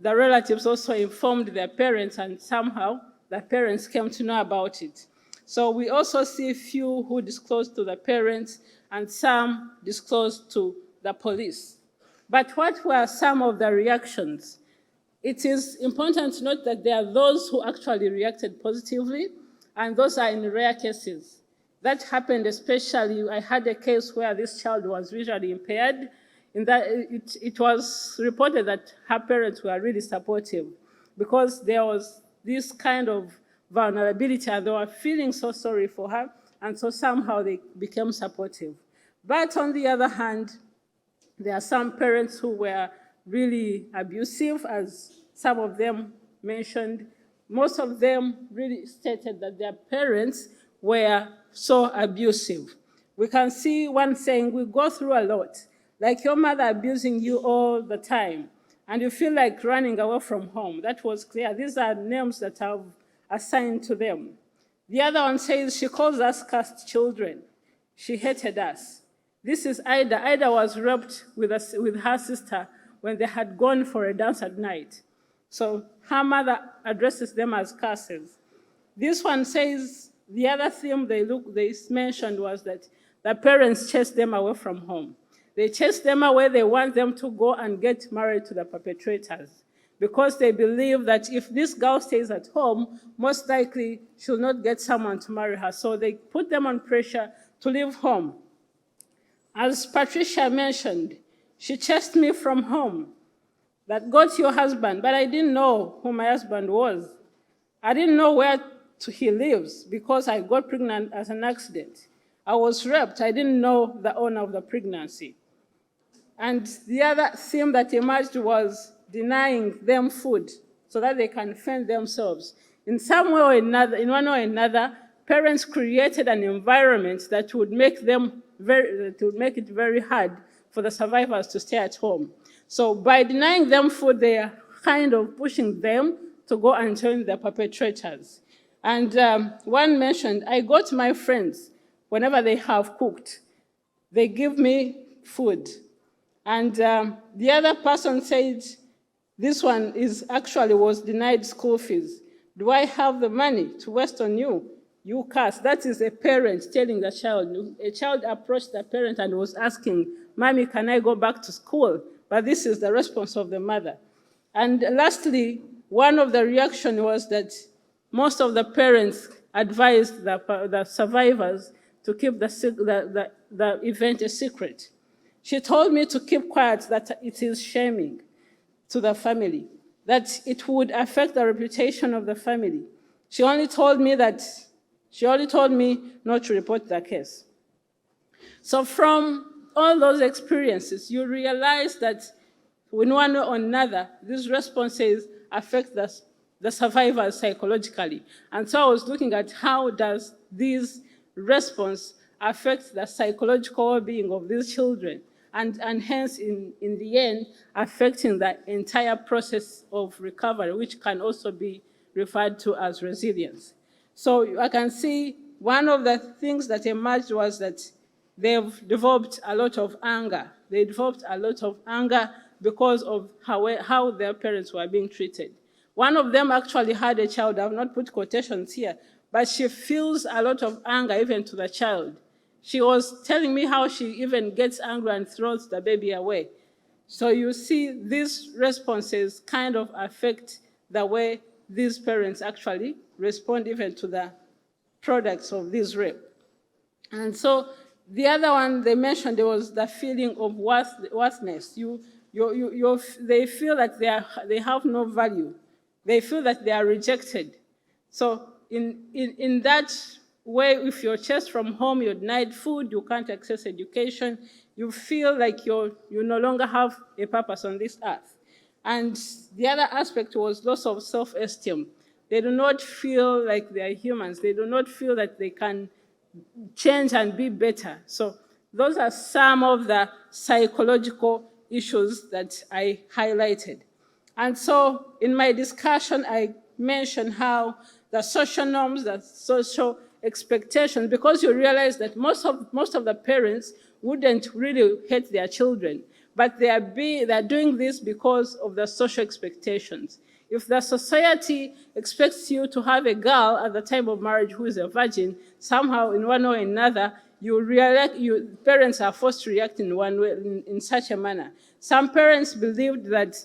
the relatives also informed their parents, and somehow the parents came to know about it. So we also see few who disclosed to the parents, and some disclosed to the police. But what were some of the reactions? It is important to note that there are those who actually reacted positively, and those are in rare cases. That happened especially, I had a case where this child was visually impaired, in that it was reported that her parents were really supportive, because there was this kind of vulnerability, and they were feeling so sorry for her, and so somehow they became supportive. But on the other hand, there are some parents who were really abusive, as some of them mentioned. Most of them really stated that their parents were so abusive. We can see one saying, we go through a lot, like your mother abusing you all the time, and you feel like running away from home. That was clear. These are names that I've assigned to them. The other one says, she calls us cursed children. She hated us. This is Ida. Ida was raped with her sister when they had gone for a dance at night. So her mother addresses them as curses. This one says the other theme they mentioned was that the parents chase them away from home. They chase them away. They want them to go and get married to the perpetrators because they believe that if this girl stays at home, most likely she'll not get someone to marry her. So they put them on pressure to leave home. As Patricia mentioned, she chased me from home. That got your husband, but I didn't know who my husband was. I didn't know where he lives because I got pregnant as an accident. I was raped. I didn't know the owner of the pregnancy. And the other theme that emerged was denying them food so that they can fend themselves. In some way or another, in one way or another, parents created an environment that would make it very hard for the survivors to stay at home. So by denying them food, they are kind of pushing them to go and join the perpetrators. And one mentioned, I go to my friends whenever they have cooked. They give me food. And the other person said, this one was denied school fees. Do I have the money to waste on you? You curse. That is a parent telling the child. A child approached the parent and was asking, Mommy, can I go back to school? But this is the response of the mother. And lastly, one of the reactions was that most of the parents advised the survivors to keep the event a secret. She told me to keep quiet, that it is shaming to the family, that it would affect the reputation of the family. She only told me not to report the case. So from all those experiences, you realize that in one way or another, these responses affect the survivors psychologically. And so I was looking at how does this response affect the psychological well-being of these children, and hence, in the end, affecting the entire process of recovery, which can also be referred to as resilience. So I can see one of the things that emerged was that they've developed a lot of anger. They developed a lot of anger because of how their parents were being treated. One of them actually had a child. I've not put quotations here, but she feels a lot of anger even to the child. She was telling me how she even gets angry and throws the baby away. So you see, these responses kind of affect the way these parents actually respond even to the products of this rape. And so the other one they mentioned, there was the feeling of worthlessness. They feel that they have no value. They feel that they are rejected. So in that way, if you're chased from home, you're denied food, you can't access education, you feel like you no longer have a purpose on this earth. And the other aspect was loss of self-esteem. They do not feel like they are humans. They do not feel that they can change and be better. So those are some of the psychological issues that I highlighted. And so in my discussion, I mentioned how the social norms, the social expectations, because you realize that most of the parents wouldn't really hate their children, but they are doing this because of the social expectations. If the society expects you to have a girl at the time of marriage who is a virgin, somehow in one way or another, parents are forced to react in one way, in such a manner. Some parents believed that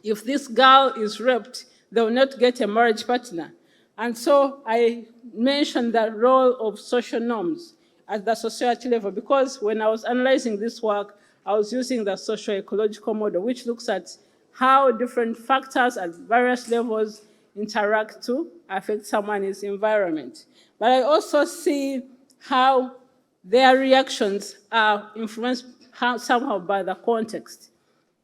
if this girl is raped, they will not get a marriage partner. And so I mentioned the role of social norms at the society level, because when I was analyzing this work, I was using the socio-ecological model, which looks at how different factors at various levels interact to affect someone's environment. But I also see how their reactions are influenced somehow by the context.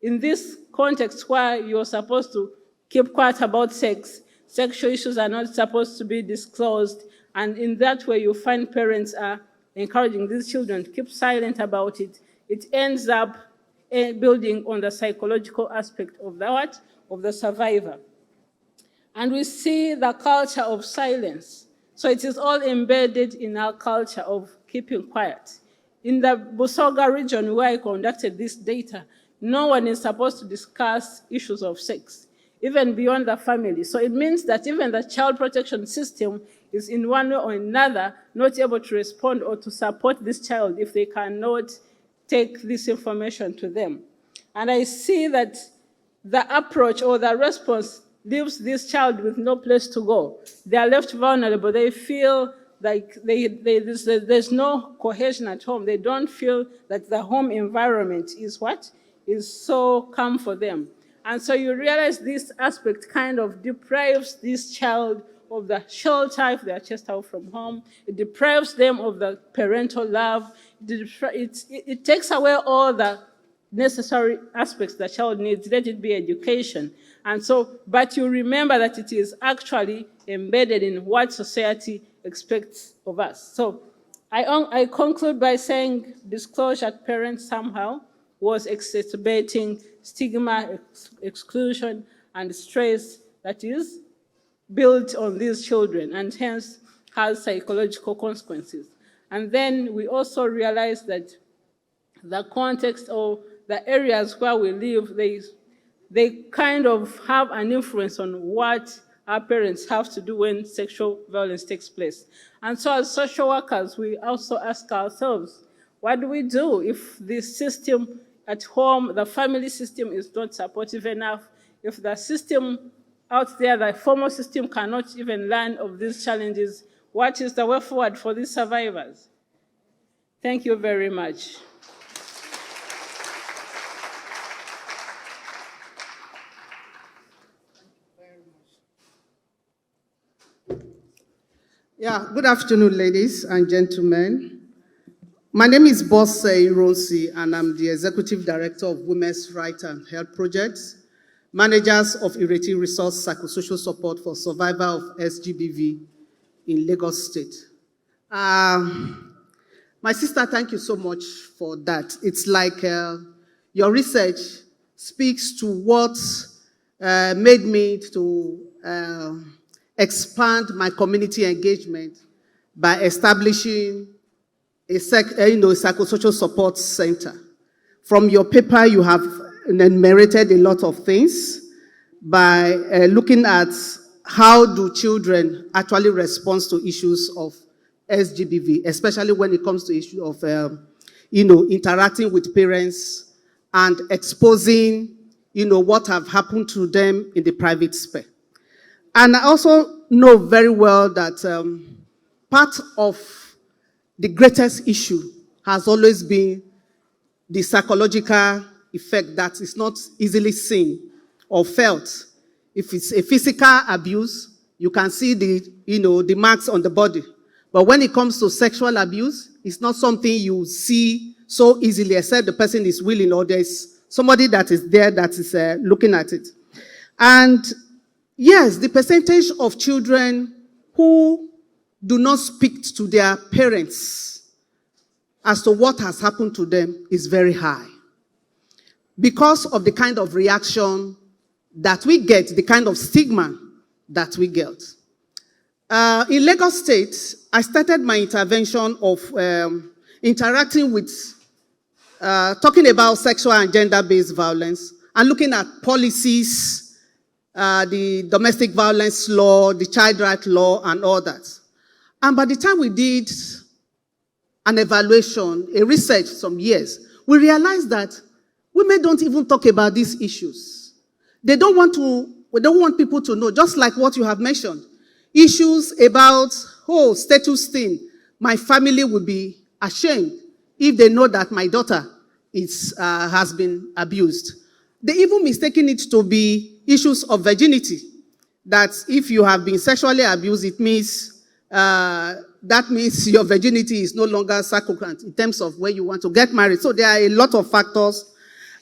In this context where you're supposed to keep quiet about sex, sexual issues are not supposed to be disclosed, and in that way you find parents are encouraging these children to keep silent about it. It ends up building on the psychological aspect of the survivor. And we see the culture of silence. So it is all embedded in our culture of keeping quiet. In the Busoga region where I conducted this data, no one is supposed to discuss issues of sex. even beyond the family. So it means that even the child protection system is in one way or another not able to respond or to support this child if they cannot take this information to them. And I see that the approach or the response leaves this child with no place to go. They are left vulnerable. They feel like there's no cohesion at home. They don't feel that the home environment is what? Is so calm for them. And so you realize this aspect kind of deprives this child of the shelter if they are chased out from home. It deprives them of the parental love. It takes away all the necessary aspects the child needs, let it be education. And so, but you remember that it is actually embedded in what society expects of us. So I conclude by saying disclosure at parents somehow was exacerbating stigma, exclusion, and stress that is built on these children and hence has psychological consequences. And then we also realize that the context or the areas where we live, they kind of have an influence on what our parents have to do when sexual violence takes place. And so as social workers, we also ask ourselves, what do we do if the system at home, the family system is not supportive enough? If the system out there, the formal system cannot even learn of these challenges, what is the way forward for these survivors? Thank you very much. Yeah, good afternoon, ladies and gentlemen. My name is Bosse Ironsi, and I'm the Executive Director of Women's Rights and Health Projects, Managers of Ireti Resource Psychosocial Support for Survivor of SGBV in Lagos State. My sister, thank you so much for that. It's like your research speaks to what made me to expand my community engagement by establishing a psychosocial support center. From your paper, you have enumerated a lot of things by looking at how do children actually respond to issues of SGBV, especially when it comes to issue of interacting with parents and exposing what have happened to them in the private sphere. And I also know very well that part of the greatest issue has always been the psychological effect that is not easily seen or felt. If it's a physical abuse, you can see the marks on the body. But when it comes to sexual abuse, it's not something you see so easily, except the person is willing or there's somebody that is there that is looking at it. And yes, the percentage of children who do not speak to their parents as to what has happened to them is very high because of the kind of reaction that we get, the kind of stigma that we get. In Lagos State, I started my intervention of interacting with, talking about sexual and gender-based violence and looking at policies, the domestic violence law, the child rights law, and all that. And by the time we did an evaluation, a research some years, we realized that women don't even talk about these issues. They don't want people to know, just like what you have mentioned. Issues about, status thing. My family would be ashamed if they know that my daughter has been abused. They even mistaken it to be issues of virginity. That if you have been sexually abused, it means that means your virginity is no longer sacrosanct in terms of where you want to get married. So there are a lot of factors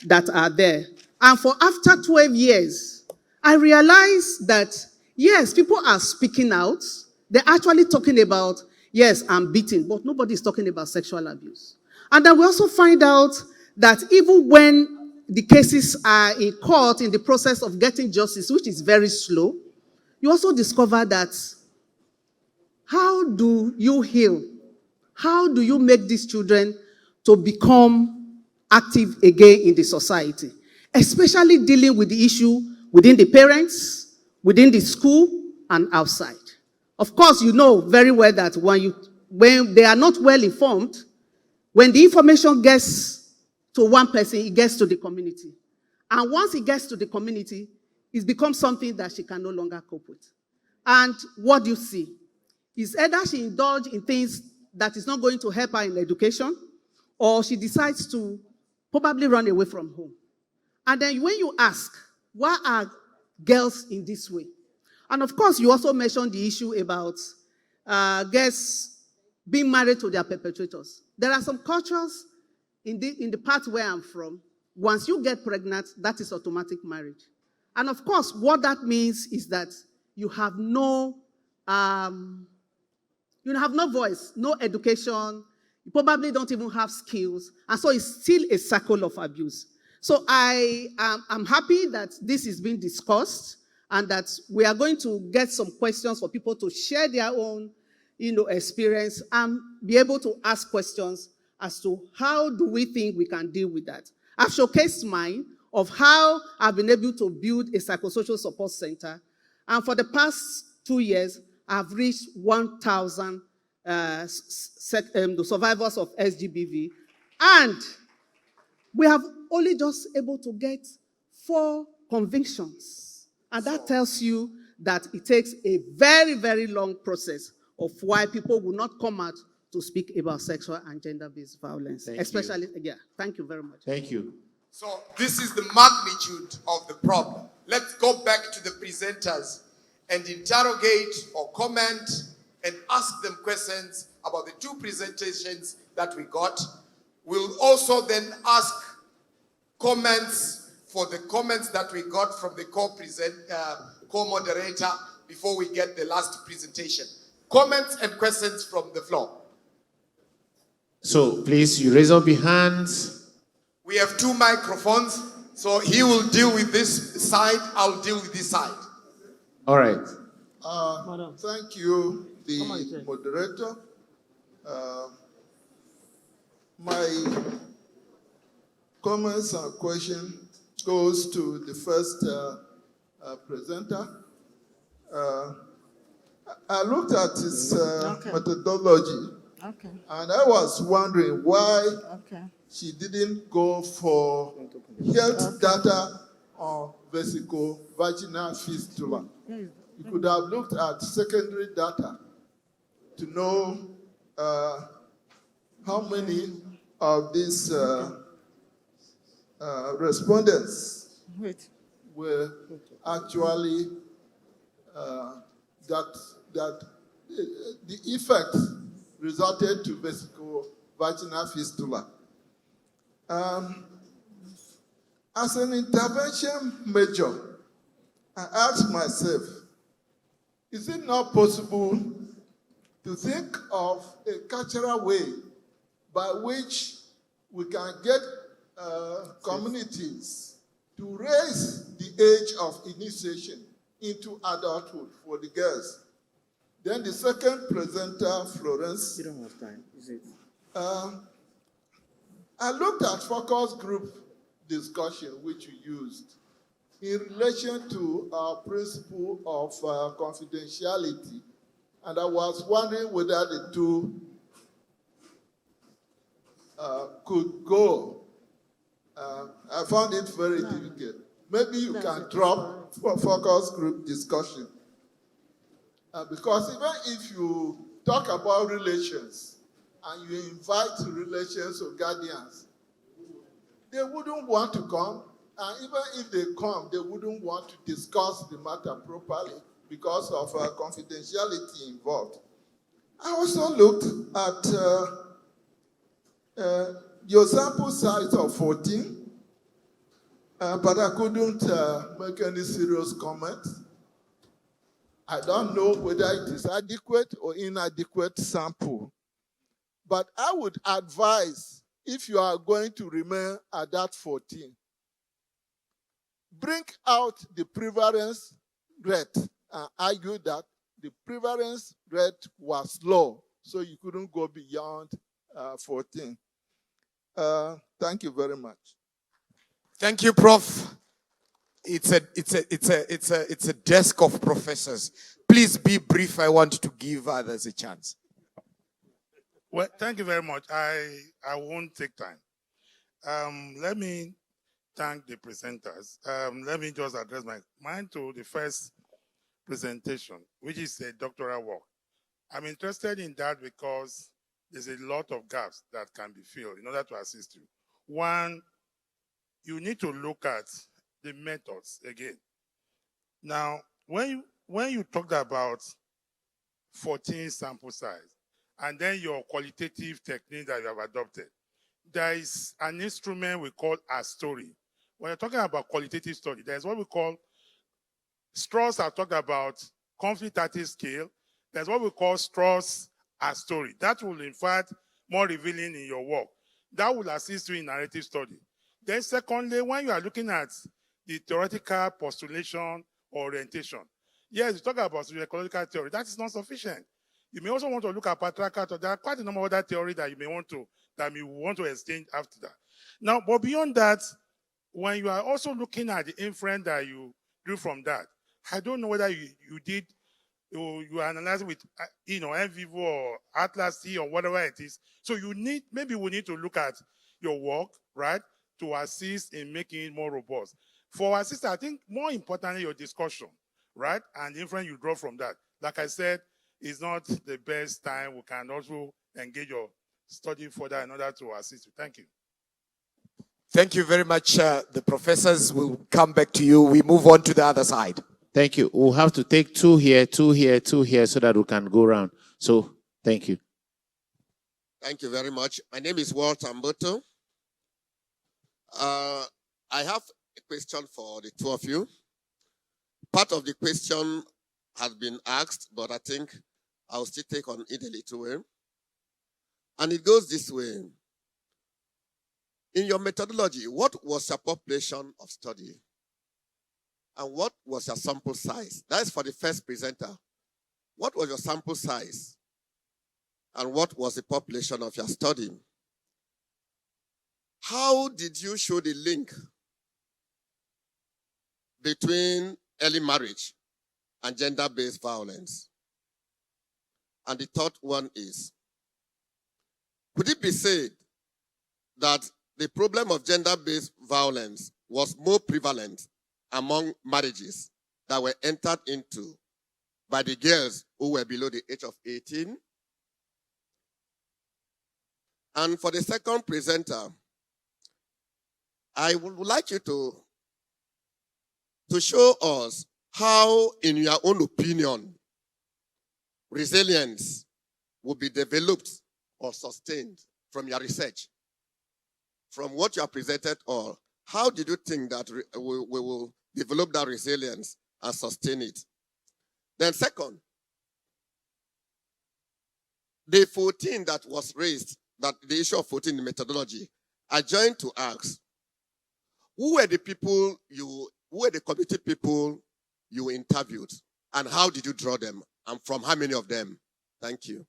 that are there. And for after 12 years, I realized that, yes, people are speaking out. They're actually talking about, yes, I'm beaten, but nobody's talking about sexual abuse. And then we also find out that even when the cases are in court in the process of getting justice, which is very slow, you also discover that how do you heal? How do you make these children to become active again in the society? Especially dealing with the issue within the parents, within the school, and outside. Of course, you know very well that when they are not well informed, when the information gets to one person, it gets to the community. And once it gets to the community, it becomes something that she can no longer cope with. And what do you see? Is either she indulges in things that is not going to help her in education, or she decides to probably run away from home. And then when you ask, why are girls in this way? And of course, you also mentioned the issue about girls being married to their perpetrators. There are some cultures in the part where I'm from, once you get pregnant, that is automatic marriage. And of course, what that means is that you have no voice, no education, you probably don't even have skills, and so it's still a cycle of abuse. So I'm happy that this is being discussed and that we are going to get some questions for people to share their own experience and be able to ask questions as to how do we think we can deal with that. I've showcased mine of how I've been able to build a psychosocial support center. And for the past 2 years, I've reached 1,000 survivors of SGBV. And we have only just able to get 4 convictions. And that tells you that it takes a very, very long process of why people will not come out to speak about sexual and gender-based violence. Thank you very much. Thank you. So this is the magnitude of the problem. Let's go back to the presenters and interrogate or comment and ask them questions about the 2 presentations that we got. We'll also then ask comments for the comments that we got from the co-moderator before we get the last presentation. Comments and questions from the floor. So please, you raise up your hands. We have 2 microphones, so he will deal with this side, I'll deal with this side. All right. Thank you, the moderator. My comments and question goes to the first presenter. I looked at his methodology, and I was wondering why she didn't go for health data on vesico-vaginal fistula. You could have looked at secondary data to know how many of these respondents were actually that the effect resulted to vesico-vaginal fistula. As an intervention measure, I asked myself, is it not possible to think of a cultural way by which we can get communities to raise the age of initiation into adulthood for the girls? Then the second presenter, Florence. You don't have time, is it? I looked at focus group discussion which you used in relation to our principle of confidentiality, and I was wondering whether the 2 could go. I found it very difficult. Maybe you can drop focus group discussion. Because even if you talk about relations and you invite relations or guardians, they wouldn't want to come. And even if they come, they wouldn't want to discuss the matter properly because of confidentiality involved. I also looked at your sample size of 14, but I couldn't make any serious comment. I don't know whether it is adequate or inadequate sample. But I would advise, if you are going to remain at that 14, bring out the prevalence rate and argue that the prevalence rate was low, so you couldn't go beyond 14. Thank you very much. Thank you, Prof. it's a desk of professors. Please be brief. I want to give others a chance. Well, thank you very much. I won't take time. Let me thank the presenters. Let me just address my mind to the first presentation, which is a doctoral work. I'm interested in that because there's a lot of gaps that can be filled in order to assist you. One, you need to look at the methods again. Now, when you talked about 14 sample size, and then your qualitative technique that you have adopted, there is an instrument we call a story. When you're talking about qualitative study, there's what we call, Strauss have talked about conflict scale. There's what we call Strauss a story. That will, in fact, more revealing in your work. That will assist you in narrative study. Then secondly, when you are looking at the theoretical postulation or orientation, yes, you talk about ecological theory. That is not sufficient. You may also want to look at patriarchal theory. There are quite a number of other theories that you may want to exchange after that. Now, but beyond that, when you are also looking at the inference that you drew from that, I don't know whether you are analyzing with NVivo or Atlas C or whatever it is. So maybe we need to look at your work, right, to assist in making it more robust. For our sister, I think more importantly, your discussion, right, and the inference you draw from that. Like I said, is not the best time. We can also engage your study further in order to assist you. Thank you. Thank you very much. The professors will come back to you. We move on to the other side. Thank you. We'll have to take two here, so that we can go around. So, thank you. Thank you very much. My name is Walter Mboto. I have a question for the two of you. Part of the question has been asked, but I think I'll still take on it a little way. And it goes this way. In your methodology, what was your population of study? And what was your sample size? That is for the first presenter. What was your sample size? And what was the population of your study? How did you show the link between early marriage and gender-based violence? And the third one is, could it be said that the problem of gender-based violence was more prevalent among marriages that were entered into by the girls who were below the age of 18? And for the second presenter, I would like you to show us how, in your own opinion, resilience will be developed or sustained from your research. From what you have presented, or how did you think that we will develop that resilience and sustain it? Then second, the 14 that was raised, that the issue of 14 in methodology, I joined to ask, who were the community people you interviewed, and how did you draw them, and from how many of them? Thank you.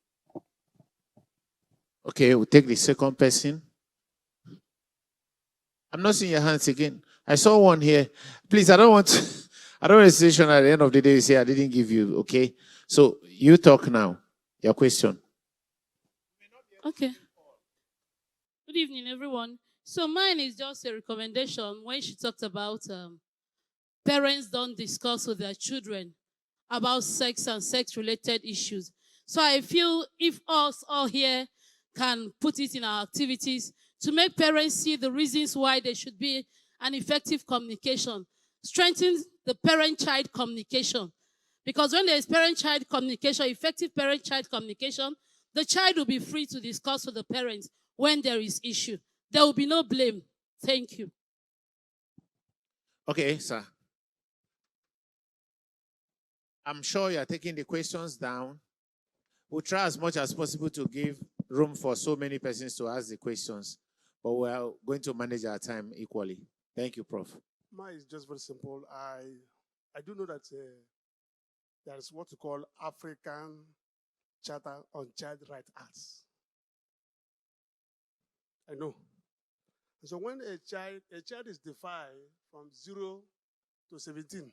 Okay, we'll take the second person. I'm not seeing your hands again. I saw one here. Please, I don't want to at the end of the day you say I didn't give you, okay? So you talk now. Your question. Okay. Good evening, everyone. So mine is just a recommendation when she talked about parents don't discuss with their children about sex and sex-related issues. So I feel if us all here can put it in our activities to make parents see the reasons why there should be an effective communication, strengthen the parent-child communication. Because when there is parent-child communication, effective parent-child communication, the child will be free to discuss with the parents when there is issue. There will be no blame. Thank you. Okay, sir. I'm sure you're taking the questions down. We'll try as much as possible to give room for so many persons to ask the questions, but we're going to manage our time equally. Thank you, Prof. Mine is just very simple. I do know that there is what you call African Charter on Child Rights Acts. I know. So when a child is defined from 0 to 17,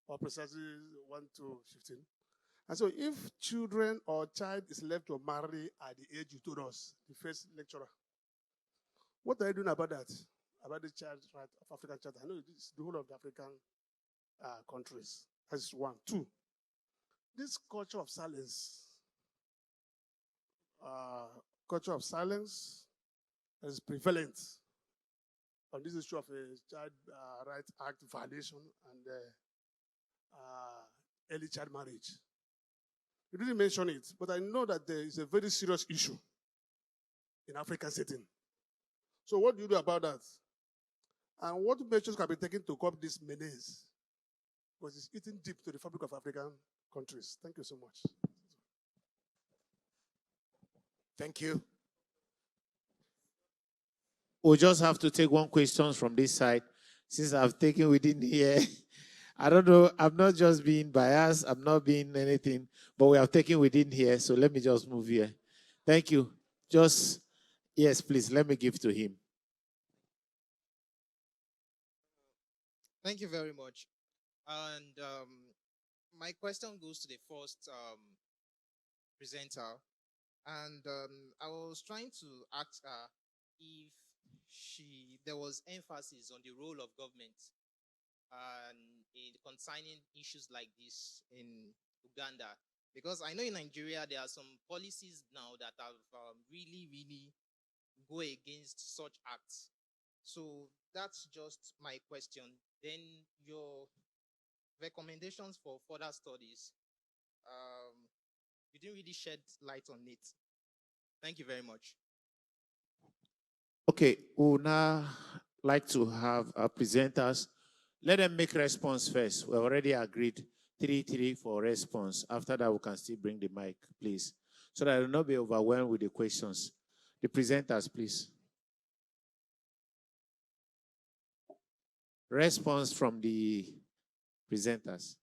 or precisely 1 to 15. And so if children or child is left to marry at the age you told us, the first lecturer, what are you doing about that? About the child right of African child? I know it's the whole of the African countries. That's one. Two, this culture of silence is prevalent on this issue of a Child Rights Act violation and early child marriage. You didn't mention it, but I know that there is a very serious issue in African setting. So what do you do about that? And what measures can be taken to curb this menace? Because it's eating deep to the fabric of African countries. Thank you so much. Thank you. We'll just have to take one question from this side. Since I've taken within here, I don't know, I'm not just being biased, I'm not being anything, but we have taken within here, so let me just move here. Thank you. Just, yes, please, let me give to him. Thank you very much. And my question goes to the first presenter. And I was trying to ask her if there was emphasis on the role of government in concerning issues like this in Uganda. Because I know in Nigeria there are some policies now that have really go against such acts. So that's just my question. Then your recommendations for further studies, you didn't really shed light on it. Thank you very much. Okay, we would now like to have our presenters. Let them make response first. We already agreed 3-3 for response. After that, we can still bring the mic, please, so that I will not be overwhelmed with the questions. The presenters, please. Response from the presenters.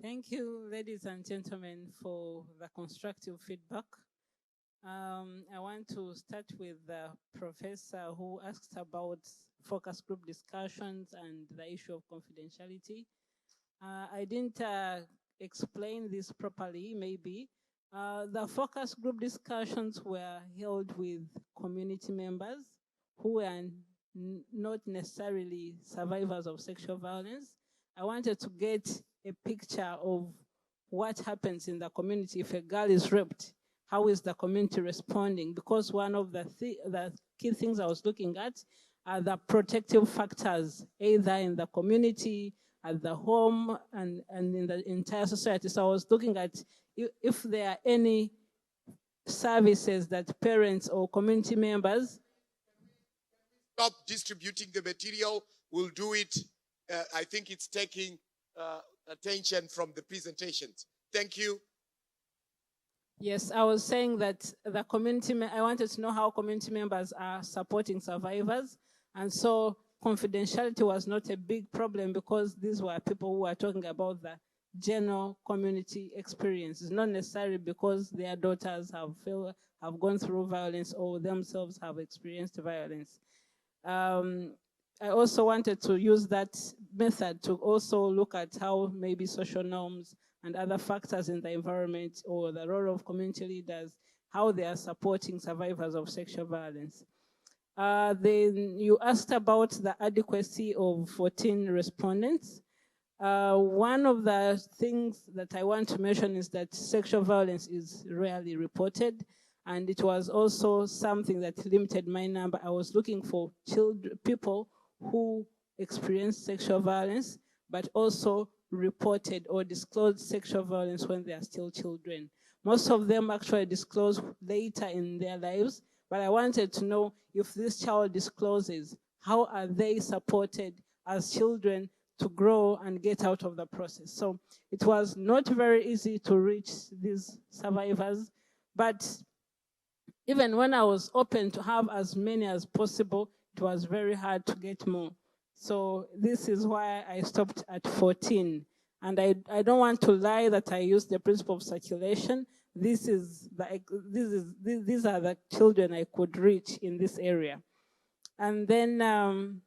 Thank you, ladies and gentlemen, for the constructive feedback. I want to start with the professor who asked about focus group discussions and the issue of confidentiality. I didn't explain this properly, maybe. The focus group discussions were held with community members who were not necessarily survivors of sexual violence. I wanted to get a picture of what happens in the community if a girl is raped. How is the community responding? Because one of the key things I was looking at are the protective factors, either in the community, at the home, and in the entire society. So I was looking at if there are any services that parents or community members. Stop distributing the material. We'll do it. I think it's taking attention from the presentations. Thank you. Yes, I was saying that the community, I wanted to know how community members are supporting survivors. And so confidentiality was not a big problem because these were people who were talking about the general community experiences, not necessarily because their daughters have gone through violence or themselves have experienced violence. I also wanted to use that method to also look at how maybe social norms and other factors in the environment or the role of community leaders, how they are supporting survivors of sexual violence. Then you asked about the adequacy of 14 respondents. One of the things that I want to mention is that sexual violence is rarely reported, and it was also something that limited my number. I was looking for people who experienced sexual violence, but also reported or disclosed sexual violence when they are still children. Most of them actually disclose later in their lives, but I wanted to know if this child discloses, how are they supported as children to grow and get out of the process? So it was not very easy to reach these survivors, but even when I was open to have as many as possible, it was very hard to get more. So this is why I stopped at 14. And I don't want to lie that I used the principle of circulation. These are the children I could reach in this area. And then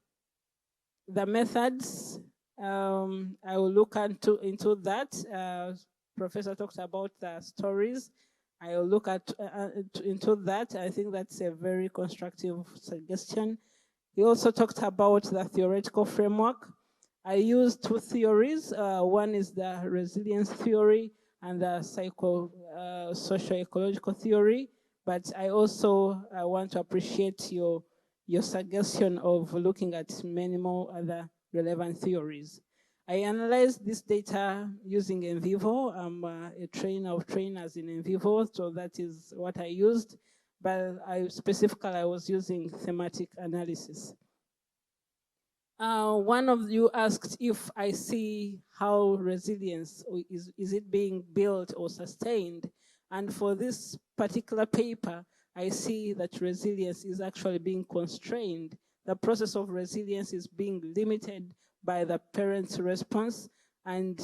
The methods, I will look into that. Professor talks about the stories. I will look into that. I think that's a very constructive suggestion. He also talked about the theoretical framework. I used two theories. One is the resilience theory and the socio-ecological theory. But I also want to appreciate your suggestion of looking at many more other relevant theories. I analyzed this data using NVivo. I'm a trainer of trainers in NVivo, so that is what I used. But I was using thematic analysis. One of you asked if I see how resilience, is it being built or sustained? And for this particular paper, I see that resilience is actually being constrained. The process of resilience is being limited by the parents' response. And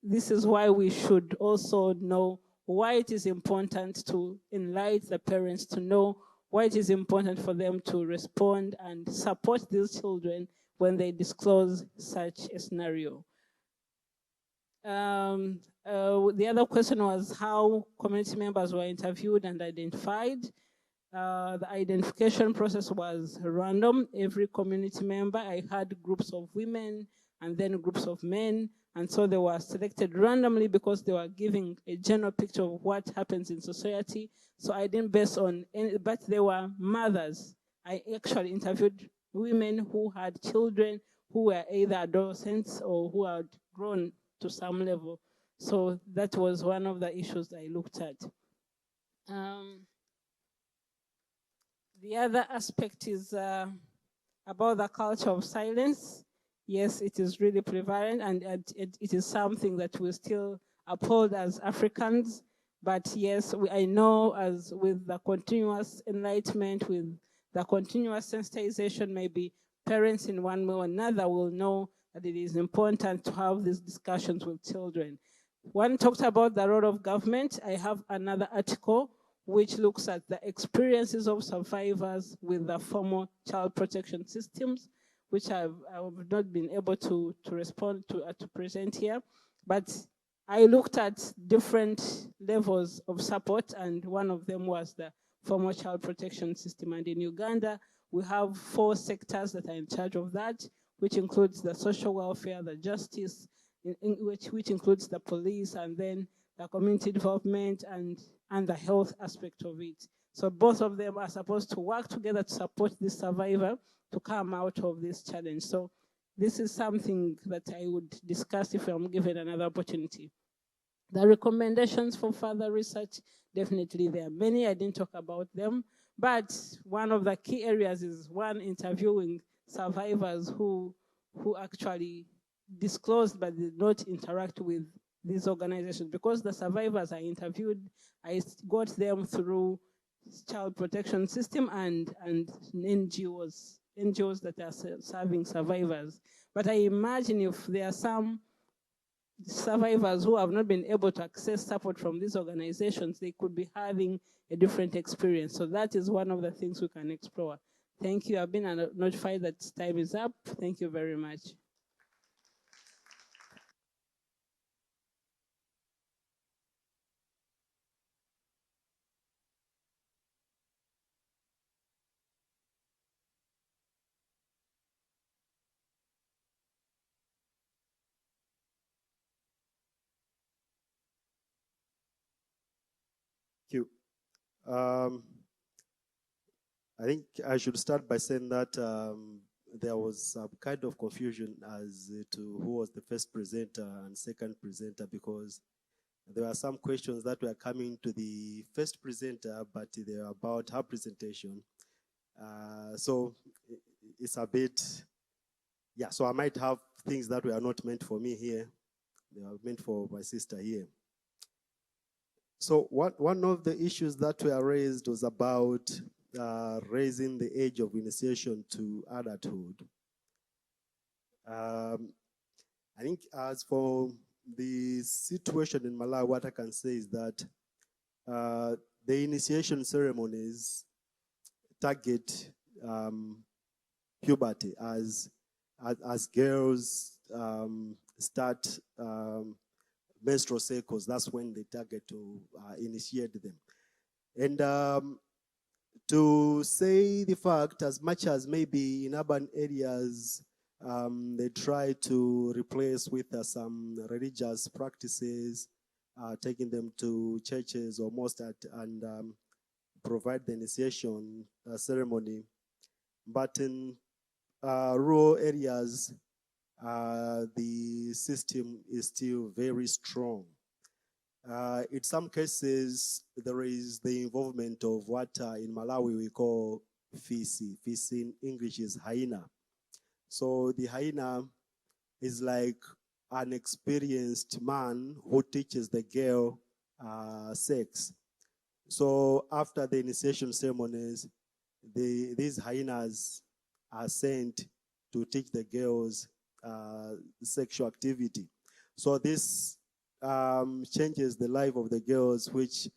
this is why we should also know why it is important to enlighten the parents to know why it is important for them to respond and support these children when they disclose such a scenario. The other question was how community members were interviewed and identified. The identification process was random. Every community member, I had groups of women and then groups of men. And so they were selected randomly because they were giving a general picture of what happens in society. So I didn't base on any, but they were mothers. I actually interviewed women who had children who were either adolescents or who had grown to some level. So that was one of the issues I looked at. The other aspect is about the culture of silence. Yes, it is really prevalent, and it is something that we still uphold as Africans. But yes, I know as with the continuous enlightenment, with the continuous sensitization, maybe parents in one way or another will know that it is important to have these discussions with children. One talked about the role of government. I have another article which looks at the experiences of survivors with the formal child protection systems, which I have not been able to respond to present here. But I looked at different levels of support, and one of them was the formal child protection system. And in Uganda, we have 4 sectors that are in charge of that, which includes the social welfare, the justice, which includes the police, and then the community development and the health aspect of it. So both of them are supposed to work together to support this survivor to come out of this challenge. So this is something that I would discuss if I'm given another opportunity. The recommendations for further research, definitely there are many, I didn't talk about them, but one of the key areas is one, interviewing survivors who actually disclosed but did not interact with these organizations. Because the survivors I interviewed, I got them through child protection system and NGOs that are serving survivors. But I imagine if there are some survivors who have not been able to access support from these organizations, they could be having a different experience. So that is one of the things we can explore. Thank you. I've been notified that time is up. Thank you very much. Thank you. I think I should start by saying that there was some kind of confusion as to who was the first presenter and second presenter, because there were some questions that were coming to the first presenter, but they were about her presentation. So it's a bit, yeah, so I might have things that were not meant for me here. They are meant for my sister here. So one of the issues that were raised was about raising the age of initiation to adulthood. I think as for the situation in Malawi, what I can say is that the initiation ceremonies target puberty as as girls start menstrual cycles, that's when they target to initiate them. And to say the fact, as much as maybe in urban areas, they try to replace with some religious practices, taking them to churches or mosques and provide the initiation ceremony. But in rural areas, the system is still very strong. In some cases, there is the involvement of what in Malawi we call fisi. Fisi in English is hyena. So the hyena is like an experienced man who teaches the girl sex. So after the initiation ceremonies, these hyenas are sent to teach the girls sexual activity. So this changes the life of the girls, which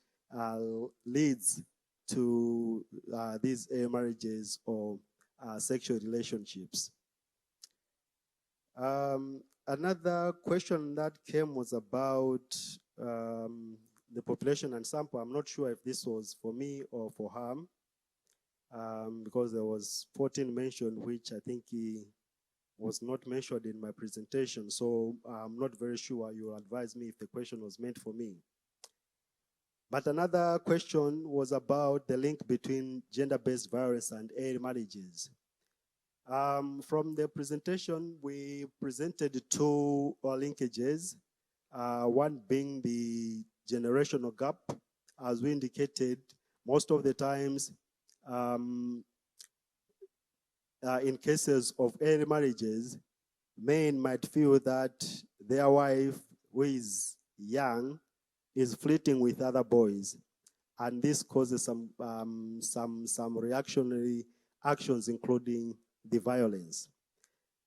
leads to these marriages or sexual relationships. Another question that came was about the population and sample. I'm not sure if this was for me or for her, because there was 14 mentioned, which I think he was not mentioned in my presentation. So I'm not very sure. You advise me if the question was meant for me. But another question was about the link between gender-based violence and early marriages. From the presentation, we presented two linkages, one being the generational gap. As we indicated, most of the times, in cases of early marriages, men might feel that their wife, who is young, is flirting with other boys, and this causes some reactionary actions, including the violence.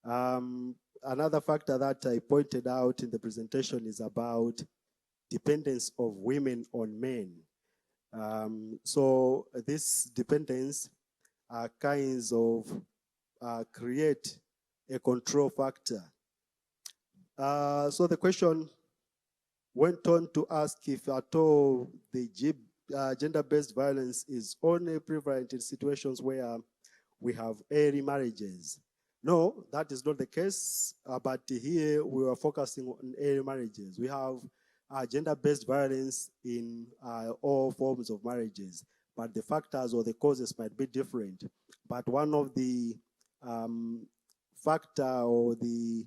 Another factor that I pointed out in the presentation is about dependence of women on men. So this dependence kinds of create a control factor. So the question went on to ask if at all the gender-based violence is only prevalent in situations where we have early marriages. No, that is not the case, but here we are focusing on early marriages. We have gender-based violence in all forms of marriages, but the factors or the causes might be different. But one of the factor or the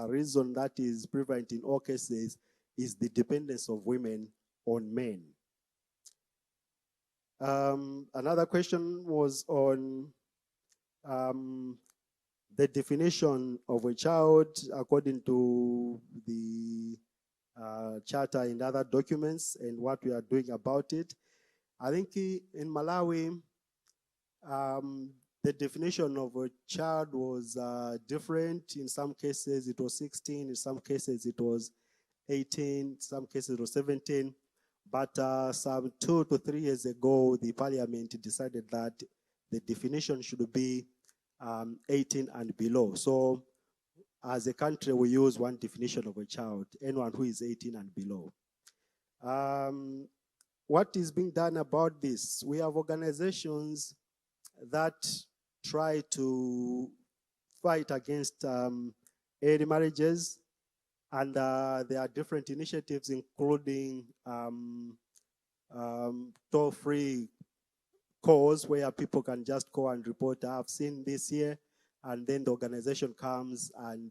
reason that is prevalent in all cases is the dependence of women on men. Another question was on the definition of a child according to the charter and other documents and what we are doing about it. I think in Malawi, the definition of a child was different. In some cases it was 16, in some cases it was 18, in some cases it was 17. But some 2 to 3 years ago, the parliament decided that the definition should be 18 and below. So as a country, we use one definition of a child, anyone who is 18 and below. What is being done about this? We have organizations that try to fight against early marriages, and there are different initiatives, including toll-free calls where people can just go and report, I've seen this here, and then the organization comes and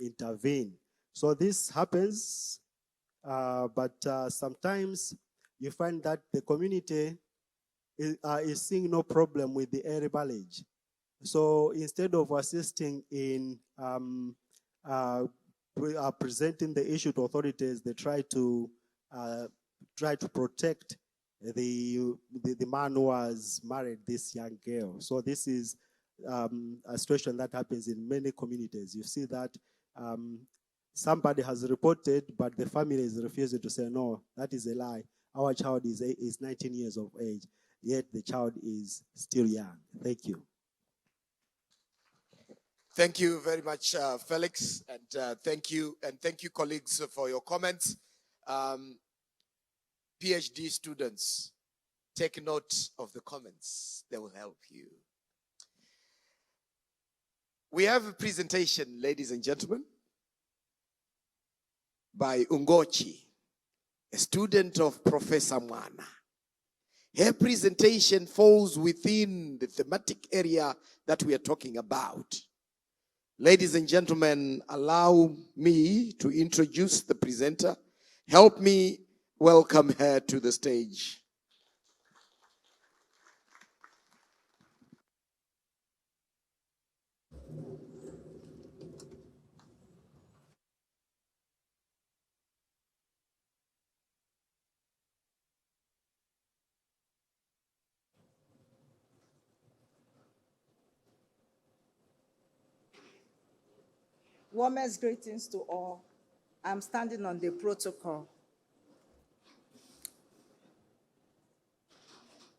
intervene. So this happens, but sometimes you find that the community is seeing no problem with the early marriage. So instead of assisting in presenting the issue to authorities, they try to protect the man who has married this young girl. So this is a situation that happens in many communities. You see that somebody has reported, but the family is refusing to say, no, that is a lie. Our child is 19 years of age, yet the child is still young. Thank you. Thank you very much, Felix, and thank you colleagues for your comments. PhD students, take note of the comments. They will help you. We have a presentation, ladies and gentlemen, by Ungochi, a student of Professor Mwana. Her presentation falls within the thematic area that we are talking about. Ladies and gentlemen, allow me to introduce the presenter. Help me welcome her to the stage. Warmest greetings to all. I'm standing on the protocol.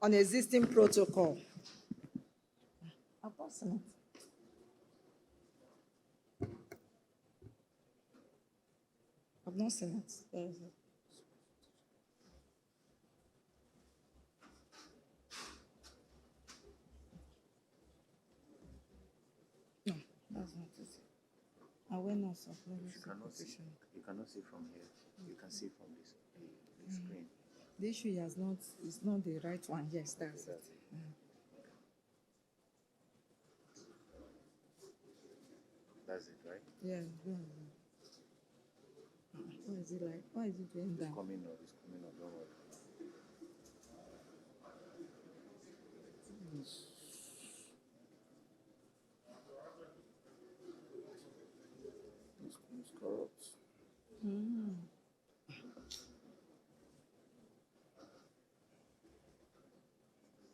On existing protocol. I've not seen it. There is it. No, that's not it. Awareness of legacy position. You cannot see from here. You can see from this the screen. The issue is not the right one. Yes, that's it. That's it, right? Yeah. What is it like? Why is it going down? It's coming up, don't worry. It's corrupt. Mm.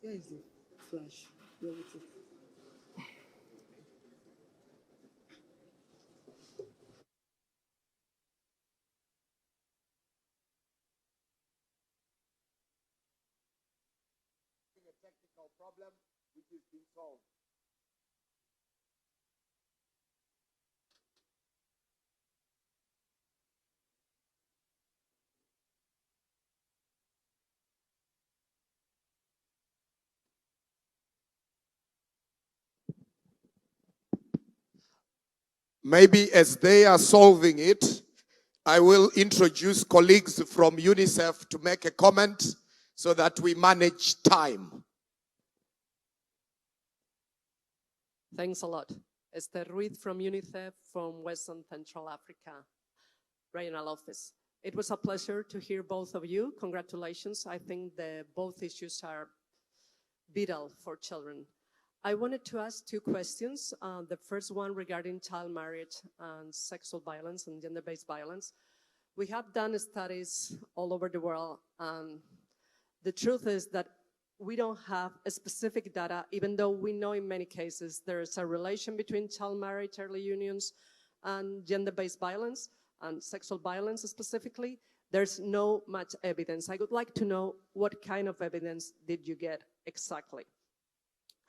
Where is the flash? Where is it? A technical problem which is being solved. Maybe as they are solving it, I will introduce colleagues from UNICEF to make a comment so that we manage time. Thanks a lot. Esther Ruiz from UNICEF from Western Central Africa Regional Office. It was a pleasure to hear both of you. Congratulations. I think both issues are vital for children. I wanted to ask two questions. The first one regarding child marriage and sexual violence and gender-based violence. We have done studies all over the world, and the truth is that we don't have a specific data, even though we know in many cases there's a relation between child marriage, early unions, and gender-based violence, and sexual violence specifically. There's no much evidence. I would like to know what kind of evidence did you get exactly?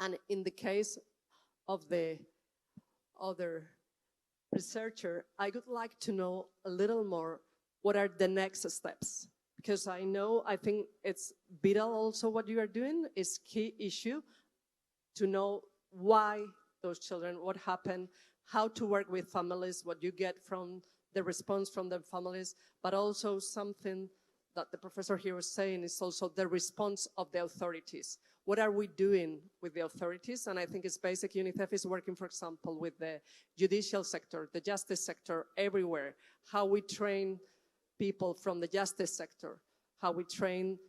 And in the case of the other researcher, I would like to know a little more what are the next steps. Because I think it's vital also what you are doing is key issue to know why those children, what happened, how to work with families, what you get from the response from the families, but also something that the professor here was saying is also the response of the authorities. What are we doing with the authorities? And I think it's basic. UNICEF is working, for example, with the judicial sector, the justice sector everywhere, how we train people from the justice sector, how we train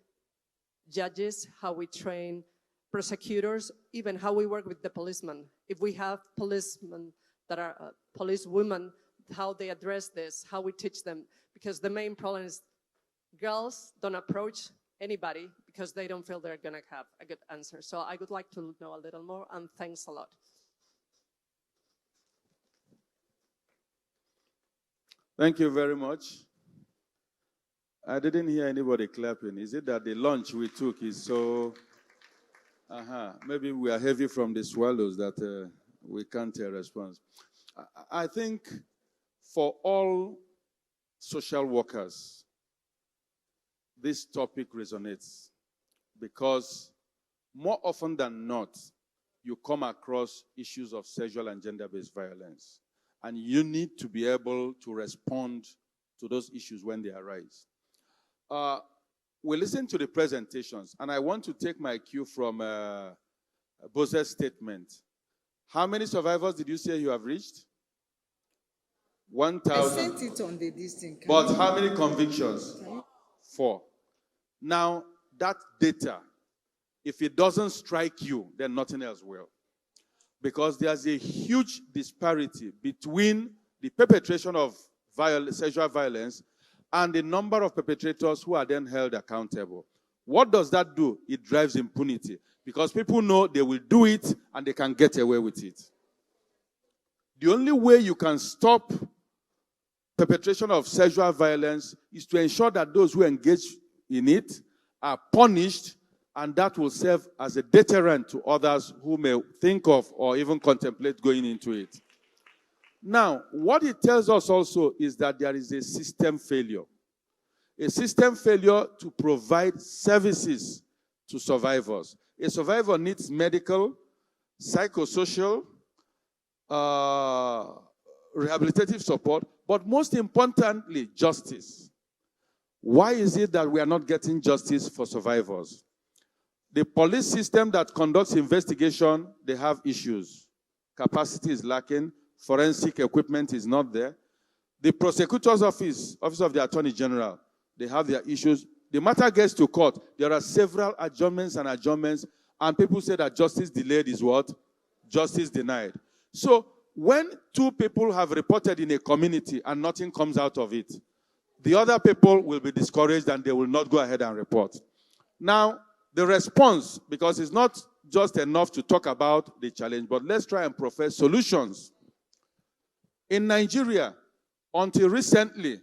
judges, how we train prosecutors, even how we work with the policemen. If we have policemen that are police women, how they address this, how we teach them. Because the main problem is girls don't approach anybody because they don't feel they're gonna have a good answer. So I would like to know a little more, and thanks a lot. Thank you very much. I didn't hear anybody clapping. Is it that the lunch we took is so... Maybe we are heavy from the swallows that We can't respond. I think for all social workers, this topic resonates because more often than not, you come across issues of sexual and gender-based violence, and you need to be able to respond to those issues when they arise. We listened to the presentations, and I want to take my cue from Bose's statement. How many survivors did you say you have reached? 1,000. I sent it on the distance. But how many convictions? 4. Now, that data, if it doesn't strike you, then nothing else will. Because there's a huge disparity between the perpetration of sexual violence and the number of perpetrators who are then held accountable. What does that do? It drives impunity. Because people know they will do it and they can get away with it. The only way you can stop perpetration of sexual violence is to ensure that those who engage in it are punished, and that will serve as a deterrent to others who may think of or even contemplate going into it. Now, what it tells us also is that there is a system failure. A system failure to provide services to survivors. A survivor needs medical, psychosocial, rehabilitative support, but most importantly, justice. Why is it that we are not getting justice for survivors? The police system that conducts investigation, they have issues. Capacity is lacking. Forensic equipment is not there. The prosecutor's office of the Attorney General, they have their issues. The matter gets to court. There are several adjournments, and people say that justice delayed is what? Justice denied. So when 2 people have reported in a community and nothing comes out of it, the other people will be discouraged and they will not go ahead and report. Now, the response, because it's not just enough to talk about the challenge, but let's try and profess solutions. In Nigeria, until recently,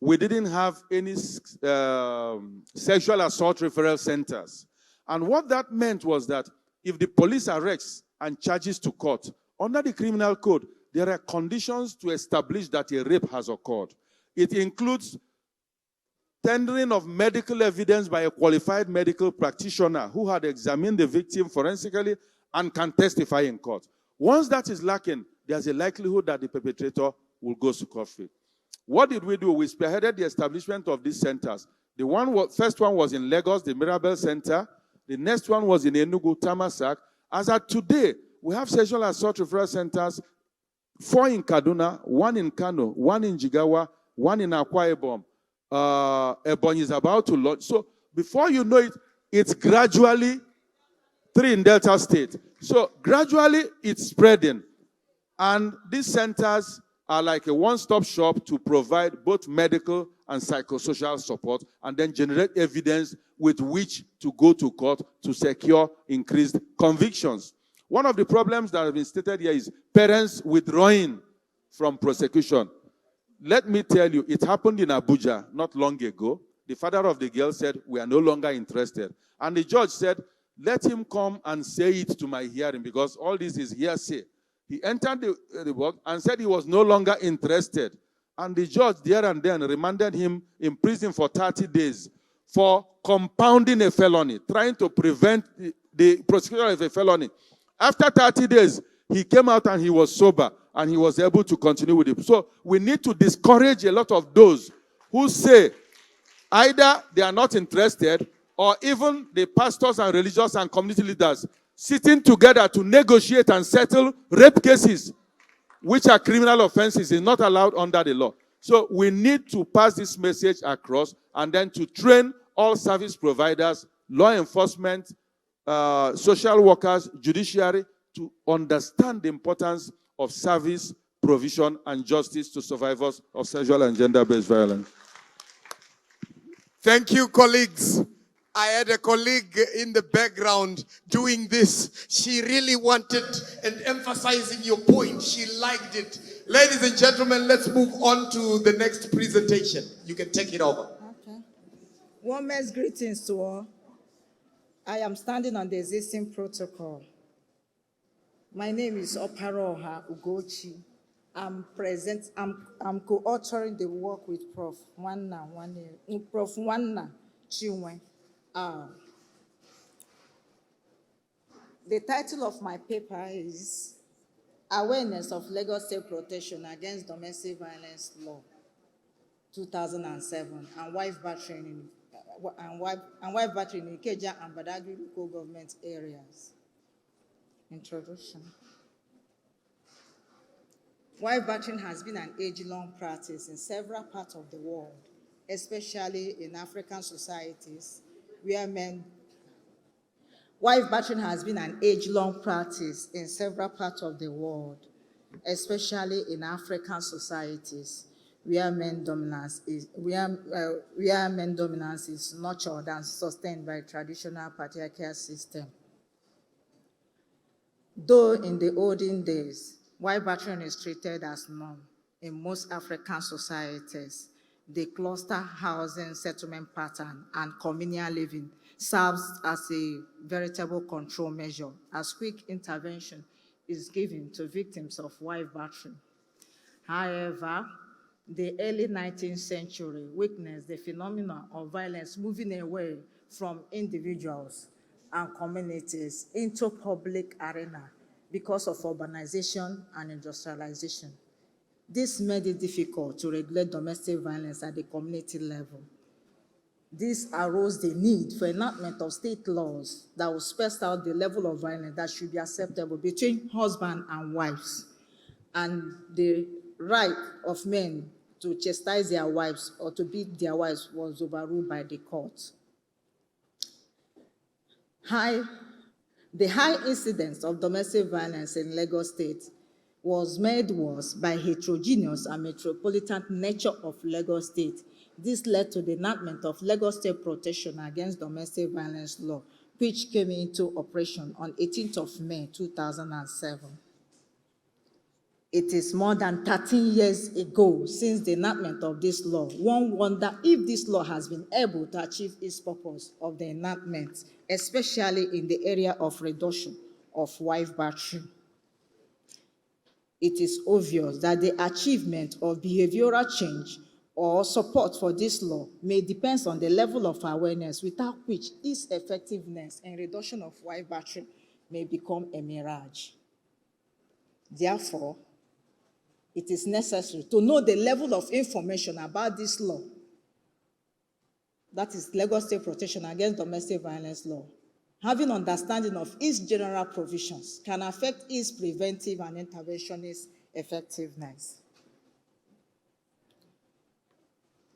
we didn't have any sexual assault referral centers. And what that meant was that if the police arrests and charges to court, under the criminal code, there are conditions to establish that a rape has occurred. It includes tendering of medical evidence by a qualified medical practitioner who had examined the victim forensically and can testify in court. Once that is lacking, there's a likelihood that the perpetrator will go scot-free. What did we do? We spearheaded the establishment of these centers. The first one was in Lagos, the Mirabel Center. The next one was in Enugu, Tamasak. As of today, we have sexual assault referral centers, 4 in Kaduna, 1 in Kano, 1 in Jigawa, 1 in Akwa Ibom. Ebonyi is about to launch. So before you know it, it's gradually 3 in Delta State. So gradually it's spreading. And these centers are like a one-stop shop to provide both medical and psychosocial support and then generate evidence with which to go to court to secure increased convictions. One of the problems that have been stated here is parents withdrawing from prosecution. Let me tell you, it happened in Abuja not long ago. The father of the girl said, we are no longer interested. And the judge said, let him come and say it to my hearing because all this is hearsay. He entered the work and said he was no longer interested. And the judge there and then remanded him in prison for 30 days for compounding a felony, trying to prevent the prosecution of a felony. After 30 days, he came out and he was sober and he was able to continue with it. So we need to discourage a lot of those who say either they are not interested or even the pastors and religious and community leaders sitting together to negotiate and settle rape cases, which are criminal offenses, is not allowed under the law. So we need to pass this message across and then to train all service providers, law enforcement, social workers, judiciary, to understand the importance of service, provision, and justice to survivors of sexual and gender-based violence. Thank you, colleagues. I had a colleague in the background doing this. She really wanted and emphasizing your point. She liked it. Ladies and gentlemen, let's move on to the next presentation. You can take it over. Okay. Warmest greetings to all. I am standing on the existing protocol. My name is Oparoha Ugochi. I'm co-authoring the work with Prof. Wanna Chinwe. The title of my paper is Awareness of Lagos State Protection Against Domestic Violence Law, 2007, and wife battery in Ikeja and Badagry local government areas. Introduction. Wife battering has been an age-long practice in several parts of the world, especially in African societies where men. Wife battering has been an age-long practice in several parts of the world, especially in African societies where men dominance is nurtured and sustained by traditional patriarchal system. Though in the olden days, wife battering is treated as norm in most African societies, the cluster housing settlement pattern and communal living serves as a veritable control measure as quick intervention is given to victims of wife battering. However, the early 19th century witnessed the phenomenon of violence moving away from individuals and communities into public arena because of urbanization and industrialization. This made it difficult to regulate domestic violence at the community level. This arose the need for enactment of state laws that will spell out the level of violence that should be acceptable between husband and wives, and the right of men to chastise their wives or to beat their wives was overruled by the court. The high incidence of domestic violence in Lagos State was made worse by heterogeneous and metropolitan nature of Lagos State. This led to the enactment of Lagos State Protection Against Domestic Violence Law, which came into operation on 18th of May, 2007. It is more than 13 years ago since the enactment of this law. One wonder if this law has been able to achieve its purpose of the enactment, especially in the area of reduction of wife battering. It is obvious that the achievement of behavioral change or support for this law may depend on the level of awareness without which its effectiveness in reduction of wife battering may become a mirage. Therefore, it is necessary to know the level of information about this law, that is Lagos State Protection Against Domestic Violence Law. Having understanding of its general provisions can affect its preventive and interventionist effectiveness.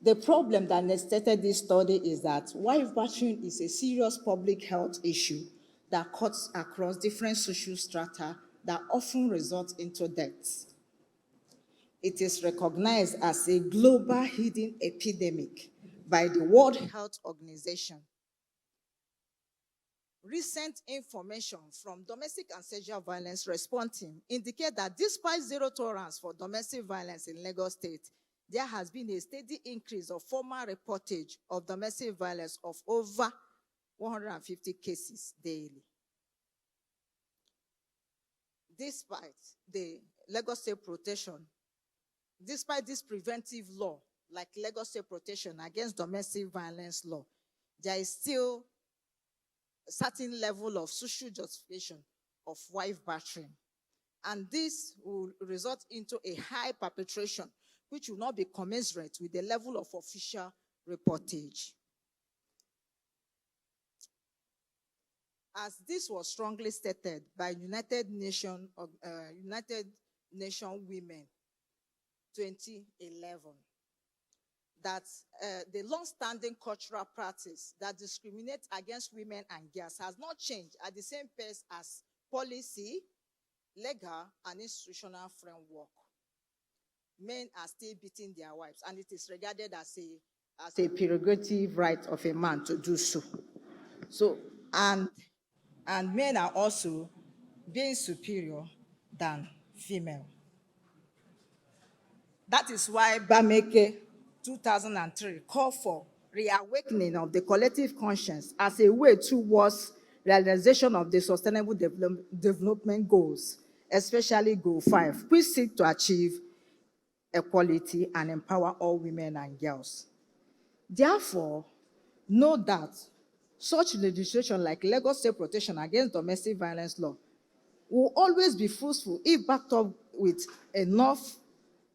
The problem that necessitated this study is that wife battering is a serious public health issue that cuts across different social strata that often results into deaths. It is recognized as a global hidden epidemic by the World Health Organization. Recent information from Domestic and Sexual Violence Response Team indicate that despite zero tolerance for domestic violence in Lagos State, there has been a steady increase of formal reportage of domestic violence of over 150 cases daily. Despite the Lagos State Protection, despite this preventive law, like Lagos State Protection Against Domestic Violence Law, there is still a certain level of social justification of wife battering. And this will result into a high perpetration, which will not be commensurate with the level of official reportage. As this was strongly stated by United Nations Women 2011, that the long-standing cultural practice that discriminates against women and girls has not changed at the same pace as policy, legal, and institutional framework. Men are still beating their wives, and it is regarded as a prerogative right of a man to do so. And men are also being superior than female. That is why Bameke 2003 called for reawakening of the collective conscience as a way towards realization of the Sustainable Development Goals especially Goal 5, which seek to achieve equality and empower all women and girls. Therefore, note that such legislation like Lagos State Protection Against Domestic Violence Law will always be fruitful if backed up with enough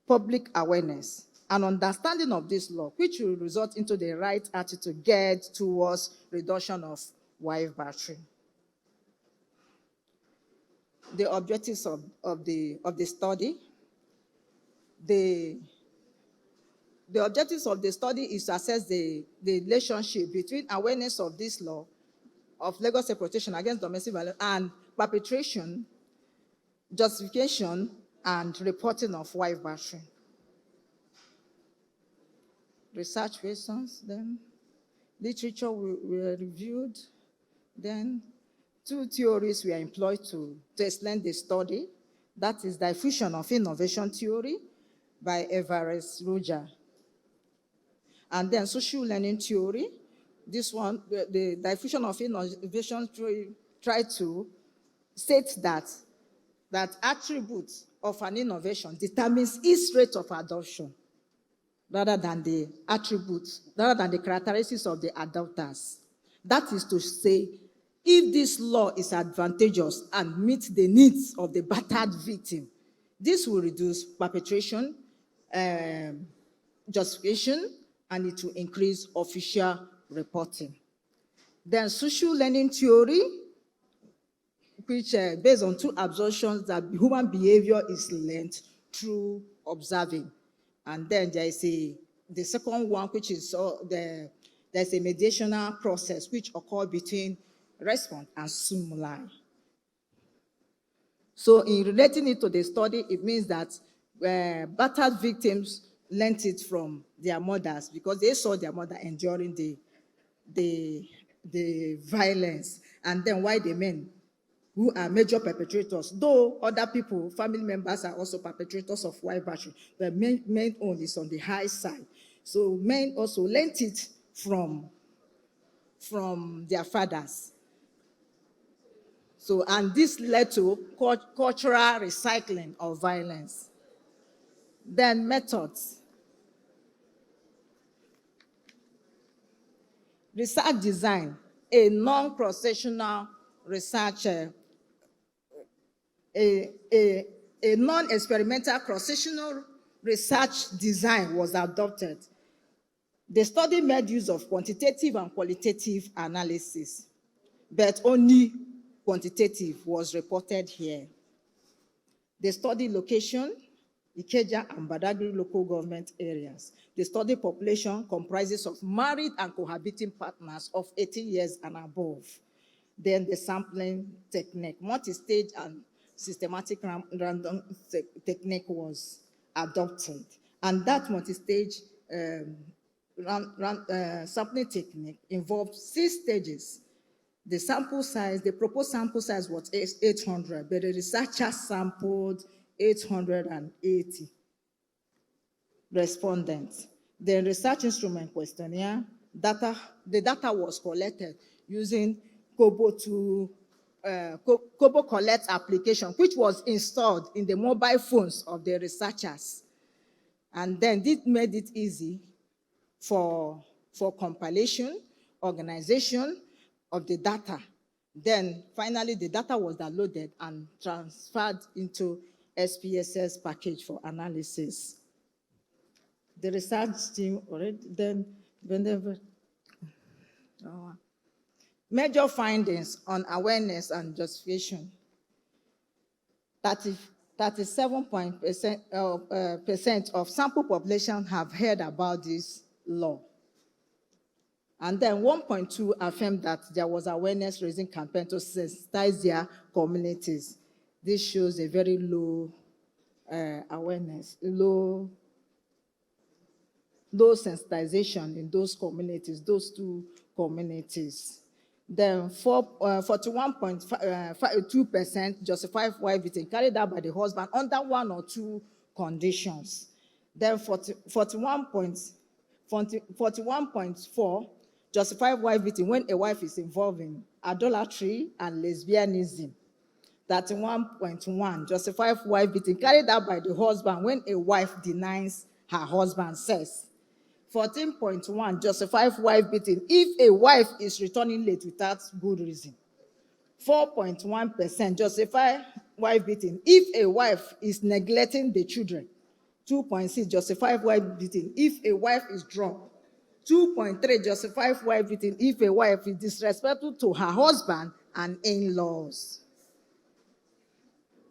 public awareness and understanding of this law, which will result into the right attitude to get towards reduction of wife battery. The objectives of the study. The objectives of the study is to assess the relationship between awareness of this law, of Lagos State Protection Against Domestic Violence, and perpetration, justification, and reporting of wife battery. Research questions, then literature were reviewed, then 2 theories were employed to explain the study. That is diffusion of innovation theory by Everest Roger. And then social learning theory. This one, the diffusion of innovation theory tried to state that attributes of an innovation determines its rate of adoption rather than the attributes, rather than the characteristics of the adopters. That is to say, if this law is advantageous and meets the needs of the battered victim, this will reduce perpetration, justification, and it will increase official reporting. Then social learning theory, which based on 2 assumptions that human behavior is learned through observing. And then there is the second one, which is there's a mediational process which occurs between response and stimuli. So in relating it to the study, it means that battered victims learned it from their mothers because they saw their mother enduring the violence. And then why the men, who are major perpetrators, though other people, family members, are also perpetrators of wife battery, but men only is on the high side. So men also learned it from their fathers. So, and this led to cultural recycling of violence. Then methods. Research design, a non-processional research, a non-experimental cross-sectional research design was adopted. The study made use of quantitative and qualitative analysis, but only quantitative was reported here. The study location, Ikeja and Badagry local government areas. The study population comprises of married and cohabiting partners of 18 years and above. Then the sampling technique, multi-stage and systematic random technique was adopted. And that multi-stage sampling technique involved 6 stages. The sample size, the proposed sample size was 800, but the researchers sampled 880 respondents. The research instrument questionnaire, the data was collected using Kobo Collect application, which was installed in the mobile phones of the researchers. And then this made it easy for compilation, organization of the data. Then finally the data was downloaded and transferred into SPSS package for analysis. The research team already then whenever major findings on awareness and justification. 37% of sample population have heard about this law. And then 1.2 affirmed that there was awareness raising campaign to sensitize their communities. This shows a very low awareness, low sensitization in those communities, those 2 communities. Then 41.2% justified wife beating carried out by the husband under 1 or 2 conditions. Then 41.4 justified wife beating when a wife is involved in idolatry and lesbianism. 31.1, justify wife beating carried out by the husband when a wife denies her husband sex. 14.1, justify wife beating if a wife is returning late without good reason. 4.1% justify wife beating if a wife is neglecting the children. 2.6 justify wife beating if a wife is drunk. 2.3 justify wife beating if a wife is disrespectful to her husband and in-laws,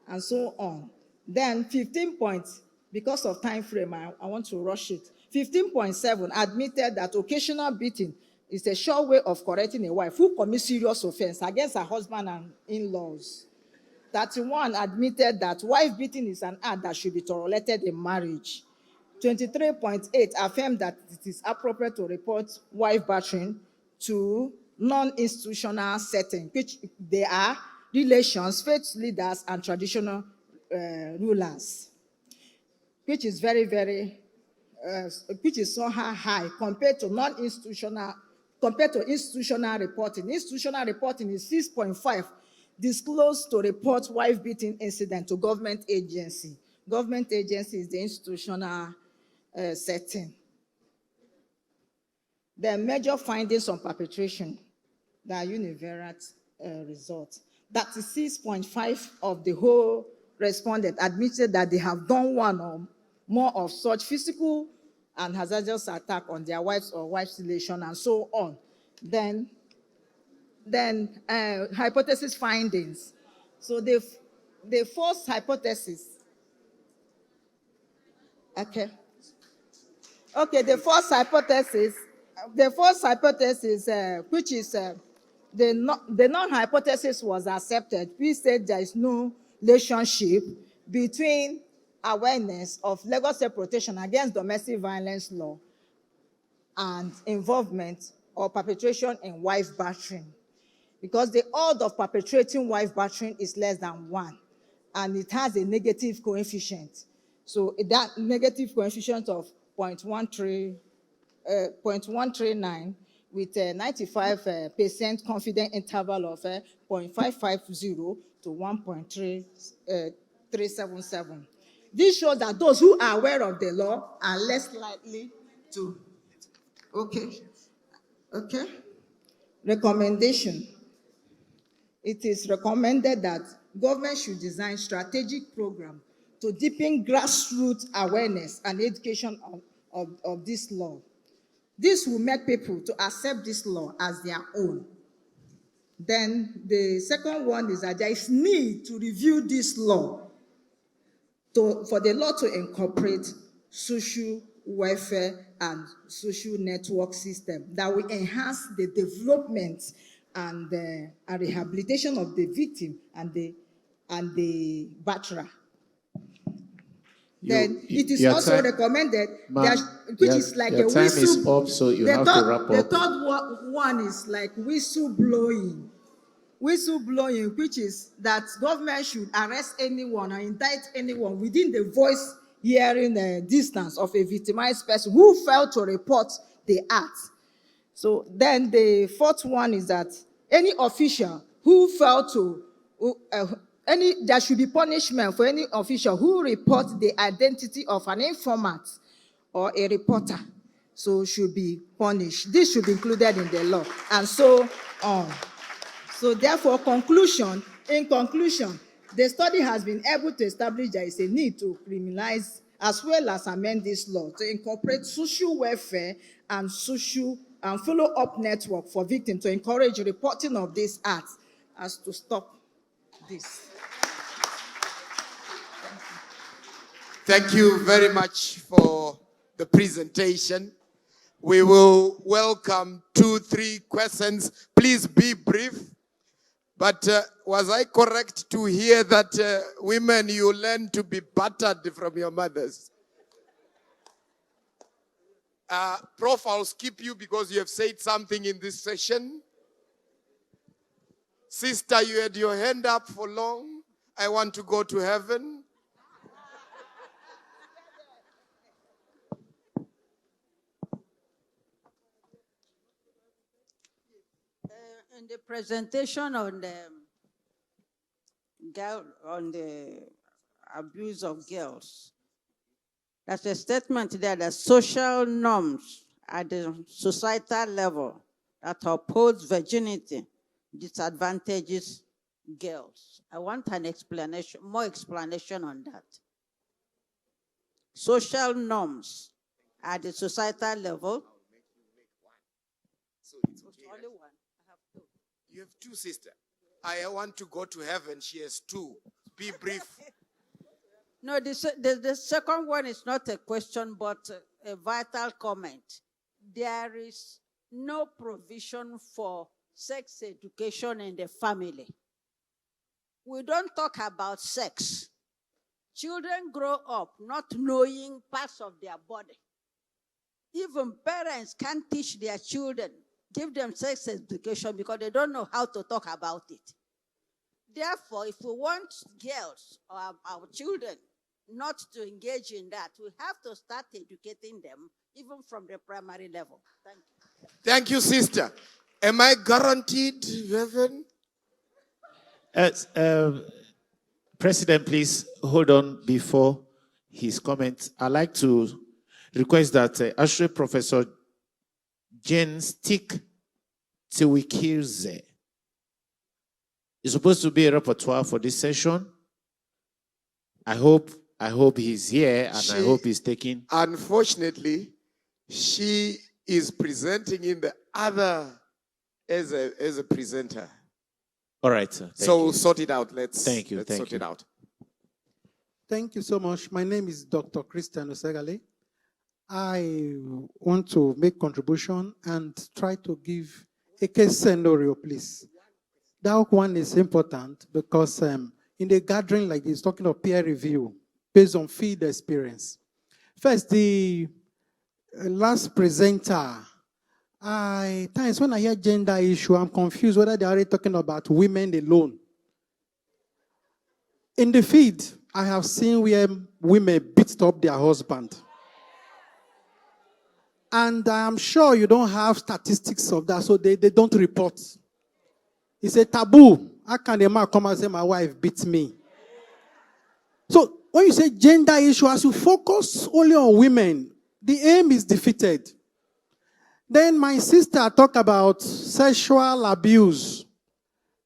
and so on. Then 15 points, because of time frame, I want to rush it. 15.7 admitted that occasional beating is a sure way of correcting a wife who commits serious offense against her husband and in-laws. 31 admitted that wife beating is an act that should be tolerated in marriage. 23.8 affirmed that it is appropriate to report wife battering to non-institutional settings, which they are relations, faith leaders, and traditional rulers, which is very, very, which is somehow high compared to institutional reporting. Institutional reporting is 6.5, disclosed to report wife beating incident to government agency. Government agency is the institutional setting. The major findings on perpetration, the univariate results. 36.5 of the whole respondents admitted that they have done one or more of such physical and hazardous attack on their wives or wife's relation, and so on. Then hypothesis findings. So the first hypothesis. Okay, the first hypothesis, which is the non-hypothesis was accepted. We said there is no relationship between awareness of Lagos State Protection against domestic violence law and involvement or perpetration in wife battering, because the odds of perpetrating wife battering is less than 1, and it has a negative coefficient. So that negative coefficient of 0.139 with a 95% confidence interval of 0.550 to 1.377. This shows that those who are aware of the law are less likely to. Okay. Recommendation. It is recommended that government should design strategic programs to deepen grassroots awareness and education of this law. This will make people to accept this law as their own. Then the second one is that there is need to review this law for the law to incorporate social welfare and social network system that will enhance the development and rehabilitation of the victim and the batterer. Then it is also recommended, which is like a whistle. Your time is up, so you have to wrap up. The third one is like whistleblowing. Whistleblowing, which is that government should arrest anyone or indict anyone within the voice hearing distance of a victimized person who failed to report the act. So then the fourth one is that any official who failed to there should be punishment for any official who reports the identity of an informant or a reporter. So should be punished. This should be included in the law, and so on. So therefore, in conclusion, the study has been able to establish there is a need to criminalize as well as amend this law to incorporate social welfare and social and follow-up network for victims to encourage reporting of these acts as to stop this. Thank you very much for the presentation. We will welcome 2-3 questions. Please be brief. But was I correct to hear that women, you learn to be battered from your mothers? Prof, I'll skip you because you have said something in this session. Sister, you had your hand up for long. I want to go to heaven. In the presentation on on the abuse of girls. There's a statement there that social norms at the societal level that upholds virginity disadvantages girls. I want an explanation, more explanation on that. Social norms at the societal level. So it's okay. Only one. I have two. You have two, sister. I want to go to heaven. She has two. Be brief. No, the second one is not a question, but a vital comment. There is no provision for sex education in the family. We don't talk about sex. Children grow up not knowing parts of their body. Even parents can't teach their children, give them sex education because they don't know how to talk about it. Therefore, if we want girls or our children not to engage in that, we have to start educating them even from the primary level. Thank you. Thank you, sister. Am I guaranteed heaven? President, please hold on before his comments. I'd like to request that Associate Professor Jane Stick Tiwikirze is supposed to be a repertoire for this session. I hope he's here and I hope he's taking. Unfortunately, she is presenting in the other as a presenter. All right, sir. So sort it out. Let's sort it out. Thank you so much. My name is Dr. Christian Osegale. I want to make contribution and try to give a case scenario, please. That one is important because in a gathering like this, talking of peer review based on field experience. First, the last presenter, times when I hear gender issue, I'm confused whether they're already talking about women alone. In the field, I have seen where women beat up their husband. And I'm sure you don't have statistics of that, so they don't report. It's a taboo. How can a man come and say, my wife beat me? So when you say gender issue, as you focus only on women, the aim is defeated. Then my sister talked about sexual abuse.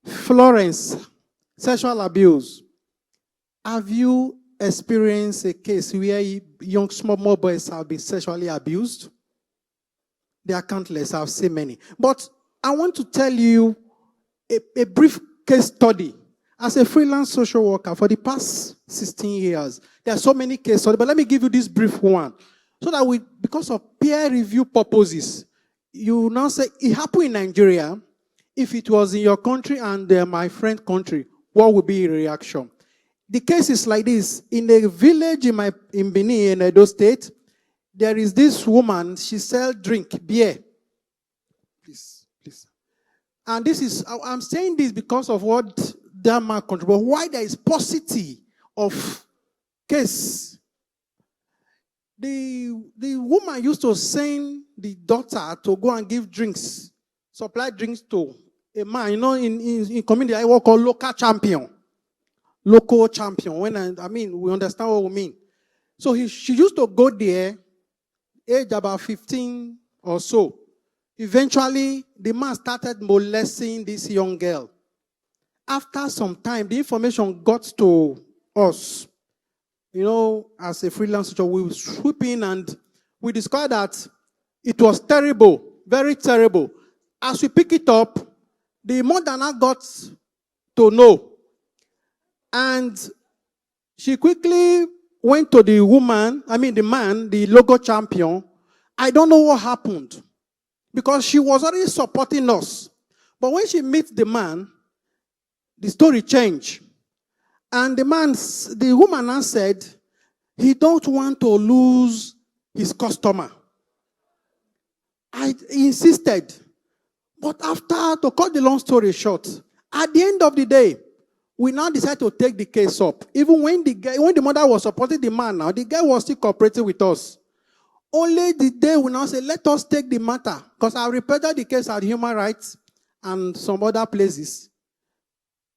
Florence, sexual abuse. Have you experienced a case where young small boys have been sexually abused? They are countless. I've seen many. But I want to tell you a brief case study. As a freelance social worker for the past 16 years, there are so many case studies, but let me give you this brief one. So that because of peer review purposes, you now say, it happened in Nigeria. If it was in your country and my friend's country, what would be your reaction? The case is like this. In a village in Benin, in Edo State, there is this woman, she sells beer. Please. And I'm saying this because of what that man contributed. Why there is paucity of case. The woman used to send the daughter to go and give drinks, supply drinks to a man. You know, in community, I work called local champion. Local champion. We understand what we mean. So she used to go there, age about 15 or so. Eventually, the man started molesting this young girl. After some time, the information got to us. You know, as a freelancer, we were swooping and we discovered that it was terrible, very terrible. As we pick it up, the mother now got to know. And she quickly went to the man, the logo champion. I don't know what happened because she was already supporting us. But when she meets the man, the story changed. And the woman now said, he don't want to lose his customer. I insisted. But to cut the long story short, at the end of the day, we now decided to take the case up. Even when the mother was supporting the man now, the guy was still cooperating with us. Only the day we now say, let us take the matter. Because I reported the case at Human Rights and some other places.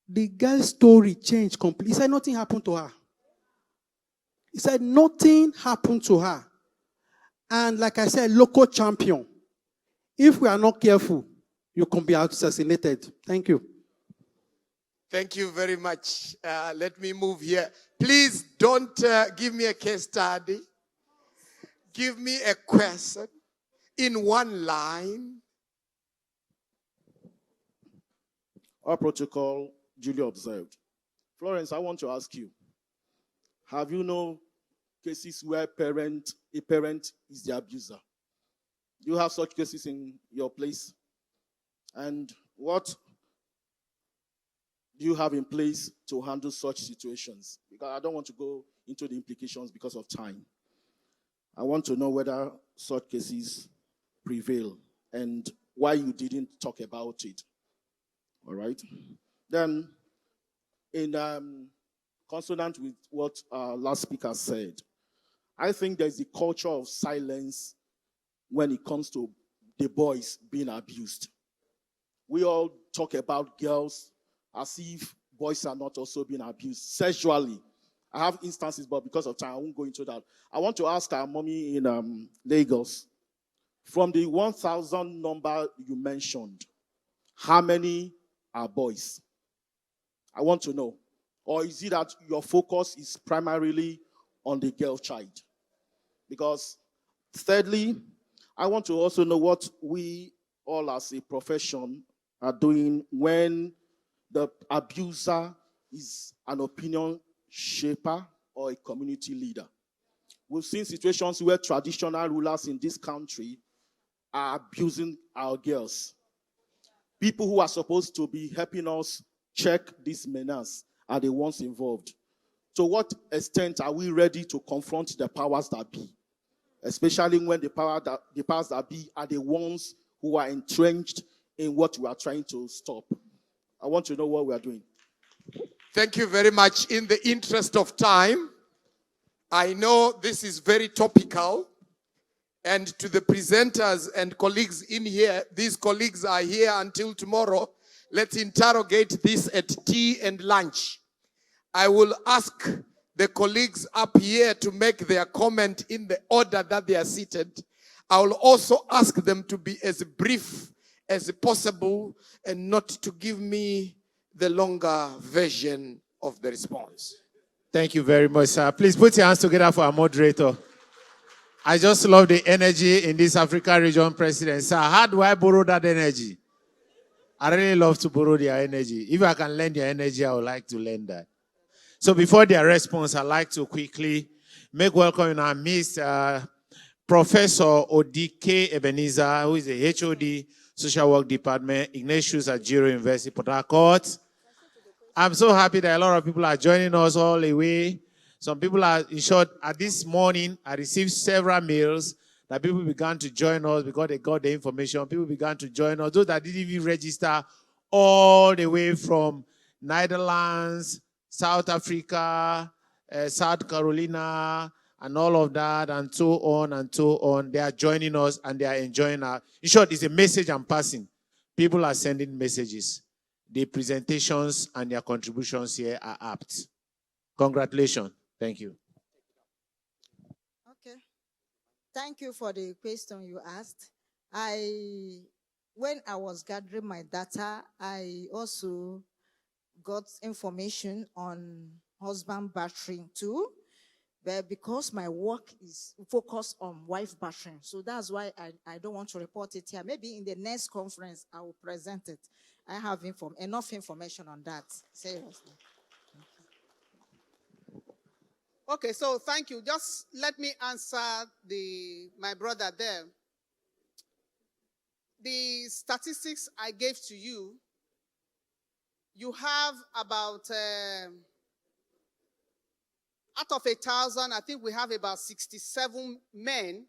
The girl's story changed completely. He said nothing happened to her. He said nothing happened to her. And like I said, local champion. If we are not careful, you can be assassinated. Thank you. Thank you very much. Let me move here. Please don't give me a case study. Give me a question in one line. Our protocol duly observed. Florence, I want to ask you, have you known cases where a parent is the abuser? Do you have such cases in your place? And what do you have in place to handle such situations? Because I don't want to go into the implications because of time. I want to know whether such cases prevail and why you didn't talk about it. All right? Then, in consonant with what our last speaker said, I think there's a culture of silence when it comes to the boys being abused. We all talk about girls as if boys are not also being abused sexually. I have instances, but because of time, I won't go into that. I want to ask our mommy in Lagos, from the 1,000 number you mentioned, how many are boys? I want to know. Or is it that your focus is primarily on the girl child? Because thirdly, I want to also know what we all as a profession are doing when the abuser is an opinion shaper or a community leader. We've seen situations where traditional rulers in this country are abusing our girls. People who are supposed to be helping us check this menace are the ones involved. To what extent are we ready to confront the powers that be? Especially when the powers that be are the ones who are entrenched in what we are trying to stop. I want to know what we are doing. Thank you very much. In the interest of time, I know this is very topical. And to the presenters and colleagues in here, these colleagues are here until tomorrow. Let's interrogate this at tea and lunch. I will ask the colleagues up here to make their comment in the order that they are seated. I will also ask them to be as brief as possible and not to give me the longer version of the response. Thank you very much, sir. Please put your hands together for our moderator. I just love the energy in this Africa Region President. Sir, how do I borrow that energy? I really love to borrow their energy. If I can lend their energy, I would like to lend that. So before their response, I'd like to quickly make welcome in our midst Professor Odike Ebenezer, who is the HOD, Social Work Department, Ignatius Ajiro University, Port Harcourt. I'm so happy that a lot of people are joining us all the way. Some people are, in short, at this morning, I received several mails that people began to join us because they got the information. People began to join us. Those that didn't even register, all the way from Netherlands, South Africa, South Carolina, and all of that, and so on and so on. They are joining us and they are enjoying our. In short, it's a message I'm passing. People are sending messages. The presentations and their contributions here are apt. Congratulations. Thank you. Okay. Thank you for the question you asked. When I was gathering my data, I also got information on husband battering too. But because my work is focused on wife battering, so that's why I don't want to report it here. Maybe in the next conference, I will present it. I have enough information on that. Seriously. Okay, so thank you. Just let me answer my brother there. The statistics I gave to you, you have about, out of 1,000, I think we have about 67 men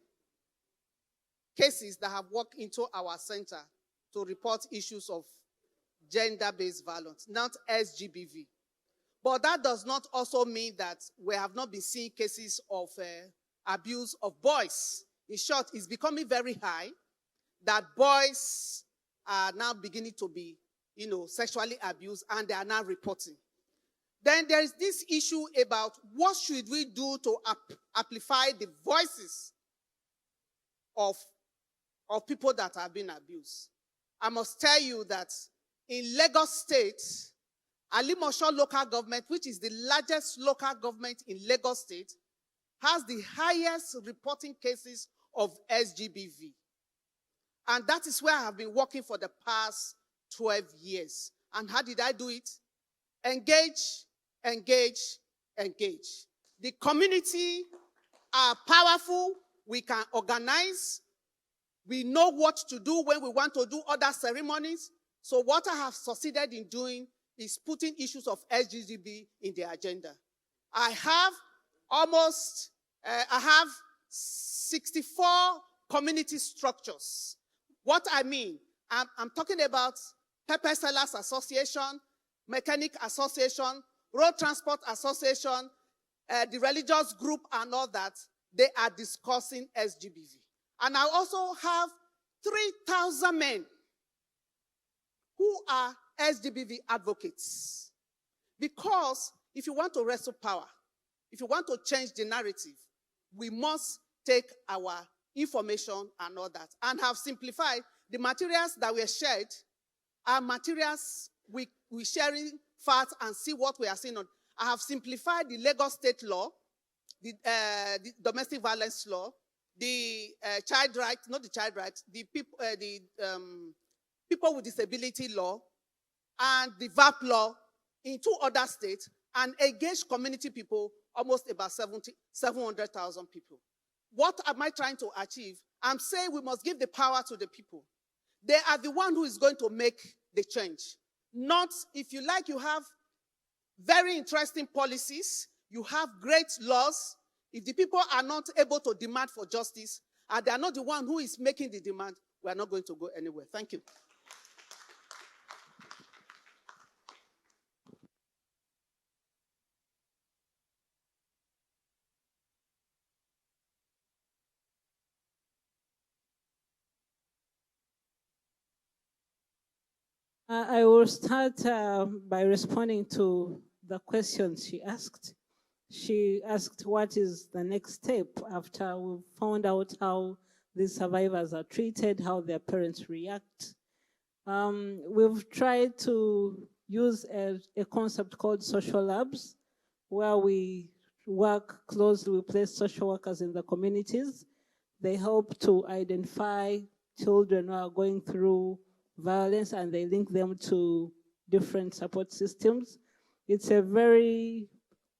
cases that have walked into our center to report issues of gender-based violence, not SGBV. But that does not also mean that we have not been seeing cases of abuse of boys. In short, it's becoming very high that boys are now beginning to be sexually abused, and they are now reporting. Then there is this issue about what should we do to amplify the voices of people that have been abused. I must tell you that in Lagos State, Alimosho local government, which is the largest local government in Lagos State, has the highest reporting cases of SGBV. And that is where I have been working for the past 12 years. And how did I do it? Engage, engage, engage. The community are powerful. We can organize. We know what to do when we want to do other ceremonies. So what I have succeeded in doing is putting issues of SGBV in the agenda. I have 64 community structures. What I mean, I'm talking about Pepper Sellers Association, Mechanic Association, Road Transport Association, the religious group and all that. They are discussing SGBV. And I also have 3,000 men who are SGBV advocates. Because if you want to wrestle power, if you want to change the narrative, we must take our information and all that, and have simplified the materials that were shared are materials we sharing facts and see what we are seeing on. I have simplified the Lagos State law, the domestic violence law, the child rights, not the child rights, the people with disability law, and the VAP law in 2 other states, and engage community people, almost about 700,000 people. What am I trying to achieve? I'm saying we must give the power to the people. They are the one who is going to make the change. Not, if you like, you have very interesting policies, you have great laws. If the people are not able to demand for justice, and they are not the one who is making the demand, we are not going to go anywhere. Thank you. I will start by responding to the question she asked. She asked what is the next step after we've found out how these survivors are treated, how their parents react. We've tried to use a concept called social labs, where we work closely with place social workers in the communities. They help to identify children who are going through violence, and they link them to different support systems. It's a very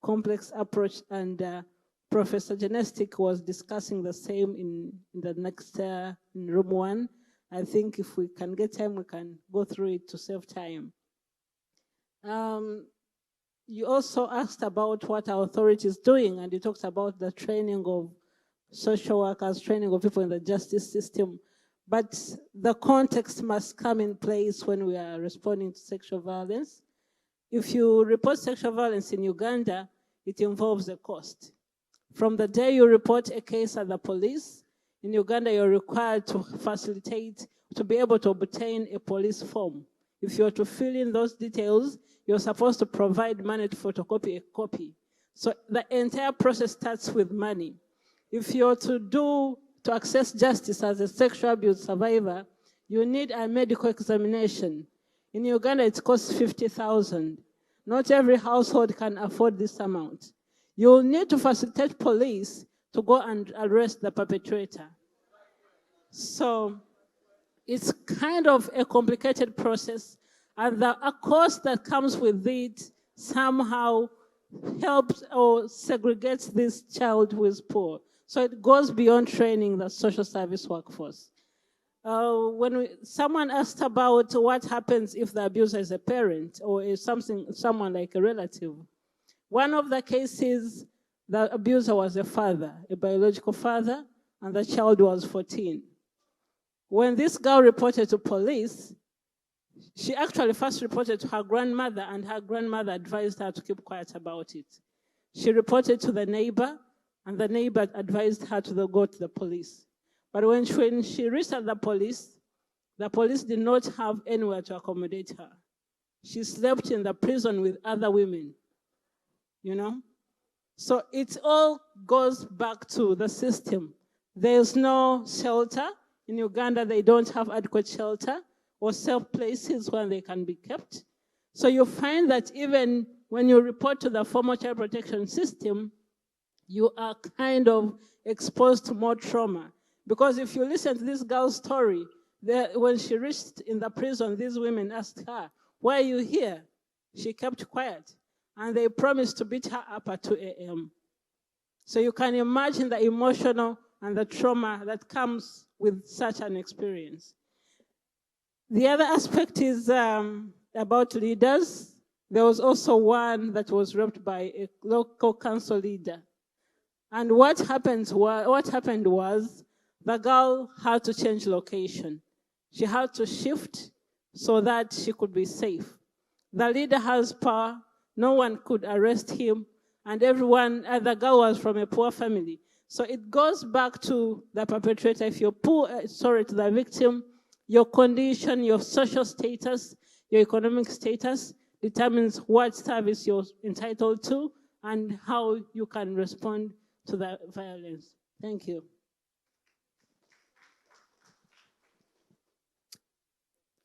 complex approach, and Professor Genestic was discussing the same in the next in room 1. I think if we can get time, we can go through it to save time. You also asked about what our authority is doing, and you talked about the training of social workers, training of people in the justice system. But the context must come in place when we are responding to sexual violence. If you report sexual violence in Uganda, it involves a cost. From the day you report a case at the police, in Uganda, you're required to facilitate, to be able to obtain a police form. If you're to fill in those details, you're supposed to provide money to photocopy a copy. So the entire process starts with money. If you're to access justice as a sexual abuse survivor, you need a medical examination. In Uganda, it costs 50,000. Not every household can afford this amount. You'll need to facilitate police to go and arrest the perpetrator. So it's kind of a complicated process, and the cost that comes with it somehow helps or segregates this child who is poor. So it goes beyond training the social service workforce. Someone asked about what happens if the abuser is a parent or is someone like a relative. One of the cases, the abuser was a father, a biological father, and the child was 14. When this girl reported to police, she actually first reported to her grandmother, and her grandmother advised her to keep quiet about it. She reported to the neighbor, and the neighbor advised her to go to the police. But when she reached the police did not have anywhere to accommodate her. she slept in the prison with other women, you know? So it all goes back to the system. There's no shelter. In Uganda, they don't have adequate shelter or safe places where they can be kept. So you find that even when you report to the formal child protection system, you are kind of exposed to more trauma. Because if you listen to this girl's story, when she reached in the prison, these women asked her, "Why are you here?" She kept quiet. And they promised to beat her up at 2 a.m. So you can imagine the emotional and the trauma that comes with such an experience. The other aspect is about leaders. There was also one that was raped by a local council leader. And what happened was the girl had to change location. She had to shift so that she could be safe. The leader has power. No one could arrest him. And the girl was from a poor family. So it goes back to the perpetrator. If you're to the victim, your condition, your social status, your economic status determines what service you're entitled to and how you can respond to the violence. Thank you.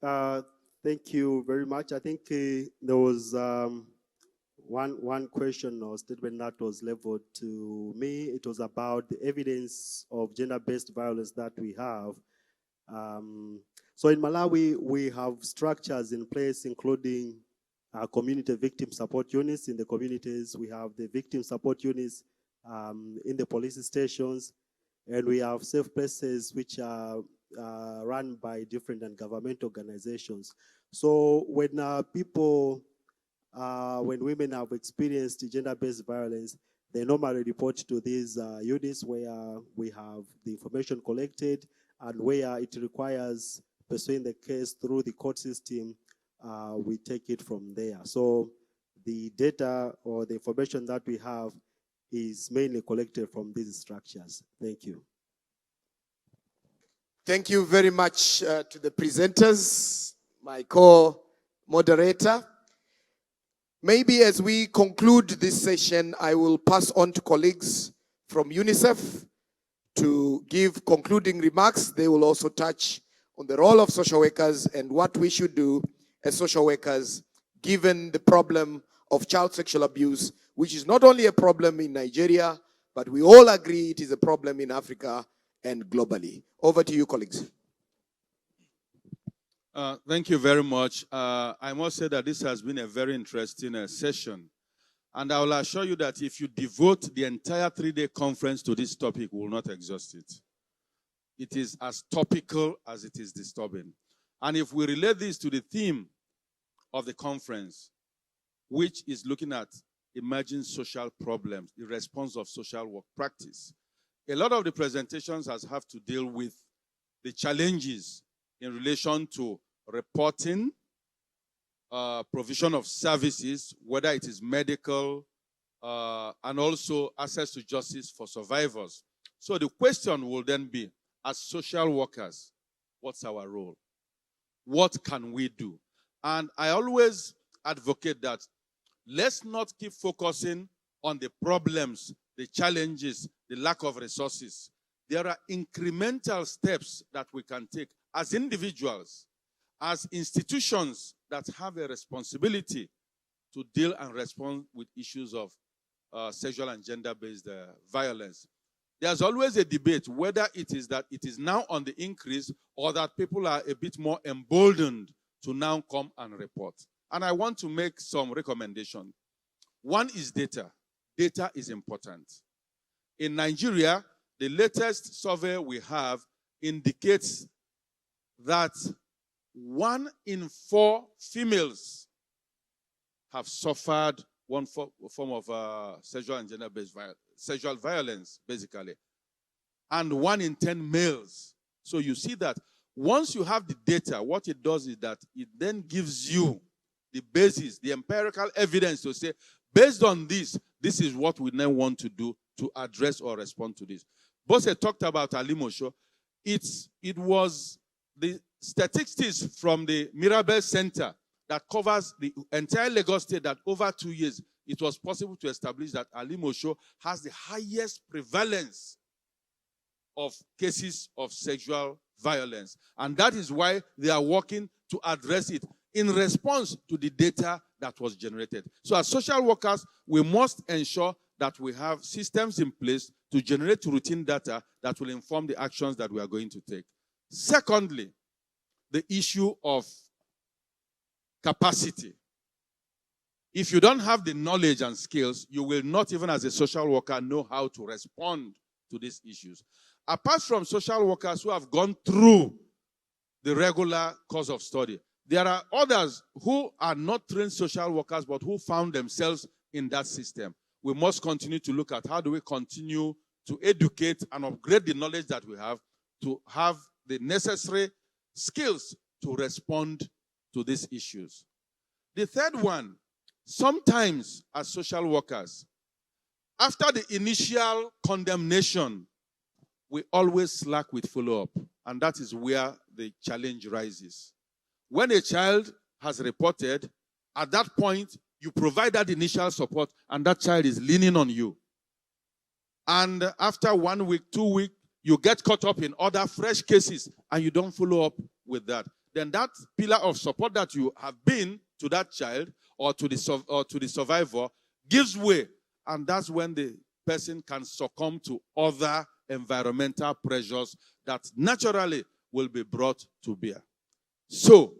Thank you very much. I think there was one question or statement that was leveled to me. It was about the evidence of gender-based violence that we have. So in Malawi, we have structures in place, including community victim support units in the communities. We have the victim support units in the police stations, and we have safe places which are run by different and government organizations. So when when women have experienced gender-based violence, they normally report to these units where we have the information collected and where it requires pursuing the case through the court system, we take it from there. So the data or the information that we have is mainly collected from these structures. Thank you. Thank you very much to the presenters, my co-moderator. Maybe as we conclude this session, I will pass on to colleagues from UNICEF to give concluding remarks. They will also touch on the role of social workers and what we should do as social workers, given the problem of child sexual abuse, which is not only a problem in Nigeria, but we all agree it is a problem in Africa and globally. Over to you, colleagues. Thank you very much. I must say that this has been a very interesting session. And I will assure you that if you devote the entire 3-day conference to this topic, we will not exhaust it. It is as topical as it is disturbing. And if we relate this to the theme of the conference, which is looking at emerging social problems, the response of social work practice, a lot of the presentations have to deal with the challenges in relation to reporting, provision of services, whether it is medical, and also access to justice for survivors. So the question will then be, as social workers, what's our role? What can we do? And I always advocate that let's not keep focusing on the problems, the challenges, the lack of resources. There are incremental steps that we can take as individuals, as institutions that have a responsibility to deal and respond with issues of sexual and gender-based violence. There's always a debate whether it is that it is now on the increase or that people are a bit more emboldened to now come and report. And I want to make some recommendations. One is data. Data is important. In Nigeria, the latest survey we have indicates that 1 in 4 females have suffered one form of sexual and gender-based sexual violence, basically, and 1 in 10 males. So you see that once you have the data, what it does is that it then gives you the basis, the empirical evidence to say, based on this, this is what we now want to do to address or respond to this. Bose talked about Alimosho. It was the statistics from the Mirabel Center that covers the entire Lagos State, that over 2 years, it was possible to establish that Alimosho has the highest prevalence of cases of sexual violence. And that is why they are working to address it in response to the data that was generated. So as social workers, we must ensure that we have systems in place to generate routine data that will inform the actions that we are going to take. Secondly, the issue of capacity. If you don't have the knowledge and skills, you will not, even as a social worker, know how to respond to these issues. Apart from social workers who have gone through the regular course of study, there are others who are not trained social workers but who found themselves in that system. We must continue to look at how do we continue to educate and upgrade the knowledge that we have to have the necessary skills to respond to these issues. The third one, sometimes as social workers, after the initial condemnation, we always slack with follow-up, and that is where the challenge rises. When a child has reported, at that point, you provide that initial support, and that child is leaning on you. And after 1 week, 2 weeks, you get caught up in other fresh cases, and you don't follow up with that. Then that pillar of support that you have been to that child or to the survivor gives way, and that's when the person can succumb to other environmental pressures that naturally will be brought to bear. So,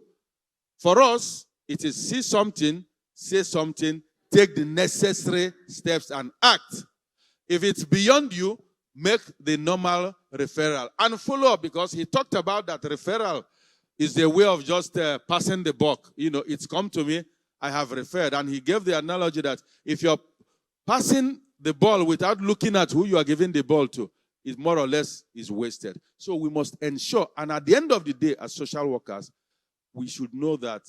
for us, it is see something, say something, take the necessary steps and act. If it's beyond you, make the normal referral and follow up, because he talked about that referral is the way of just passing the buck. You know, it's come to me, I have referred. And he gave the analogy that if you're passing the ball without looking at who you are giving the ball to, it more or less is wasted. So we must ensure, and at the end of the day, as social workers, we should know that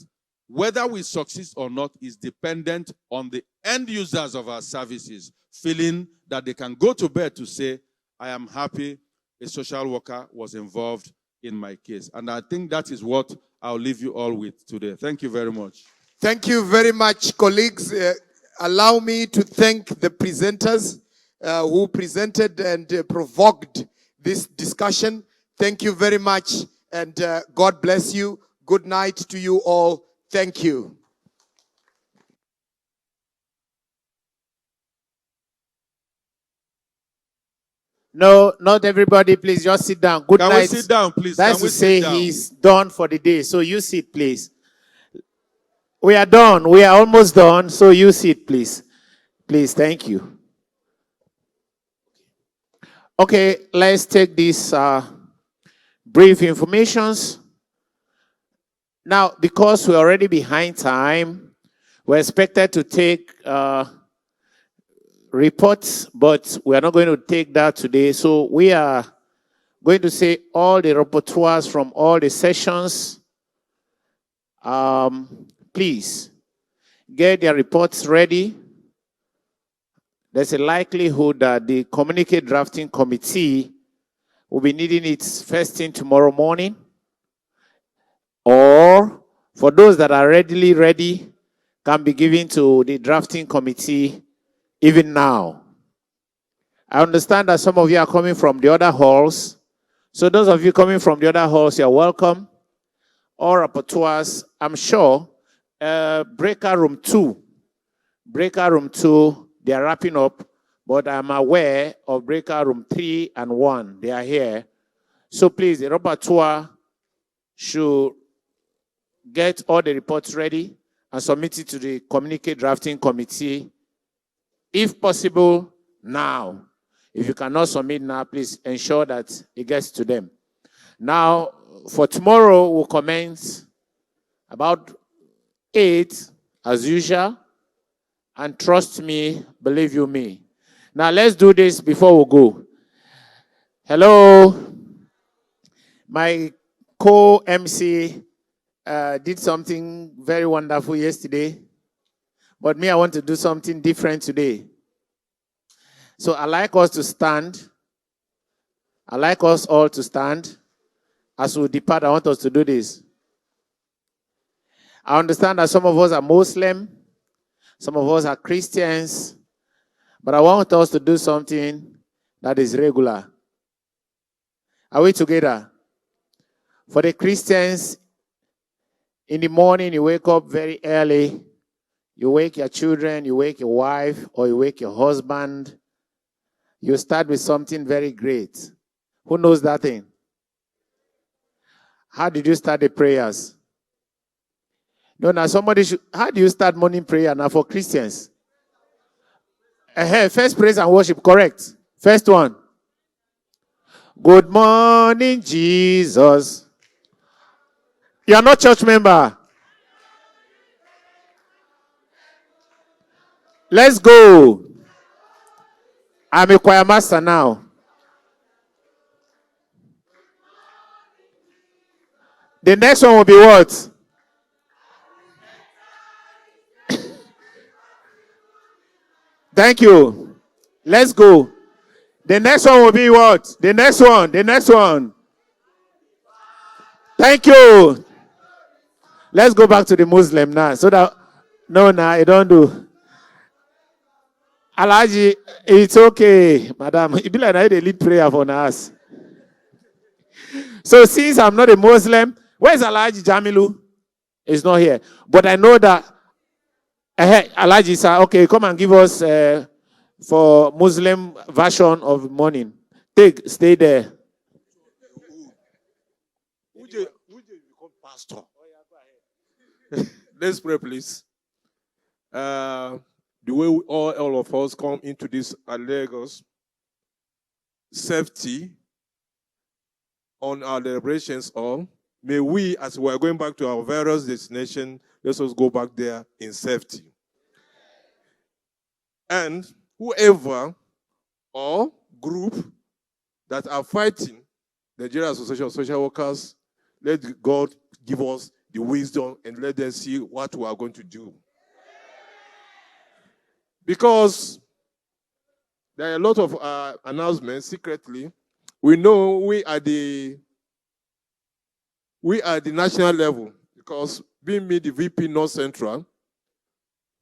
whether we succeed or not is dependent on the end users of our services feeling that they can go to bed to say, I am happy a social worker was involved in my case. And I think that is what I'll leave you all with today. Thank you very much. Thank you very much, colleagues. Allow me to thank the presenters who presented and provoked this discussion. Thank you very much, and God bless you. Good night to you all. Thank you. No, not everybody, please. Just sit down. Good night. Can we sit down, please? That's Can we to say sit down? he's done for the day. So you sit, please. We are done. We are almost done. So you sit, please. Please, thank you. Okay, let's take these brief informations. Now, because we're already behind time, we're expected to take reports, but we are not going to take that today. So we are going to say all the rapporteurs from all the sessions, please get their reports ready. There's a likelihood that the communique drafting committee will be needing it first thing tomorrow morning. Or for those that are readily ready, can be given to the drafting committee even now. I understand that some of you are coming from the other halls. So those of you coming from the other halls, you're welcome. All rapporteurs, I'm sure, breaker room 2, they are wrapping up, but I'm aware of breaker room 3 and 1. They are here. So please, the rapporteur should get all the reports ready and submit it to the communique drafting committee, if possible, now. If you cannot submit now, please ensure that it gets to them. Now, for tomorrow, we'll commence about 8, as usual. And trust me, believe you me. Now, let's do this before we go. Hello. My co-MC did something very wonderful yesterday. But me, I want to do something different today. So I'd like us to stand. I'd like us all to stand. As we depart, I want us to do this. I understand that some of us are Muslim, some of us are Christians, but I want us to do something that is regular. Are we together? For the Christians, in the morning you wake up very early, you wake your children, you wake your wife, or you wake your husband. You start with something very great. Who knows that thing? How did you start the prayers? No, now somebody should. How do you start morning prayer now for Christians? First praise and worship, correct. First one. Good morning, Jesus. You are not church member. Let's go. I'm a choir master now. The next one will be what? Thank you. Let's go. The next one will be what? The next one. The next one. Thank you. Let's go back to the Muslim now. So that, no, I don't do. Alaji, it's okay, madam. It be like I lead prayer for us. So since I'm not a Muslim, where's Alaji Jamilu? He's not here. But I know that Alaji sir, okay, come and give us for Muslim version of morning. Stay there. Uje become pastor. Let's pray, please. The way all of us come into this Lagos, safety on our deliberations, or may we, as we are going back to our various destinations, let us go back there in safety. And whoever or group that are fighting the Nigerian Association of Social Workers, let God give us the wisdom and let them see what we are going to do. Because there are a lot of announcements secretly. We know we are the national level, because being me the VP North Central,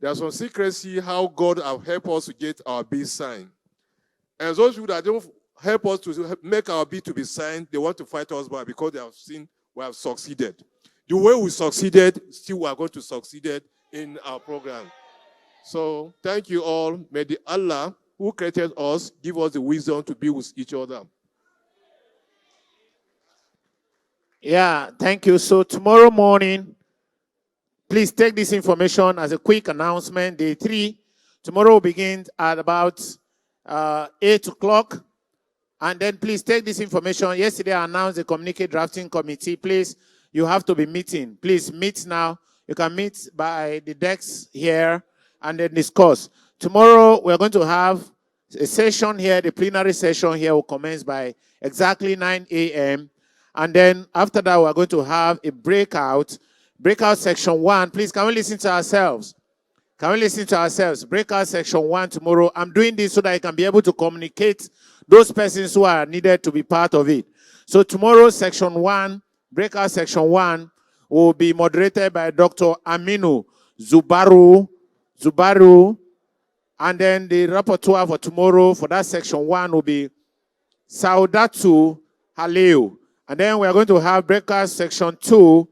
there's some secrecy how God have helped us to get our B signed. And those people that don't help us to make our B to be signed, they want to fight us back because they have seen we have succeeded. The way we succeeded, still we are going to succeed in our program. So thank you all. May the Allah who created us give us the wisdom to be with each other. Yeah, thank you. So tomorrow morning, please take this information as a quick announcement. Day 3, tomorrow will begin at about 8 o'clock. And then please take this information. Yesterday I announced the communique drafting committee. Please, you have to be meeting. Please meet now. You can meet by the desks here and then discuss. Tomorrow we're going to have a session here. The plenary session here will commence by exactly 9 a.m. And then after that we're going to have a breakout section 1. Please, can we listen to ourselves? Can we listen to ourselves? Breakout section 1 tomorrow. I'm doing this so that I can be able to communicate those persons who are needed to be part of it. So tomorrow, section 1, breakout section 1, will be moderated by Dr. Aminu Zubaru. And then the rapporteur for tomorrow for that section 1 will be Saudatu Haleu. And then we are going to have breakout section 2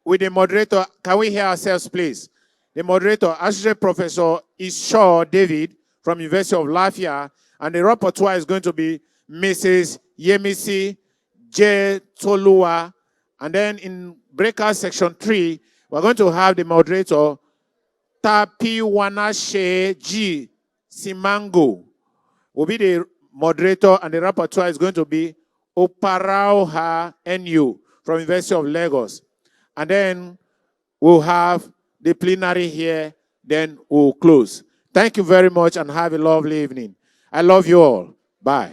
with the moderator. Can we hear ourselves, please? The moderator, Associate Professor Ishaw David from University of Lafayette, and the rapporteur is going to be Mrs. Yemisi J. Tolua. And then in breakout section 3, we're going to have the moderator, Tapiwanashe G. Simango, will be the moderator, and the rapporteur is going to be Oparauha NU from University of Lagos. And then we'll have the plenary here, then we'll close. Thank you very much and have a lovely evening. I love you all. Bye.